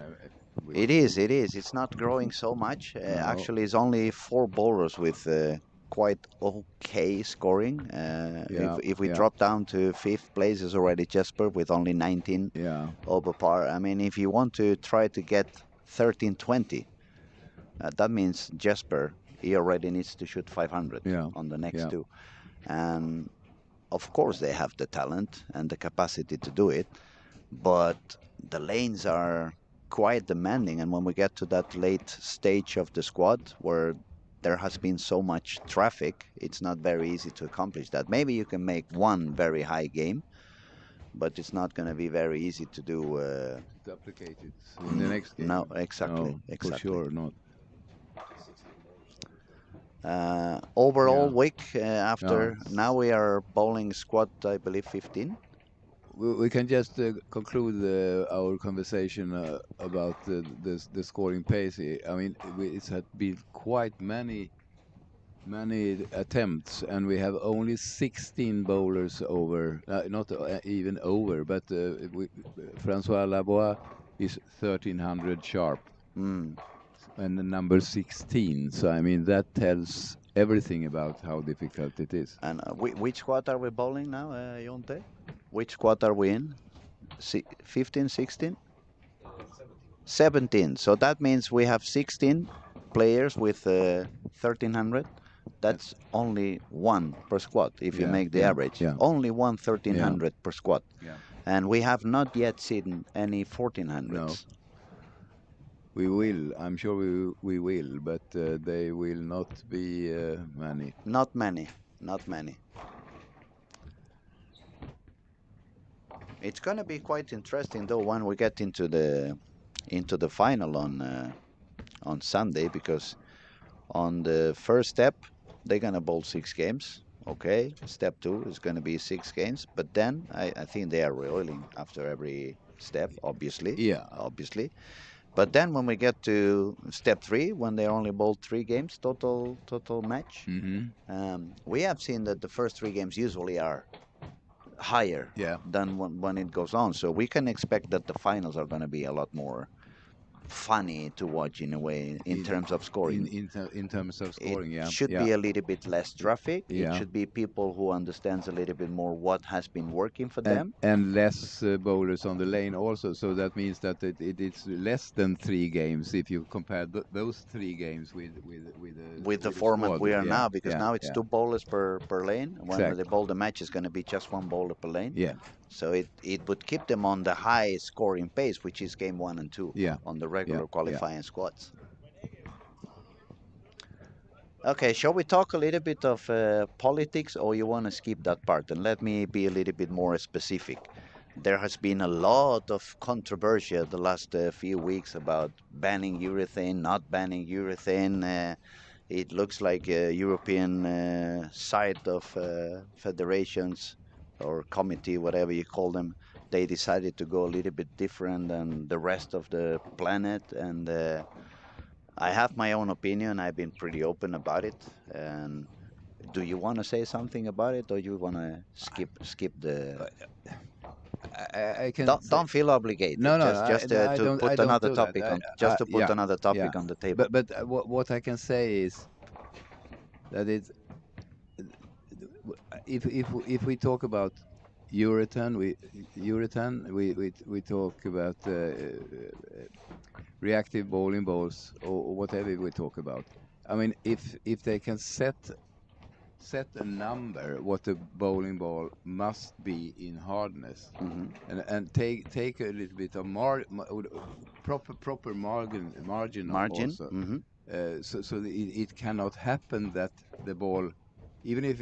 It is. It's not growing so much. No. Actually, it's only 4 bowlers with quite okay scoring. If we drop down to 5th place, is already Jesper with only 19 over par. I mean, if you want to try to get 13-20, that means Jesper, he already needs to shoot 500 on the next 2. And of course, they have the talent and the capacity to do it, but the lanes are quite demanding. And when we get to that late stage of the squad where there has been so much traffic, it's not very easy to accomplish that. Maybe you can make one very high game, but it's not going to be very easy to do. Duplicate it in the next game. No, exactly. For sure not. Overall week after now we are bowling squad, I believe 15. We can just conclude our conversation about the scoring pace. I mean, it's had been quite many attempts, and we have only 16 bowlers over, not even over, but Francois Labois is 1300 sharp. And the number 16. So I mean that tells everything about how difficult it is. And which squad are we bowling now, Jonte? Which squad are we in? 15, 16? 17. So that means we have 16 players with 1300. That's only 1 per squad if you make the average. Only 1 1300 per squad. And we have not yet seen any 1400s. No. We will. I'm sure we will, but they will not be many. Not many. Not many. It's going to be quite interesting though when we get into the final on Sunday, because on the first step they're going to bowl 6 games. Okay, step 2 is going to be 6 games, but then I think they are reoiling after every step, obviously. Yeah. Obviously. But then when we get to step 3, when they only bowled 3 games total match, we have seen that the first 3 games usually are higher than when it goes on. So we can expect that the finals are going to be a lot more funny to watch in a way in terms of scoring. In terms of scoring, it should be a little bit less traffic. Yeah. It should be people who understands a little bit more what has been working for them. And less bowlers on the lane also. So that means that it's less than 3 games if you compare those 3 games with the format squad. we are now, because now it's 2 bowlers per lane. When Exactly. they bowl the match, it's going to be just 1 bowler per lane. Yeah. So it would keep them on the high scoring pace, which is game 1 and 2 on the regular qualifying squads. Okay, shall we talk a little bit of politics, or you want to skip that part? And let me be a little bit more specific. There has been a lot of controversy the last few weeks about banning urethane, not banning urethane. It looks like a European side of federations or committee, whatever you call them, they decided to go a little bit different than the rest of the planet. And I have my own opinion. I've been pretty open about it. And do you want to say something about it, or you want to skip the? I can don't feel obligated. No, just to put another topic on. Just to put another topic on the table. But what I can say is that it's if we talk about urethane, we talk about reactive bowling balls or whatever we talk about. I mean, if they can set set a number what the bowling ball must be in hardness, and take a little bit of proper margin Margin. also, so it cannot happen that the ball, even if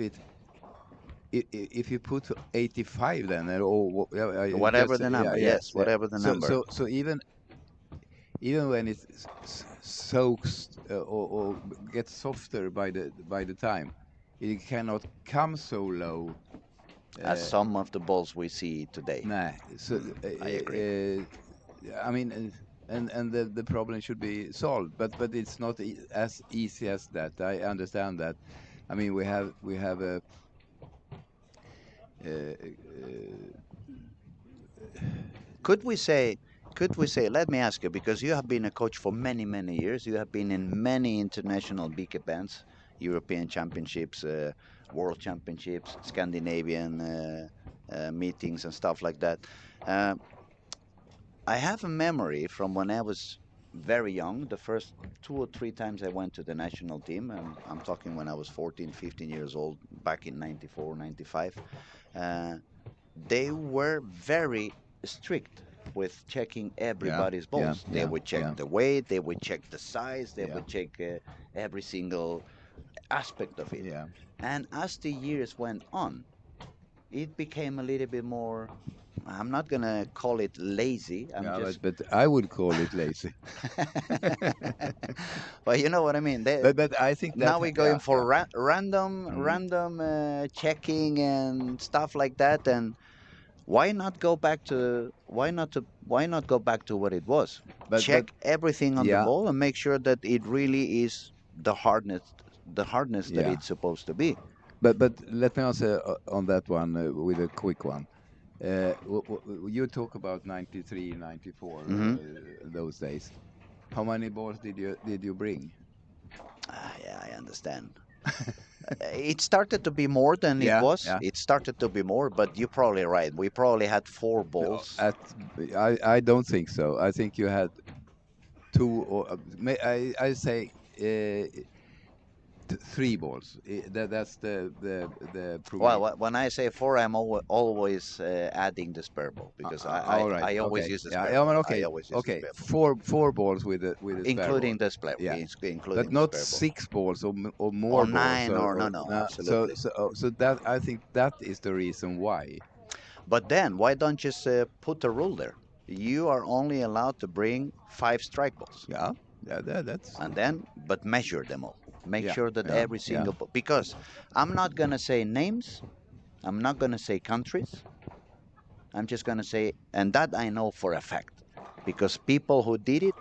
you put 85 then, or Whatever the number, yes, whatever the number. So even when it soaks or gets softer by the time, it cannot come so low As some of the balls we see today. Nah, so I agree. I mean, and the problem should be solved, but it's not as easy as that. I understand that. I mean, we have a Could we say, let me ask you, because you have been a coach for many, many years, you have been in many international big events, European Championships, World Championships, Scandinavian meetings and stuff like that. I have a memory from when I was very young, the first 2 or 3 times I went to the national team, and I'm talking when I was 14, 15 years old, back in 94, 95. They were very strict with checking everybody's balls. They would check the weight, they would check the size, they would check every single aspect of it. Yeah. And as the years went on, it became a little bit more. I'm not gonna call it lazy. But I would call it lazy. Well, you know what I mean. But I think that now we're going for random checking and stuff like that. And why not go back to why not go back to what it was? Check everything on the ball and make sure that it really is the hardness that it's supposed to be. But let me answer on that one with a quick one. You talk about 93, 94, those days. How many balls did you bring? Yeah, I understand. It started to be more than it was. Yeah. It started to be more, but you're probably right. We probably had 4 balls. I don't think so. I think you had 2, or I say 3 balls. That's the well, when I say 4, I'm always adding the spare ball, because I always use the spare ball. Okay, I always use okay. the spare ball. 4 balls with the including spare the spare, including but not the spare 6 balls or more or balls. 9 or no, absolutely. So that, I think that is the reason why. But then why don't you put a rule there? You are only allowed to bring 5 strike balls. Yeah, that's. And then, but measure them all. Make sure that every single yeah. Because I'm not gonna say names, I'm not gonna say countries. I'm just gonna say, and that I know for a fact, because people who did it,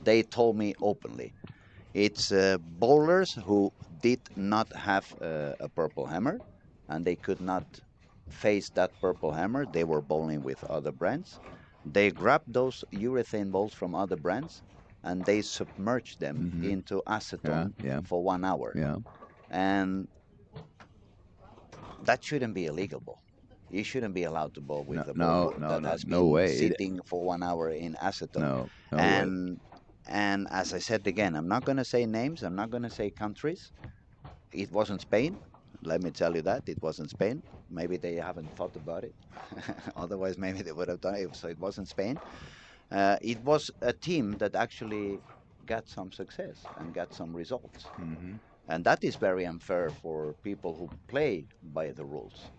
they told me openly. It's bowlers who did not have a purple hammer, and they could not face that purple hammer. They were bowling with other brands. They grabbed those urethane balls from other brands, and they submerged them into acetone for 1 hour. Yeah. And that shouldn't be illegal ball. You shouldn't be allowed to bowl with a ball that has been sitting for 1 hour in acetone. No way. And as I said again, I'm not going to say names, I'm not going to say countries. It wasn't Spain. Let me tell you that. It wasn't Spain. Maybe they haven't thought about it. Otherwise, maybe they would have done it. So it wasn't Spain. It was a team that actually got some success and got some results. And that is very unfair for people who play by the rules.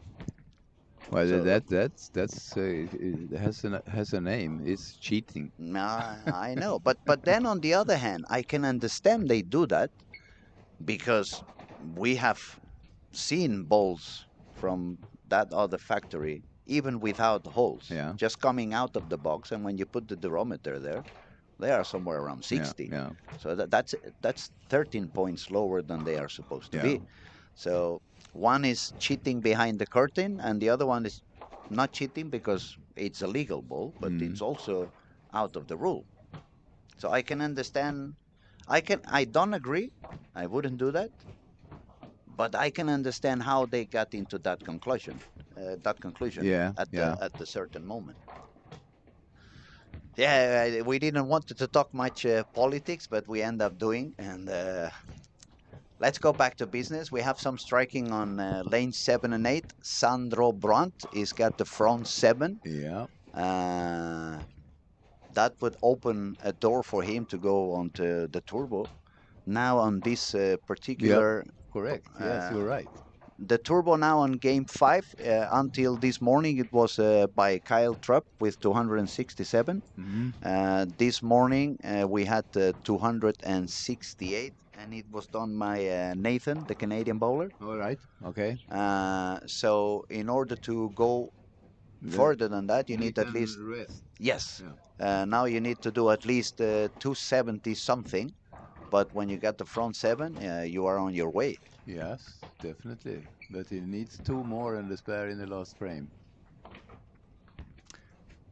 Well, that's it has a name. It's cheating. I know, but then on the other hand, I can understand they do that, because we have seen balls from that other factory even without holes, just coming out of the box, and when you put the durometer there, they are somewhere around 60. So that's 13 points lower than they are supposed to be. So one is cheating behind the curtain, and the other one is not cheating because it's a legal ball, but it's also out of the rule. So I can understand. I don't agree. I wouldn't do that. But I can understand how they got into that conclusion. At the certain moment. Yeah, we didn't want to talk much politics, but we end up doing. And let's go back to business. We have some striking on lane 7 and 8. Sandro Brandt is got the front 7. Yeah. That would open a door for him to go onto the turbo. Now on this particular, Correct. Yes, you're right. the turbo now on game 5. Until this morning, it was by Kyle Trupp with 267. This morning we had 268, and it was done by Nathan, the Canadian bowler. All right. Okay. So in order to go further than that, you need at least rest. yes. Yeah. Now you need to do at least 270 something. But when you get the front 7, you are on your way. Yes, definitely. But he needs 2 more and the spare in the last frame.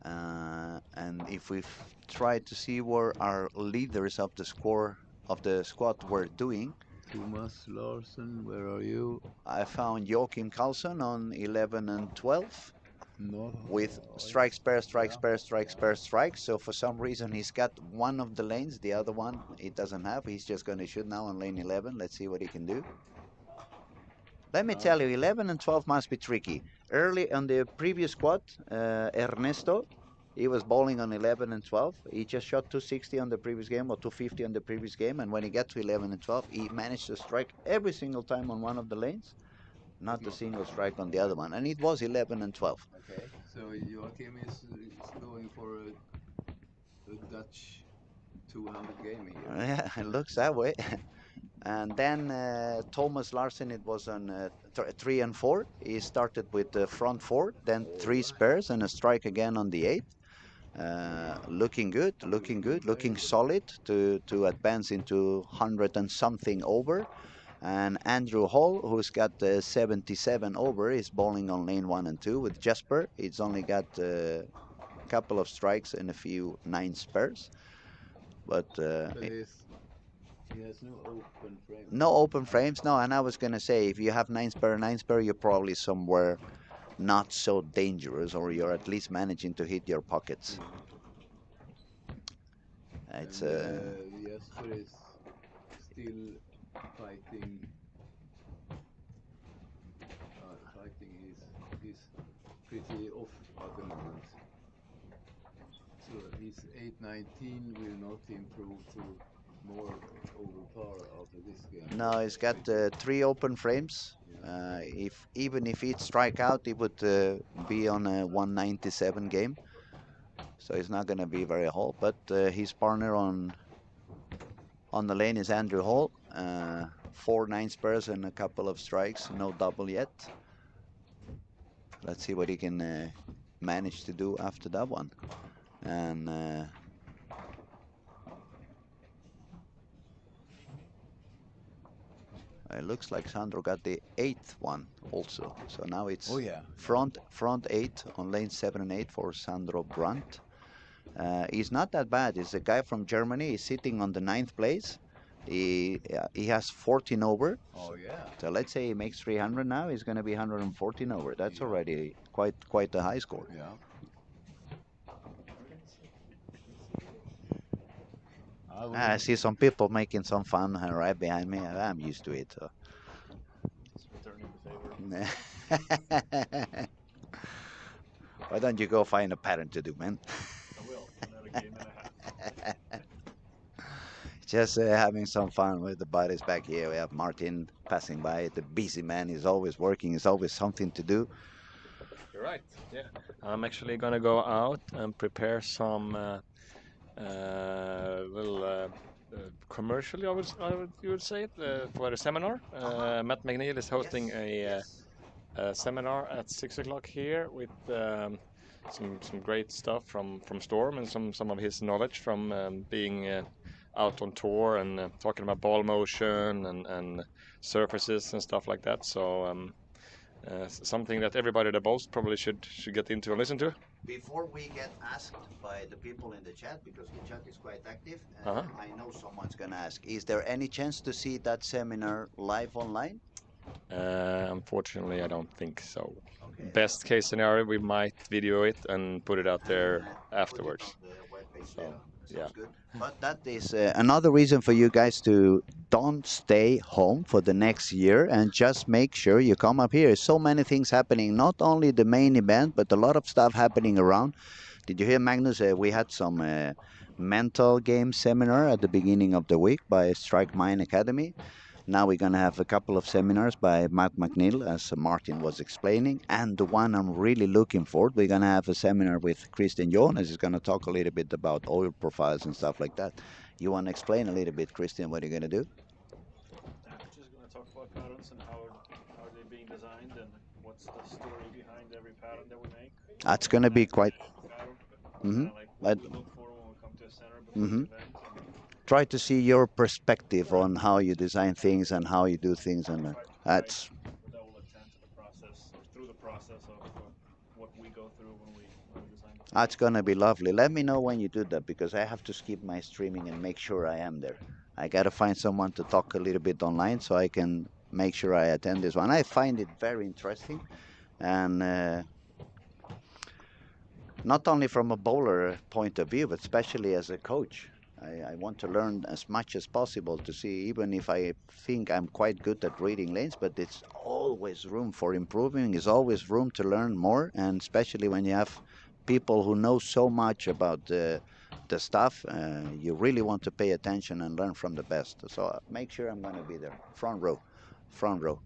And if we try to see where our leaders of the squad were doing, Thomas Larsen, where are you? I found Joachim Carlson on 11 and 12 No. with strike, spare, strike, spare, strike, spare, strike. So for some reason he's got one of the lanes, the other one he doesn't have. He's just going to shoot now on lane 11. Let's see what he can do. Let me tell you, 11 and 12 must be tricky. Early on the previous squad, Ernesto, he was bowling on 11 and 12. He just shot 260 on the previous game or 250 on the previous game. And when he got to 11 and 12, he managed to strike every single time on one of the lanes, not a single strike on the other one. And it was 11 and 12. Okay, so Joachim is going for a Dutch 200 game here. Yeah, it looks that way. And then Thomas Larsen, it was on 3 and 4. He started with the front 4, then 3 spares and a strike again on the 8. Looking good, looking solid to advance into 100 and something over. And Andrew Hall, who's got 77 over, is bowling on lane 1 and 2 with Jesper. He's only got a couple of strikes and a few 9 spares. But he has no open frames. No open frames, no. And I was going to say, if you have 9 spare, you're probably somewhere not so dangerous, or you're at least managing to hit your pockets. It's Jesper is still fighting. He's pretty off at the moment. So his 819 will not improve to more over par after this game. No, he's got 3 open frames. Even if he'd strike out, he would be on a 197 game. So he's not going to be very hot. But his partner on the lane is Andrew Hall. 4 9 spares and a couple of strikes. No double yet. Let's see what he can manage to do after that one. And it looks like Sandro got the 8th one also. So now it's front 8 on lane 7 and 8 for Sandro Brandt. He's not that bad. He's a guy from Germany. He's sitting on the 9th place. He has 14 over. Oh yeah. So let's say he makes 300 now. He's going to be 114 over. That's already quite a high score. Yeah. I see some people making some fun right behind me. I'm used to it. So. Why don't you go find a pattern to do, man? I will. Another game and a half. Just having some fun with the buddies back here. We have Martin passing by. The busy man is always working. There's always something to do. You're right. Yeah. I'm actually going to go out and prepare some little commercially, you would say it, for a seminar. Matt McNeil is hosting a seminar at 6 o'clock here with some great stuff from Storm and some of his knowledge from being out on tour and talking about ball motion and surfaces and stuff like that. So something that everybody that bowls probably should get into and listen to. Before we get asked by the people in the chat, because the chat is quite active, I know someone's going to ask, is there any chance to see that seminar live online? Unfortunately, I don't think so. Okay. Best case scenario, we might video it and put it out there afterwards. Yeah. Sounds good. But that is another reason for you guys to don't stay home for the next year and just make sure you come up here. So many things happening, not only the main event, but a lot of stuff happening around. Did you hear, Magnus? We had some mental game seminar at the beginning of the week by Strike Mine Academy. Now we're going to have a couple of seminars by Matt McNeil, as Martin was explaining. And the one I'm really looking for, we're going to have a seminar with Christian Jonas. He's going to talk a little bit about oil profiles and stuff like that. You want to explain a little bit, Christian, what you're going to do? Yeah, we're just going to talk about patterns and how they're being designed and what's the story behind every pattern that we make. That's going to be quite. Pattern, Mm-hmm. like But, what we look for when we come to a center before mm-hmm. the event. Try to see your perspective on how you design things and how you do things, and Try to that's. with all intent to the process or through the process of what we go through when we design the That's gonna be lovely. Let me know when you do that because I have to skip my streaming and make sure I am there. I gotta find someone to talk a little bit online so I can make sure I attend this one. I find it very interesting, and not only from a bowler point of view, but especially as a coach. I want to learn as much as possible to see, even if I think I'm quite good at reading lanes, but it's always room for improving. There's always room to learn more, and especially when you have people who know so much about the stuff, you really want to pay attention and learn from the best. So make sure I'm going to be there. Front row. Front row.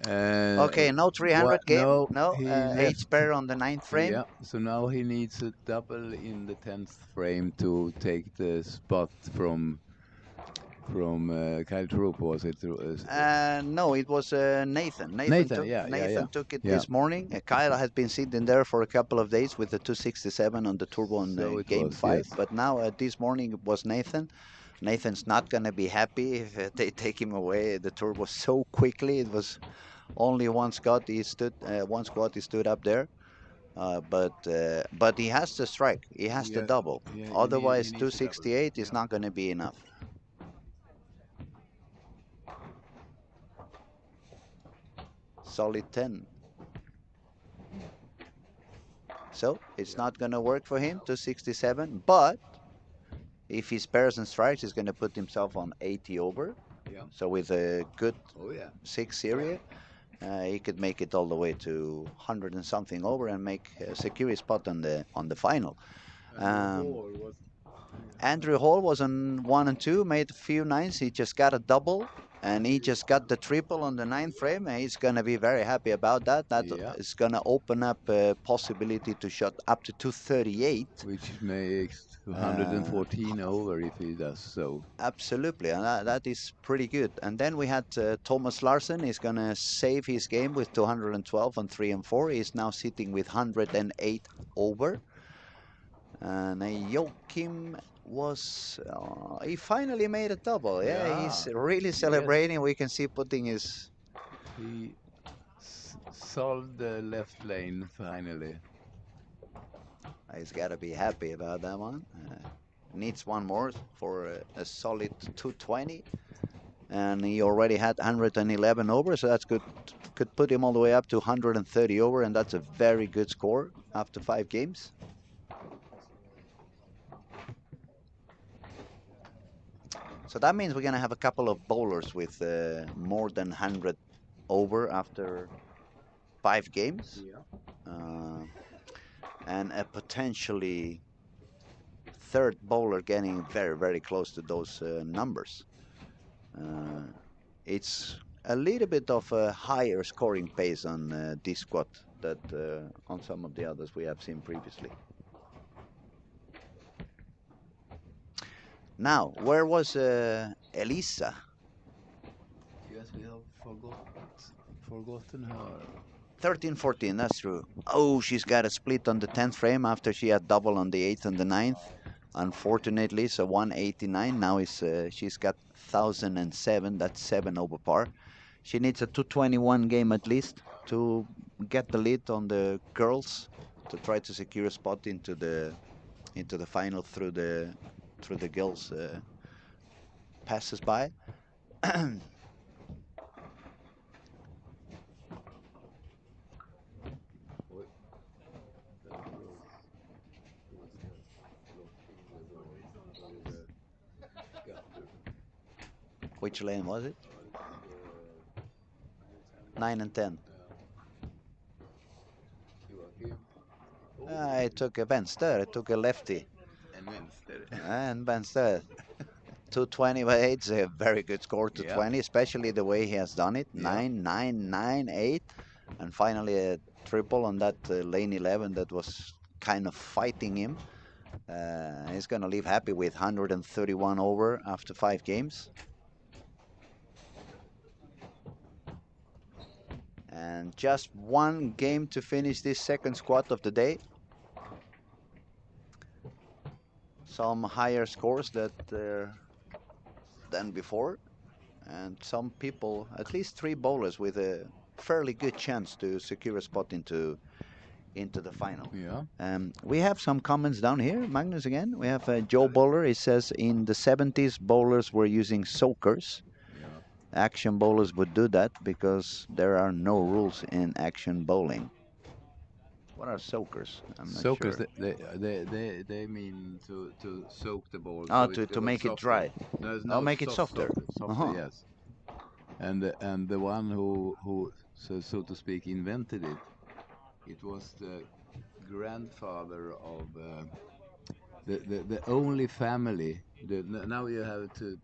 Okay, no 300 what? game. No, No he 8 left. spare on the 9th frame. Yeah, so now he needs a double in the 10th frame to take the spot from Kyle Troop, was it? No, it was Nathan. Nathan, yeah, yeah, Nathan yeah. took it Yeah. this morning. Kyle has been sitting there for a couple of days with the 267 on the turbo on So it game was, 5. yes. But now this morning it was Nathan. Nathan's not gonna be happy if they take him away the turbo so quickly. It was only one squad. He stood up there. But he has to strike. He has to Yeah, double. yeah, Otherwise, he needs to double. 268 is Yeah. not going to be enough. Solid 10. So it's not going to work for him, 267. But if he spares and strikes, he's going to put himself on 80 over. Yeah. So with a good Oh, yeah. 6 series, he could make it all the way to 100 and something over and make a secure spot on the final. Andrew Hall was on 1 and 2, made a few nines. He just got a double, and he just got the triple on the 9th frame, and he's going to be very happy about that. That is going to open up a possibility to shot up to 238. Which makes 114 over if he does so. Absolutely, and that is pretty good. And then we had Thomas Larsen. He's going to save his game with 212 on 3 and 4. He's now sitting with 108 over. And Joachim was he finally made a double. Yeah, he's really celebrating. Yes. We can see putting his. He solved the left lane finally. He's got to be happy about that one. Needs one more for a solid 220, and he already had 111 over, so that's good. Could put him all the way up to 130 over, and that's a very good score after 5 games. So that means we're going to have a couple of bowlers with more than 100 over after 5 games. Yeah. And a potentially third bowler getting very, very close to those numbers. It's a little bit of a higher scoring pace on this squad that on some of the others we have seen previously. Now, where was Elisa? Yes, we have forgotten her. 13-14, that's true. Oh, she's got a split on the 10th frame after she had double on the 8th and the 9th. Unfortunately, so 189. Now she's got 1007. That's 7 over par. She needs a 221 game at least to get the lead on the girls to try to secure a spot into the final through the girls passes by. Which lane was it? 9 and 10. I took a vänster. I took a lefty. En vänster. And vänster. 220 by 8 is a very good score to Yeah. 20, especially the way he has done it. Yeah. 9, 9, 9, 8. And finally a triple on that lane 11 that was kind of fighting him. He's going to leave happy with 131 over after 5 games. And just one game to finish this second squat of the day. Some higher scores than before. And some people, at least 3 bowlers with a fairly good chance to secure a spot into the final. Yeah. We have some comments down here. Magnus again. We have Joe Bowler. He says in the 70s, bowlers were using soakers. Yeah. Action bowlers would do that because there are no rules in action bowling. What are soakers? I'm not Soakers, sure. they mean to soak the ball. Oh, so to make it softer. dry. No, Oh, make it softer. Softer, yes. And the one who so to speak invented it, it was the grandfather of the only family. Now you have to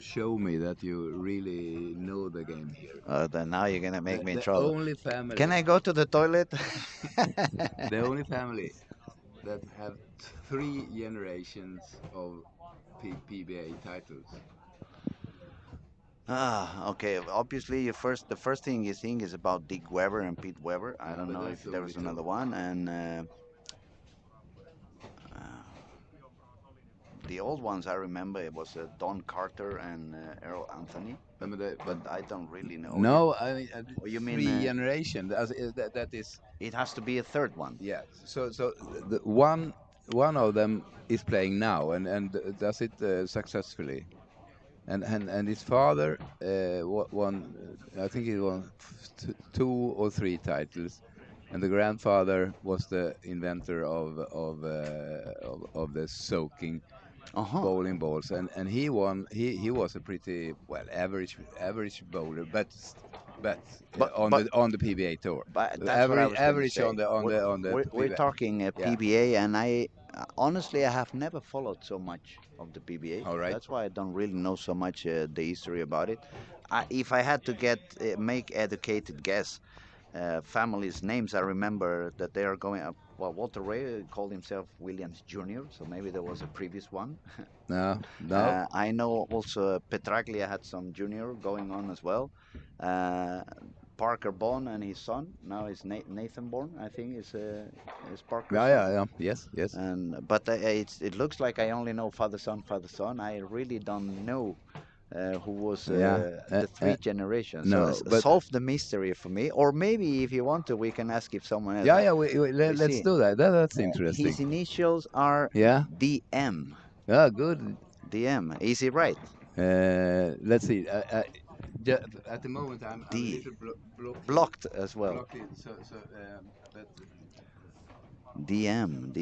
show me that you really know the game here. Then now you're gonna make me in The trouble. only family. Can I go to the toilet? The only family that have 3 generations of PBA titles. Okay. Obviously, the first thing you think is about Dick Weber and Pete Weber. I don't but know that's if there was only another two. one. And the old ones I remember it was Don Carter and Earl Anthony. But I don't really know. No, I mean You mean, 3 generations. That is. It has to be a third one. Yeah. So the one of them is playing now and does it successfully. And his father won, I think he won 2 or 3 titles, and the grandfather was the inventor of the soaking bowling balls, and he won. He was a pretty average bowler, but on the PBA tour. But that's what I was going to average say. on the We're PBA. talking PBA, and I honestly I have never followed so much of the PBA. All right. That's why I don't really know so much the history about it. If I had to make educated guess, families' names, I remember that they are going up. Well, Walter Ray called himself Williams Jr., so maybe there was a previous one. No. I know also Petraglia had some junior going on as well. Parker Bond and his son, now is Nathan Bourne, I think is Parker's son. Yeah. Yes. But it looks like I only know father son. I really don't know who was the 3 generations. No, so but solve the mystery for me, or maybe if you want to, we can ask if someone else. Yeah. Let's see. do that. That's interesting. His initials are DM. Yeah, good. DM. Is he right? Let's see. At the moment, I'm a little blocked as well. Blocked it, but DM.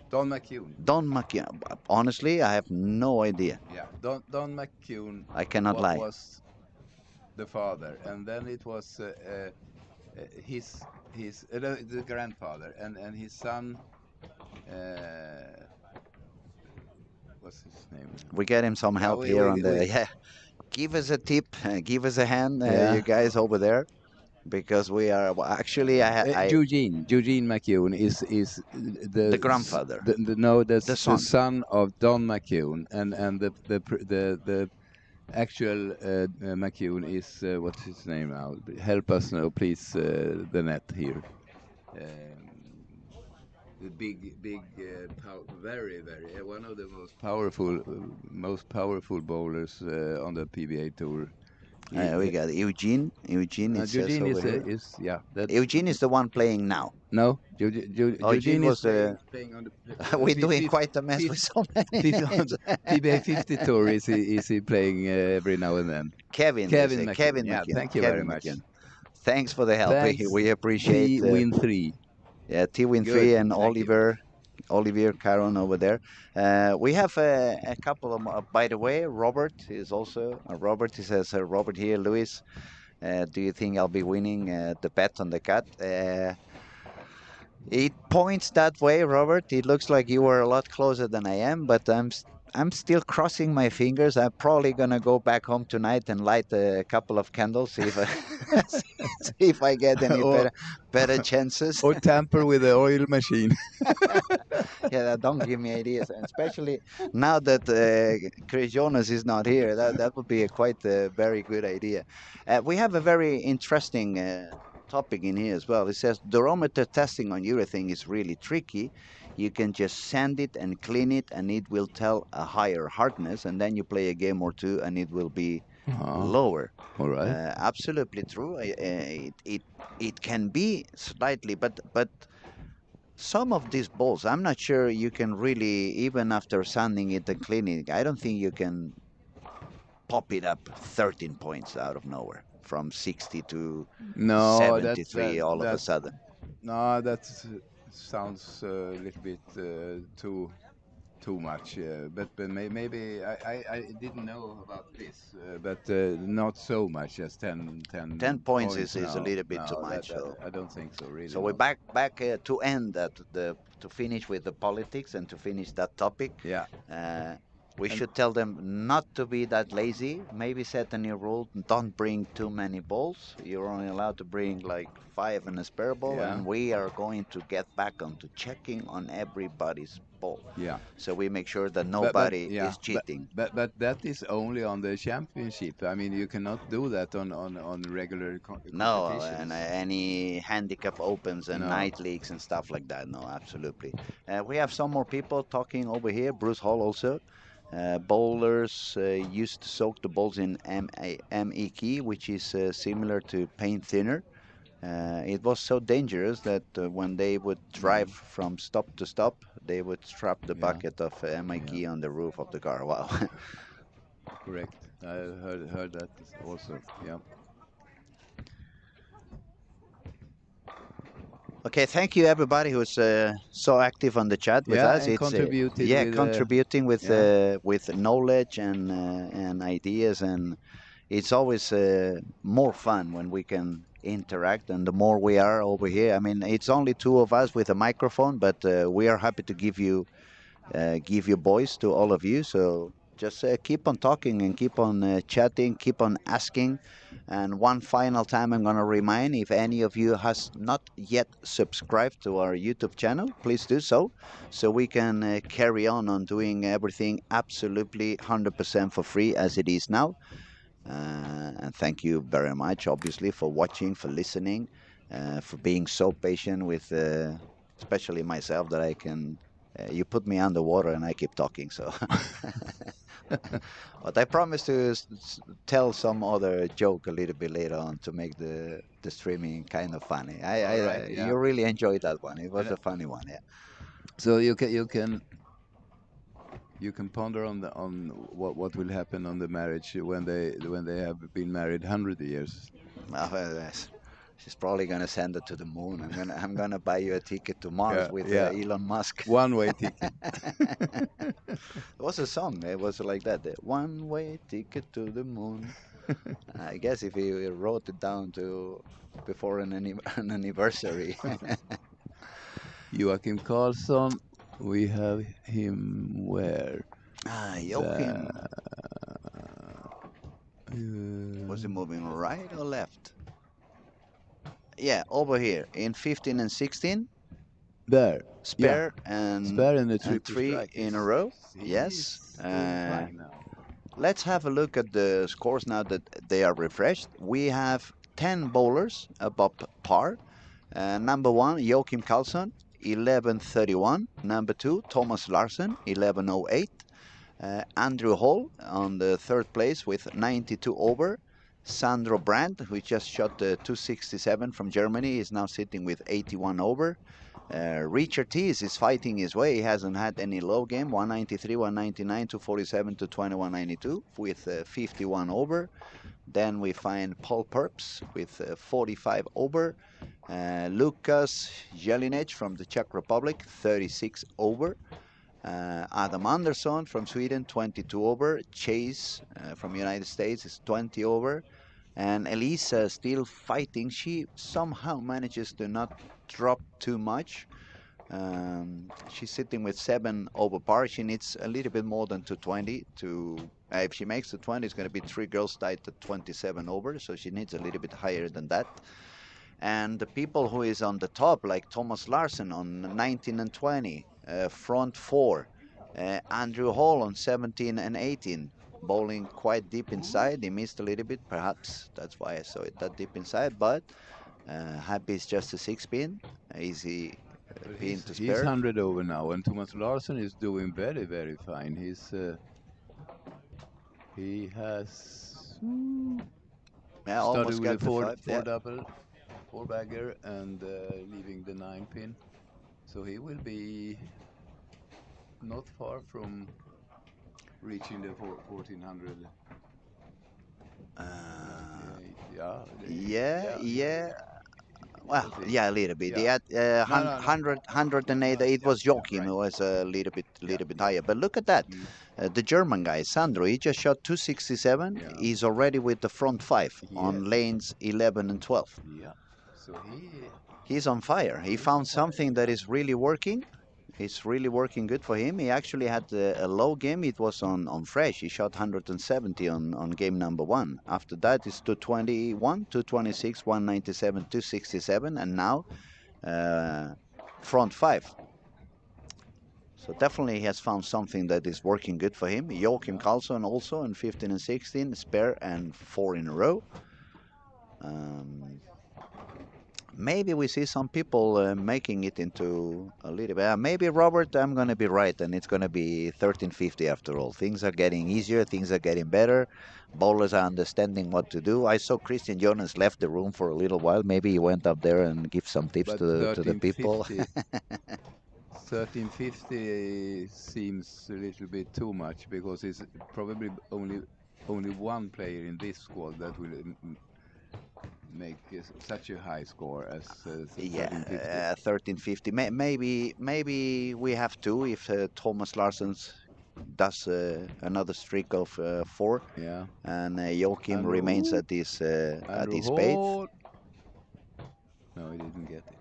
Don McCune. Don McCune. Honestly, I have no idea. Yeah, Don McCune. I cannot lie. Was the father, and then it was his the grandfather, and his son. What's his name? We get him some help here on the. Yeah, give us a tip, give us a hand, you guys over there, because we are actually. Eugene McCune is the grandfather. The son of Don McCune, and the actual McCune is what's his name now? Help us now, please. The net here. The big, very, one of the most powerful bowlers on the PBA tour. We got Eugene. Eugene is Eugene is the one playing now. No, Eugene was playing on the. We're doing quite a mess with so many. On the PBA 50 tour is he playing every now and then? Kevin McCune. Yeah, thank you very much. Thanks for the help. We appreciate. T-Win 3. Yeah, T-Win 3 and Oliver Olivier Caron over there. We have a couple of, by the way, Robert is also, Robert, he says, Robert here, Luis, do you think I'll be winning the bet on the cat? It points that way, Robert. It looks like you were a lot closer than I am, but I'm still crossing my fingers. I'm probably gonna go back home tonight and light a couple of candles, see if I, see if I get any or, better chances. or tamper with the oil machine. Yeah, don't give me ideas, and especially now that Chris Jonas is not here. That would be a quite a very good idea. We have a very interesting topic in here as well. It says durometer testing on urethane is really tricky. You can just sand it and clean it, and it will tell a higher hardness, and then you play a game or two, and it will be lower. All right. Absolutely true. It can be slightly, but some of these balls, I'm not sure you can really, even after sanding it and cleaning it, I don't think you can pop it up 13 points out of nowhere from 60 to No, 73 all of a that sudden. no, that sounds a little bit too much. But maybe I didn't know about this, but not so much as 10 points is no, a little bit no, too much. So, I don't think so, really. so we're not. back to end that to finish with the politics and to finish that topic. Yeah. We And- should tell them not to be that lazy. Maybe set a new rule: don't bring too many balls. You're only allowed to bring like 5 and a spare ball, Yeah. and we are going to get back onto checking on everybody's ball. Yeah. So we make sure that But nobody yeah, is cheating. but that is only on the championship. I mean, you cannot do that on regular No, competitions. and any handicap opens and No. night leagues and stuff like that. No, absolutely. We have some more people talking over here. Bruce Hall also. Bowlers used to soak the balls in MEK, which is similar to paint thinner. It was so dangerous that when they would drive from stop to stop, they would strap the Yeah. bucket of MEK on the roof of the car. Wow. Correct. I heard that also. Yeah. Okay, thank you everybody who's so active on the chat with Yeah, us. and It's contributed yeah, with, contributing yeah. with knowledge and ideas, and it's always more fun when we can interact. And the more we are over here, I mean, it's only two of us with a microphone, but we are happy to give you voice to all of you. So just keep on talking and keep on chatting, keep on asking. And one final time, I'm going to remind if any of you has not yet subscribed to our YouTube channel, please do so, so we can carry on doing everything absolutely 100% for free as it is now. And thank you very much, obviously, for watching, for listening, for being so patient with, especially myself, that I can. You put me underwater and I keep talking. So, but I promise to tell some other joke a little bit later on to make the streaming kind of funny. All right, yeah. You really enjoyed that one. It was And, a funny one. Yeah. So you can ponder on what will happen on the marriage when they have been married 100 years. Well, yes. She's probably gonna send it to the moon. I'm gonna buy you a ticket to Mars Yeah, with yeah. Elon Musk. One-way ticket. It was a song. It was like that. The one-way ticket to the moon. I guess if he wrote it down to before an anniversary. Joachim Karlsson, we have him where? Joachim. Uh, Was he moving right or left? Yeah, over here in 15 and 16. There. Spare Yeah. and Spare and a and triple three strike. in a row. He's Yes. doing fine now. Let's have a look at the scores now that they are refreshed. We have 10 bowlers above par. Number 1, Joachim Karlsson, 1131. Number 2, Thomas Larsen, 1108. Andrew Hall on the third place with 92 over. Sandro Brandt, who just shot 267 from Germany, is now sitting with 81 over. Richard Tees is fighting his way. He hasn't had any low game. 193, 199, 247 to 2192 with 51 over. Then we find Paul Purps with 45 over. Lukas Jelinek from the Czech Republic, 36 over. Adam Andersson from Sweden, 22 over. Chase from United States is 20 over. And Elisa still fighting. She somehow manages to not drop too much. She's sitting with 7 over par. She needs a little bit more than 220 to. If she makes the 20, it's going to be 3 girls tied at 27 over. So she needs a little bit higher than that. And the people who is on the top, like Thomas Larsen on 19 and 20, front 4, Andrew Hall on 17 and 18, bowling quite deep inside. He missed a little bit, perhaps that's why I saw it that deep inside. But happy it's just a 6-pin, easy But pin to he's spare. 100 over now, and Thomas Larsen is doing very, very fine. He has Yeah, started almost with a got the 5. four Yeah. double, 4-bagger, and leaving the 9-pin. So he will be not far from reaching the 1400. Yeah. Well, We'll see. yeah, a little bit. He Yeah. had No. 108. No, It was yeah, Joachim right. who was a little bit Yeah. higher. But look at that. Mm. The German guy, Sandro, he just shot 267. Yeah. He's already with the front 5 on Yes. lanes 11 and 12. Yeah. So He's on fire. He he's found on fire, something that is really working. It's really working good for him. He actually had a low game. It was on fresh. He shot 170 on game number 1. After that, it's 221, 226, 197, 267, and now front 5. So definitely he has found something that is working good for him. Joachim Karlsson also in 15 and 16, spare and 4 in a row. Maybe we see some people making it into a little bit. Maybe Robert, I'm going to be right, and it's going to be 1350 after all. Things are getting easier, things are getting better. Bowlers are understanding what to do. I saw Christian Jonas left the room for a little while. Maybe he went up there and give some tips but to the people. 1350 seems a little bit too much, because it's probably only one player in this squad that will make such a high score as 1350. Yeah, 1350. Maybe we have to if Thomas Larsen does another streak of 4. Yeah. And Joachim Andrew- remains at his Andrew spade. Hall. No, he didn't get it.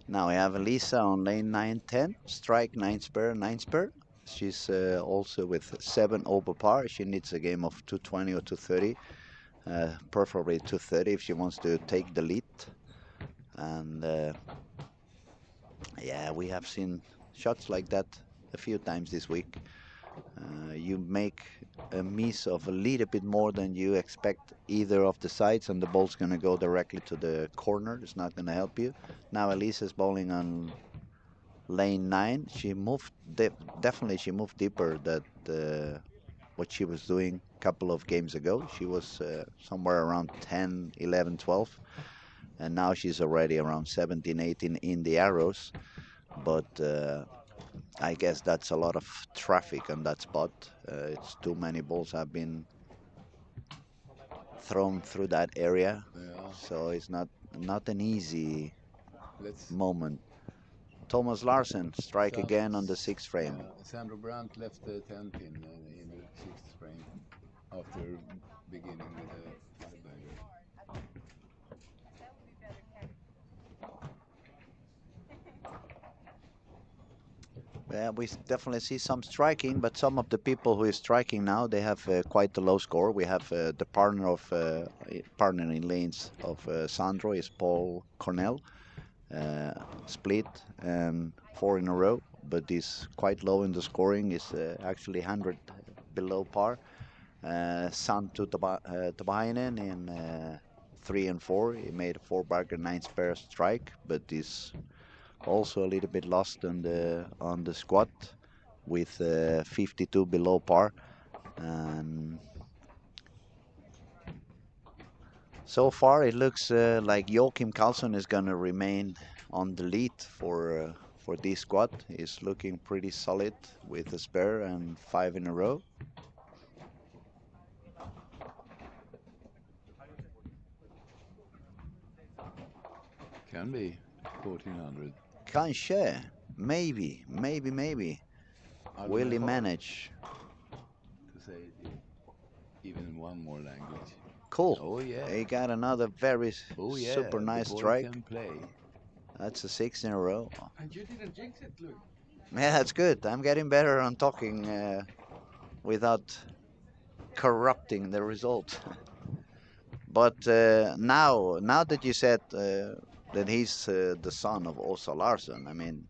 Now we have Elisa on lane 9-10, strike 9 spare, 9 spare. She's also with 7 over par. She needs a game of 220 or 230, preferably 230 if she wants to take the lead. And yeah, we have seen shots like that a few times this week. You make a miss of a little bit more than you expect either of the sides, and the ball's going to go directly to the corner. It's not going to help you. Now Elisa's bowling on lane 9. She moved definitely. She moved deeper than what she was doing a couple of games ago. She was somewhere around 10, 11, 12, and now she's already around 17, 18 in the arrows. But I guess that's a lot of traffic on that spot. It's too many balls have been thrown through that area, so it's not an easy moment. Thomas Larsen strike again on the 6th frame. Sandro Brandt left the 10-pin in the 6th frame after beginning with a 5-bagger. Yeah, we definitely see some striking, but some of the people who is striking now, they have quite a low score. We have the partner in lanes of Sandro is Paul Cornell, split and 4 in a row, but he's quite low in the scoring. Is actually 100 below par. Santu Tabainen in 3 and 4. He made a 4-bagger, 9 spare strike, but he's also a little bit lost on the squad with 52 below par. And so far it looks like Joachim Karlsson is going to remain on the lead for for D squad. He's looking pretty solid with a spare and 5 in a row. Can be 1400. Kanske, maybe. Will he manage? To say it even in one more language. Cool. Oh yeah. He got another very Oh yeah. super the nice boy strike. can play. That's a 6 in a row. And you didn't jinx it, Luke. Yeah, that's good. I'm getting better on talking without corrupting the result. But now that you said that he's the son of Åsa Larsen, I mean,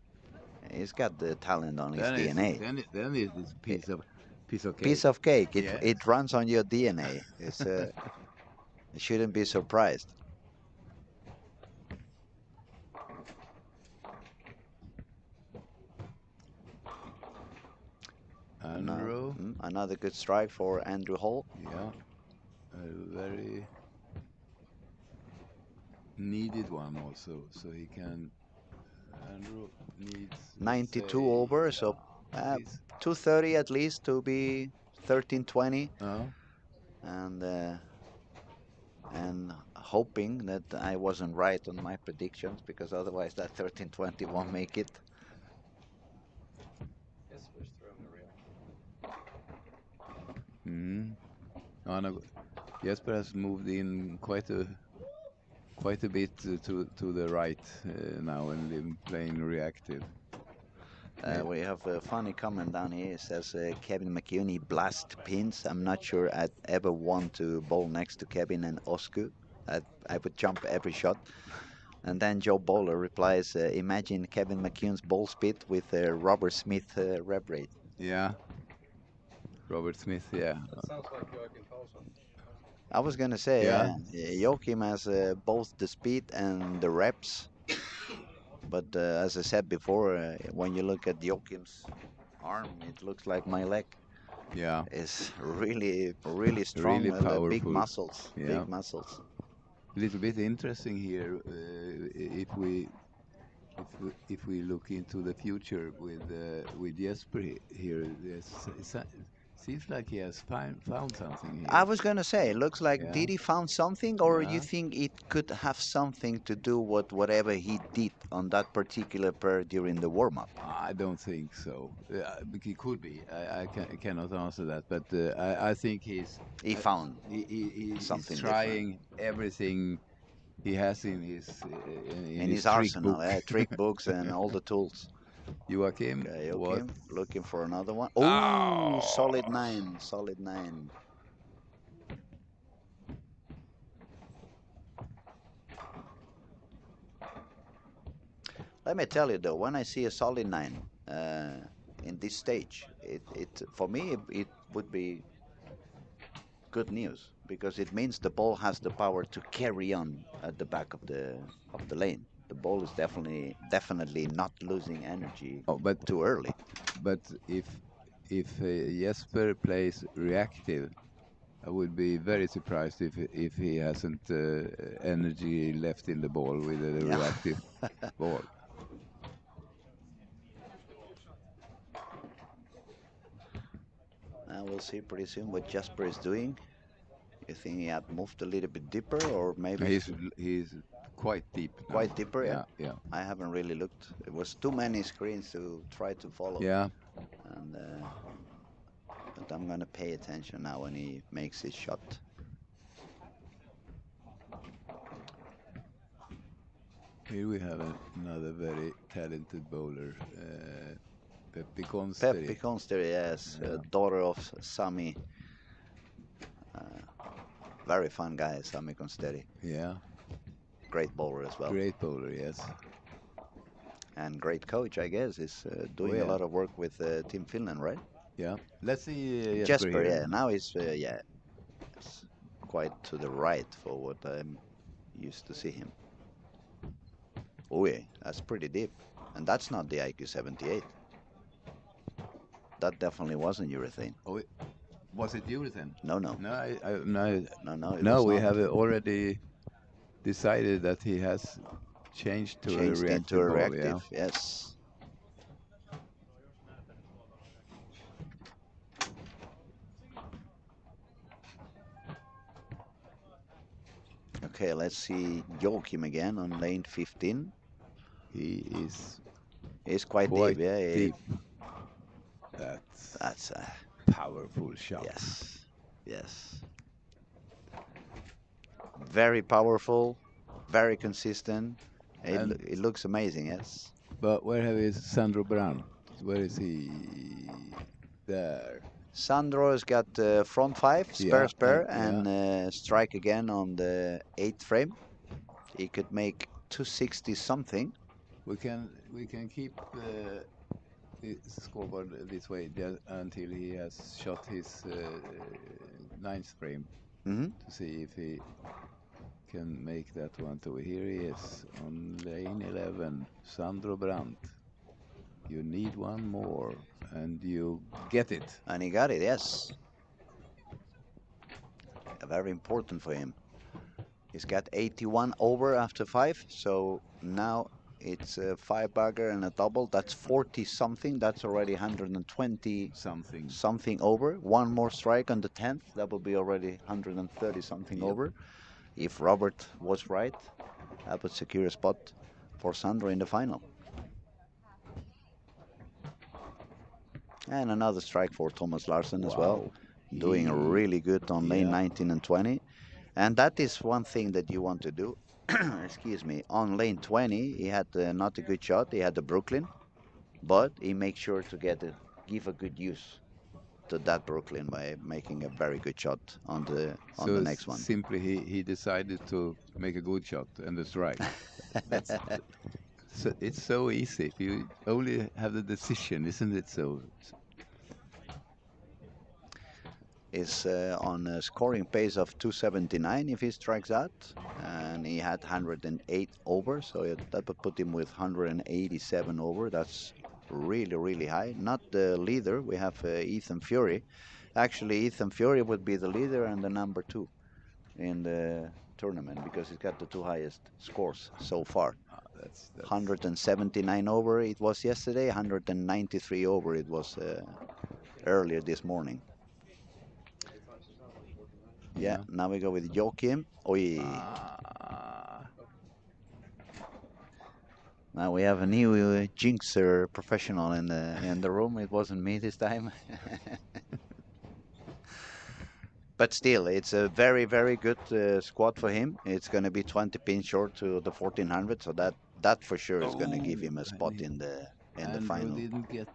he's got the talent on his DNA. Then it is piece of cake. Piece of cake. Yes. It runs on your DNA. It's you shouldn't be surprised. Andrew. Another good strike for Andrew Hall. Yeah. A very needed one also, so he can. Andrew needs 92 say, over, so please. 230 at least to be 1320, Oh. and hoping that I wasn't right on my predictions, because otherwise that 1320 won't make it. Jesper's throwing a real. Oh, no, Jesper has moved in quite a bit to the right now and playing reactive. We have a funny comment down here. It says Kevin McCune blast pins. I'm not sure I'd ever want to bowl next to Kevin and Osku. I would jump every shot. And then Joe Bowler replies, imagine Kevin McCune's ball speed with Robert Smith rev rate. Yeah. Robert Smith, yeah. That sounds like Joachim Carlson. I was going to say, Yeah. Joachim has both the speed and the reps. But as I said before, when you look at Joachim's arm, it looks like my leg. Yeah. It's really strong, Really powerful. big muscles. Yeah. Big muscles. A little bit interesting here if we look into the future with Jesper here. Seems like he has found something here. I was gonna say, it looks like Yeah. did he found something, or Yeah. you think it could have something to do with whatever he did on that particular pair during the warm up? I don't think so. He could be. I cannot answer that, but I think He found he's something trying everything he has in his in his trick arsenal, book. trick books and all the tools. Joachim, Okay, what? looking for another one. Oh! Oh, solid 9, solid 9. Let me tell you though, when I see a solid 9 in this stage, it for me it would be good news, because it means the ball has the power to carry on at the back of the lane. The ball is definitely not losing energy But too early. But if Jesper plays reactive, I would be very surprised if he hasn't energy left in the ball with a Yeah. reactive ball. We'll see pretty soon what Jasper is doing. You think he had moved a little bit deeper, or maybe He's quite deep now. quite deeper? Yeah. Yeah. I haven't really looked. It was too many screens to try to follow. Yeah. And but I'm gonna pay attention now when he makes his shot. Here we have another very talented bowler, Peppi Konsteri. Peppi Konsteri, yes, Yeah. daughter of Sami. Very fun guy, Sami Konsteri. Yeah. Great bowler as well. Great bowler, yes. And great coach, I guess. Is doing a lot of work with Team Finland, right? Yeah. Let's see Jesper, here. yeah. Now he's it's quite to the right for what I'm used to see him. Oh yeah, that's pretty deep. And that's not the IQ 78. That definitely wasn't urethane. Oh, was it urethane? No. No, No. It No, was we not. have already decided that he has changed to Changed a reactive into a ball, reactive. Yes. Okay, let's see Joachim again on lane 15. He is He's quite quite deep, yeah. deep. That's That's powerful shot. yes, yes. Very powerful, very consistent. And It looks amazing, yes. but where have is Sandro Brandt? Where is he? There. Sandro's got front five, Yeah, spare, yeah. and strike again on the 8th frame. He could make 260 something. We can keep the scoreboard this way until he has shot his 9th frame Hmm. to see if he can make that one too. Here he is on lane 11, Sandro Brandt. You need one more, and you get it. And he got it, yes. Very important for him. He's got 81 over after 5, so now it's a 5-bagger and a double. That's 40 something. That's already 120 Something. over. One more strike on the 10th. That will be already 130 something Yep. over. If Robert was right, that would secure a spot for Sandro in the final. And another strike for Thomas Larsen as well. Wow. Doing really good on lane Yeah. 19 and 20. And that is one thing that you want to do. Excuse me. On lane 20, he had not a good shot. He had the Brooklyn, but he makes sure to give a good use to that Brooklyn by making a very good shot on the next one. Simply he decided to make a good shot and a strike. That's so it's so easy if you only have the decision, isn't it? So Is on a scoring pace of 279 if he strikes out, and he had 108 over, so that would put him with 187 over. That's really high. Not the leader. We have Ethan Fury. Actually, Ethan Fury would be the leader and the number 2 in the tournament because he's got the 2 highest scores so far. that's 179 over it was yesterday. 193 over it was earlier this morning. Yeah, now we go with Joachim. Oi. Now we have a new jinxer professional in the room. It wasn't me this time. But still, it's a very good squad for him. It's going to be 20 pins short to the 1400, so that for sure is going to give him a spot in the final. Didn't get.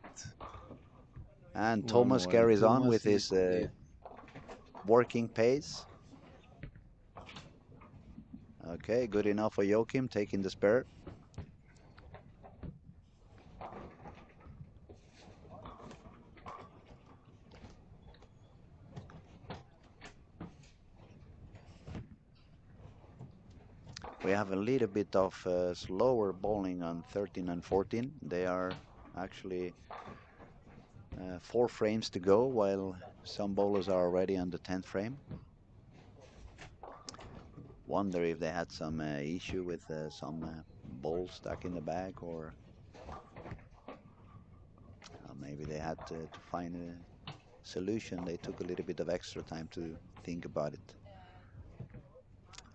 And one Thomas more. carries on with Thomas his working pace. Okay, good enough for Joachim, taking the spare. We have a little bit of slower bowling on 13 and 14. They are actually 4 frames to go, while some bowlers are already on the 10th frame. Wonder if they had some issue with some ball stuck in the bag, or maybe they had to find a solution. They took a little bit of extra time to think about it.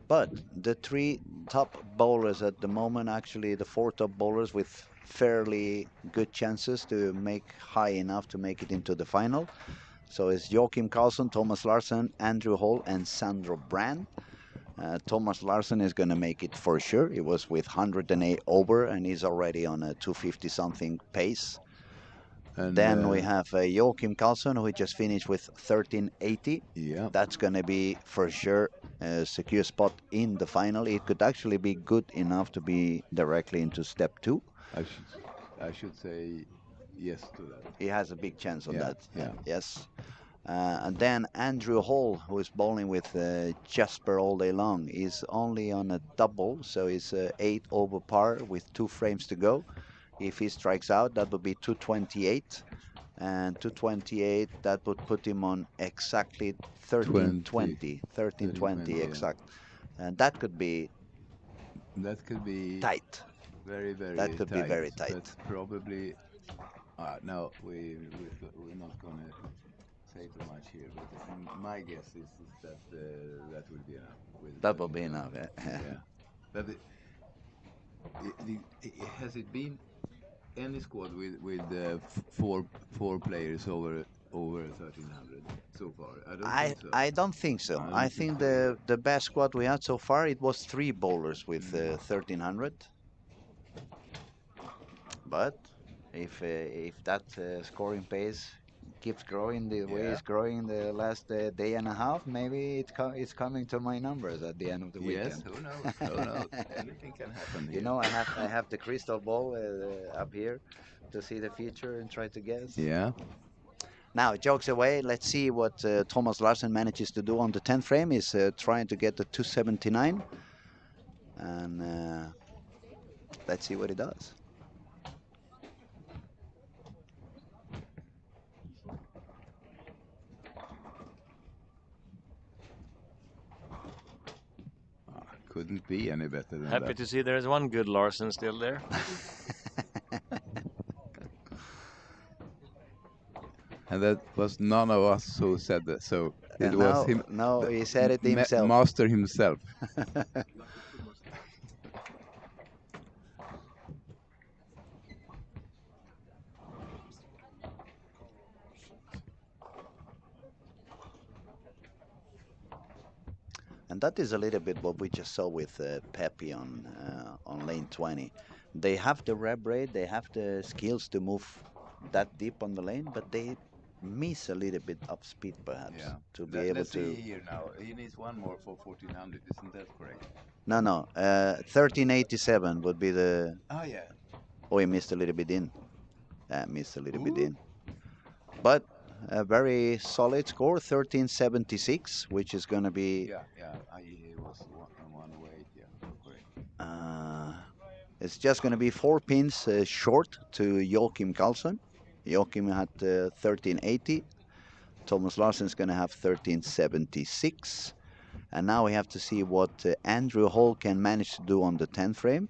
But the 3 top bowlers at the moment, actually the 4 top bowlers with fairly good chances to make high enough to make it into the final. So it's Joachim Karlsson, Thomas Larsen, Andrew Hall, and Sandro Brandt. Thomas Larsen is going to make it for sure. He was with 108 over, and he's already on a 250 something pace. And then we have Joachim Karlsson, who just finished with 1380. Yeah. That's going to be for sure a secure spot in the final. It could actually be good enough to be directly into step 2. I should say yes to that. He has a big chance on that. Yeah. Yes. And then Andrew Hall, who is bowling with Jasper all day long, is only on a double, so he's 8 over par with 2 frames to go. If he strikes out, that would be 228. And 228, that would put him on exactly 1320. 1320 exact. And that could be tight. Very That could tight. be very tight. But probably no, we're not gonna say too much here, but my guess is that that will be enough. With That will be enough. Yeah. yeah. But has it been any squad with four players over 1300 so far? I don't I think so. I don't think so. I I don't think think so either. the best squad we had so far it was three bowlers with 1300. But if that scoring pace keeps growing the way Yeah. it's growing the last day and a half, maybe it's coming to my numbers at the end of the Yes, weekend. who knows? Who knows? Anything can happen You here. know, I have the crystal ball up here to see the future and try to guess. Yeah. Now, jokes away, let's see what Thomas Larsen manages to do on the 10th frame. He's trying to get the 279, and let's see what he does. Couldn't be any better than Happy that. to see there is one good Larsen still there. And that was none of us who said that. So it And was him, now the he said it himself. master himself. And that is a little bit what we just saw with Pepe on lane 20. They have the rev rate, they have the skills to move that deep on the lane, but they miss a little bit of speed perhaps Yeah. to be able Let's see to. here now. He needs one more for 1400. Isn't that correct? No, 1387 would be the. Ah, yeah. Oh, he missed a little bit in. Missed a little bit Ooh. in. But a very solid score, 1376, which is going to be. Yeah. He was one away. Yeah, correct. It's just going to be 4 pins short to Joachim Karlsson. Joachim had 1380. Thomas Larsen is going to have 1376. And now we have to see what Andrew Hall can manage to do on the 10th frame.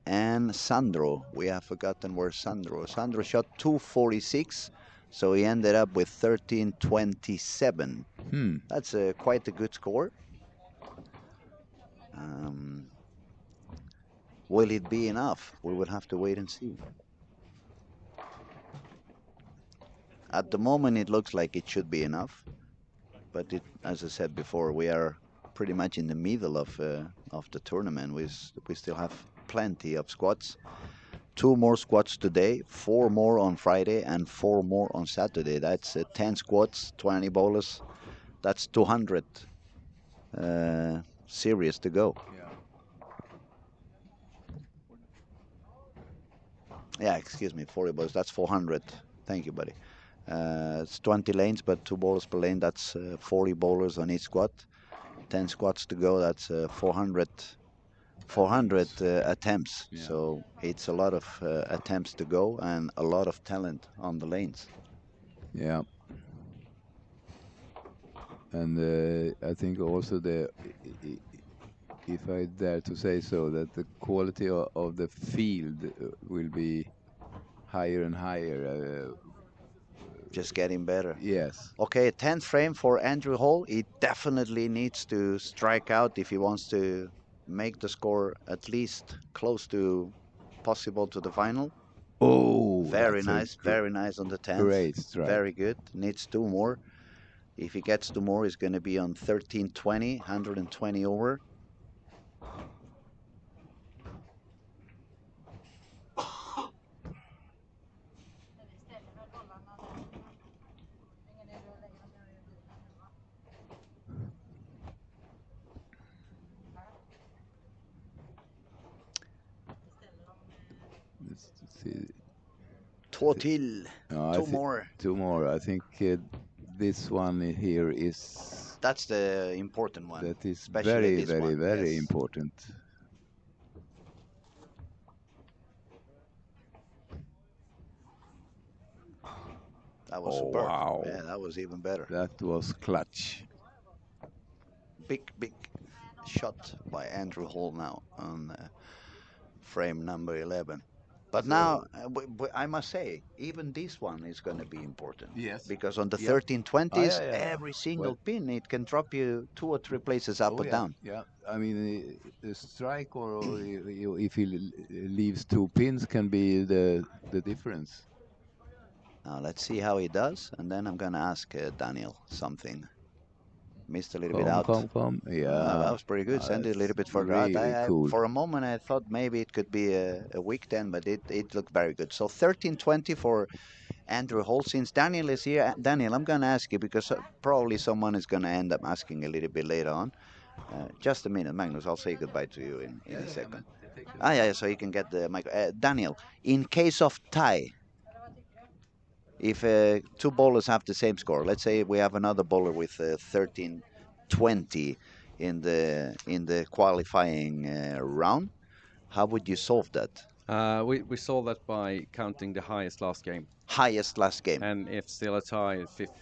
And Sandro, we have forgotten where Sandro. Sandro shot 246, so he ended up with 1327. That's quite a good score. Will it be enough? We will have to wait and see. At the moment, it looks like it should be enough, but as I said before, we are pretty much in the middle of the tournament. We still have plenty of squads. 2 more squads today, 4 more on Friday, and 4 more on Saturday. That's 10 squads, 20 bowlers. That's 200 series to go. Yeah, excuse me, 40 bowlers. That's 400. Thank you, buddy. It's 20 lanes, but 2 bowlers per lane. That's 40 bowlers on each squad. 10 squads to go. That's 400 attempts. Yeah. So it's a lot of attempts to go and a lot of talent on the lanes. Yeah. And I think also if I dare to say so, that the quality of the field will be higher and higher. Just getting better. Yes. Okay, 10th frame for Andrew Hall. He definitely needs to strike out if he wants to make the score at least close to possible to the final. Oh, very nice on the 10th. Great strike. Very good. Needs 2 more. If he gets 2 more, he's going to be on 1320, 120 over. Let's see. 2 till. No, 2 more. 2 more. I think this one here is. That's the important one. That is especially very yes. important. That was superb. Wow. Yeah, that was even better. That was clutch. Big shot by Andrew Hall now on frame number 11. But So now, I must say, even this one is going to be important yes, because on the yeah. 1320s, Yeah. every single Well, pin it can drop you 2 or 3 places up oh or yeah, down. yeah. I mean, the strike or if he leaves 2 pins can be the difference. Now let's see how he does, and then I'm going to ask Daniel something. Missed a little bit Come, out. come, come. That Yeah. was pretty good. Send it a little That's bit further out. really cool. For a moment, I thought maybe it could be a weak 10, but it looked very good. So 1320 for Andrew Hall. Since Daniel is here, Daniel, I'm going to ask you because probably someone is going to end up asking a little bit later on. Just a minute, Magnus. I'll say goodbye to you in a Yeah, second. man. Take your Ah, time. yeah, so you can get the mic. Daniel, in case of tie, if two bowlers have the same score, let's say we have another bowler with 1320 in the qualifying round, how would you solve that? We solve that by counting the highest last game, Highest last game. and if still a tie, fifth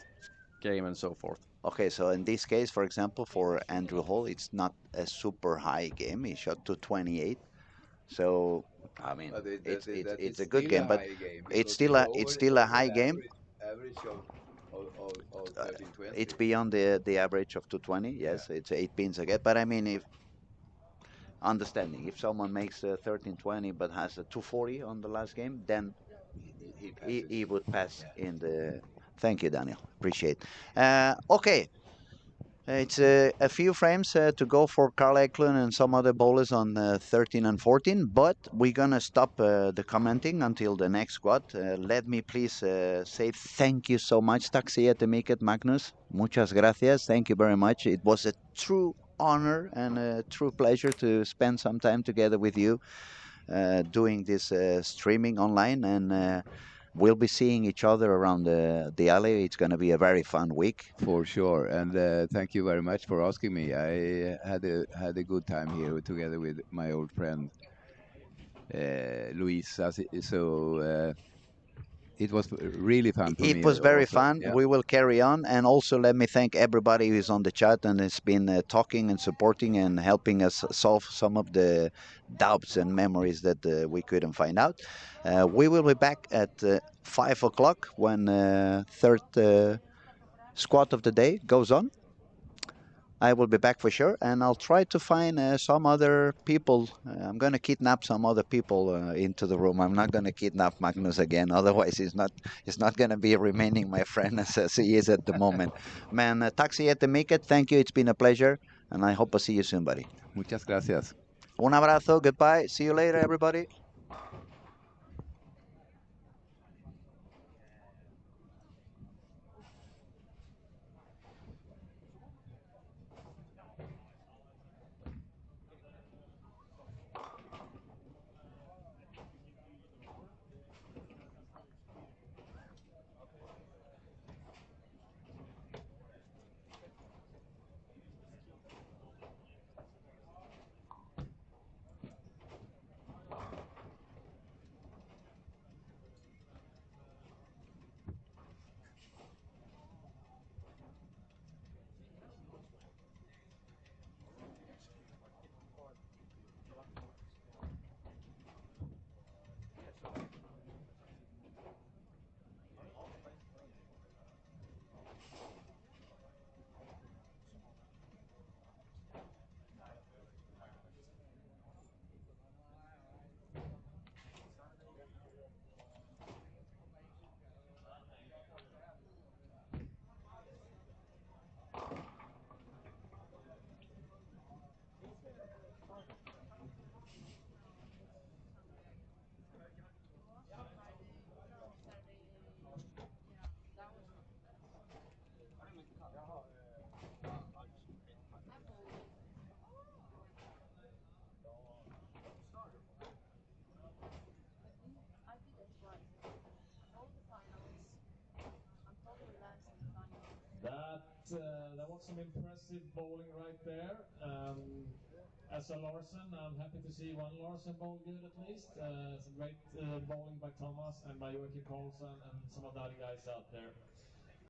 game, and so forth. Okay, so in this case, for example, for Andrew Hall, it's not a super high game. He shot to 28. So I mean, But that it's is a good still a game, but high game it's because still over a high the game. average of It's 1320. beyond the average of 220. Yes, Yeah. it's 8 pins again. But I mean, if understanding, if someone makes 1320 but has a 240 on the last game, then He passes. he would pass Yeah. in the. Thank you, Daniel. Appreciate. Okay, it's a few frames to go for Carl Eklund and some other bowlers on 13 and 14, but we're going to stop the commenting until the next squad. Let me please say thank you so much, Taxiete Miket Magnus. Muchas gracias. Thank you very much. It was a true honor and a true pleasure to spend some time together with you doing this streaming online, and we'll be seeing each other around the alley. It's going to be a very fun week. For sure, and thank you very much for asking me. I had a good time here together with my old friend Luis. So it was really fun for It me was very also. fun. Yeah, We will carry on. And also, let me thank everybody who's on the chat and has been talking and supporting and helping us solve some of the doubts and memories that we couldn't find out. We will be back at 5 o'clock when third squad of the day goes on. I will be back for sure, and I'll try to find some other people. I'm going to kidnap some other people into the room. I'm not going to kidnap Magnus again, otherwise he's not going to be remaining my friend as he is at the moment. Man, taxi at the make it. Thank you. It's been a pleasure, and I hope I see you soon, buddy. muchas gracias. Un abrazo. Goodbye. See you later, everybody. That was some impressive bowling right there. As a Larsen, I'm happy to see one Larsen bowl good at least. Some great bowling by Thomas and by Joachim Paulsen and some of the other guys out there.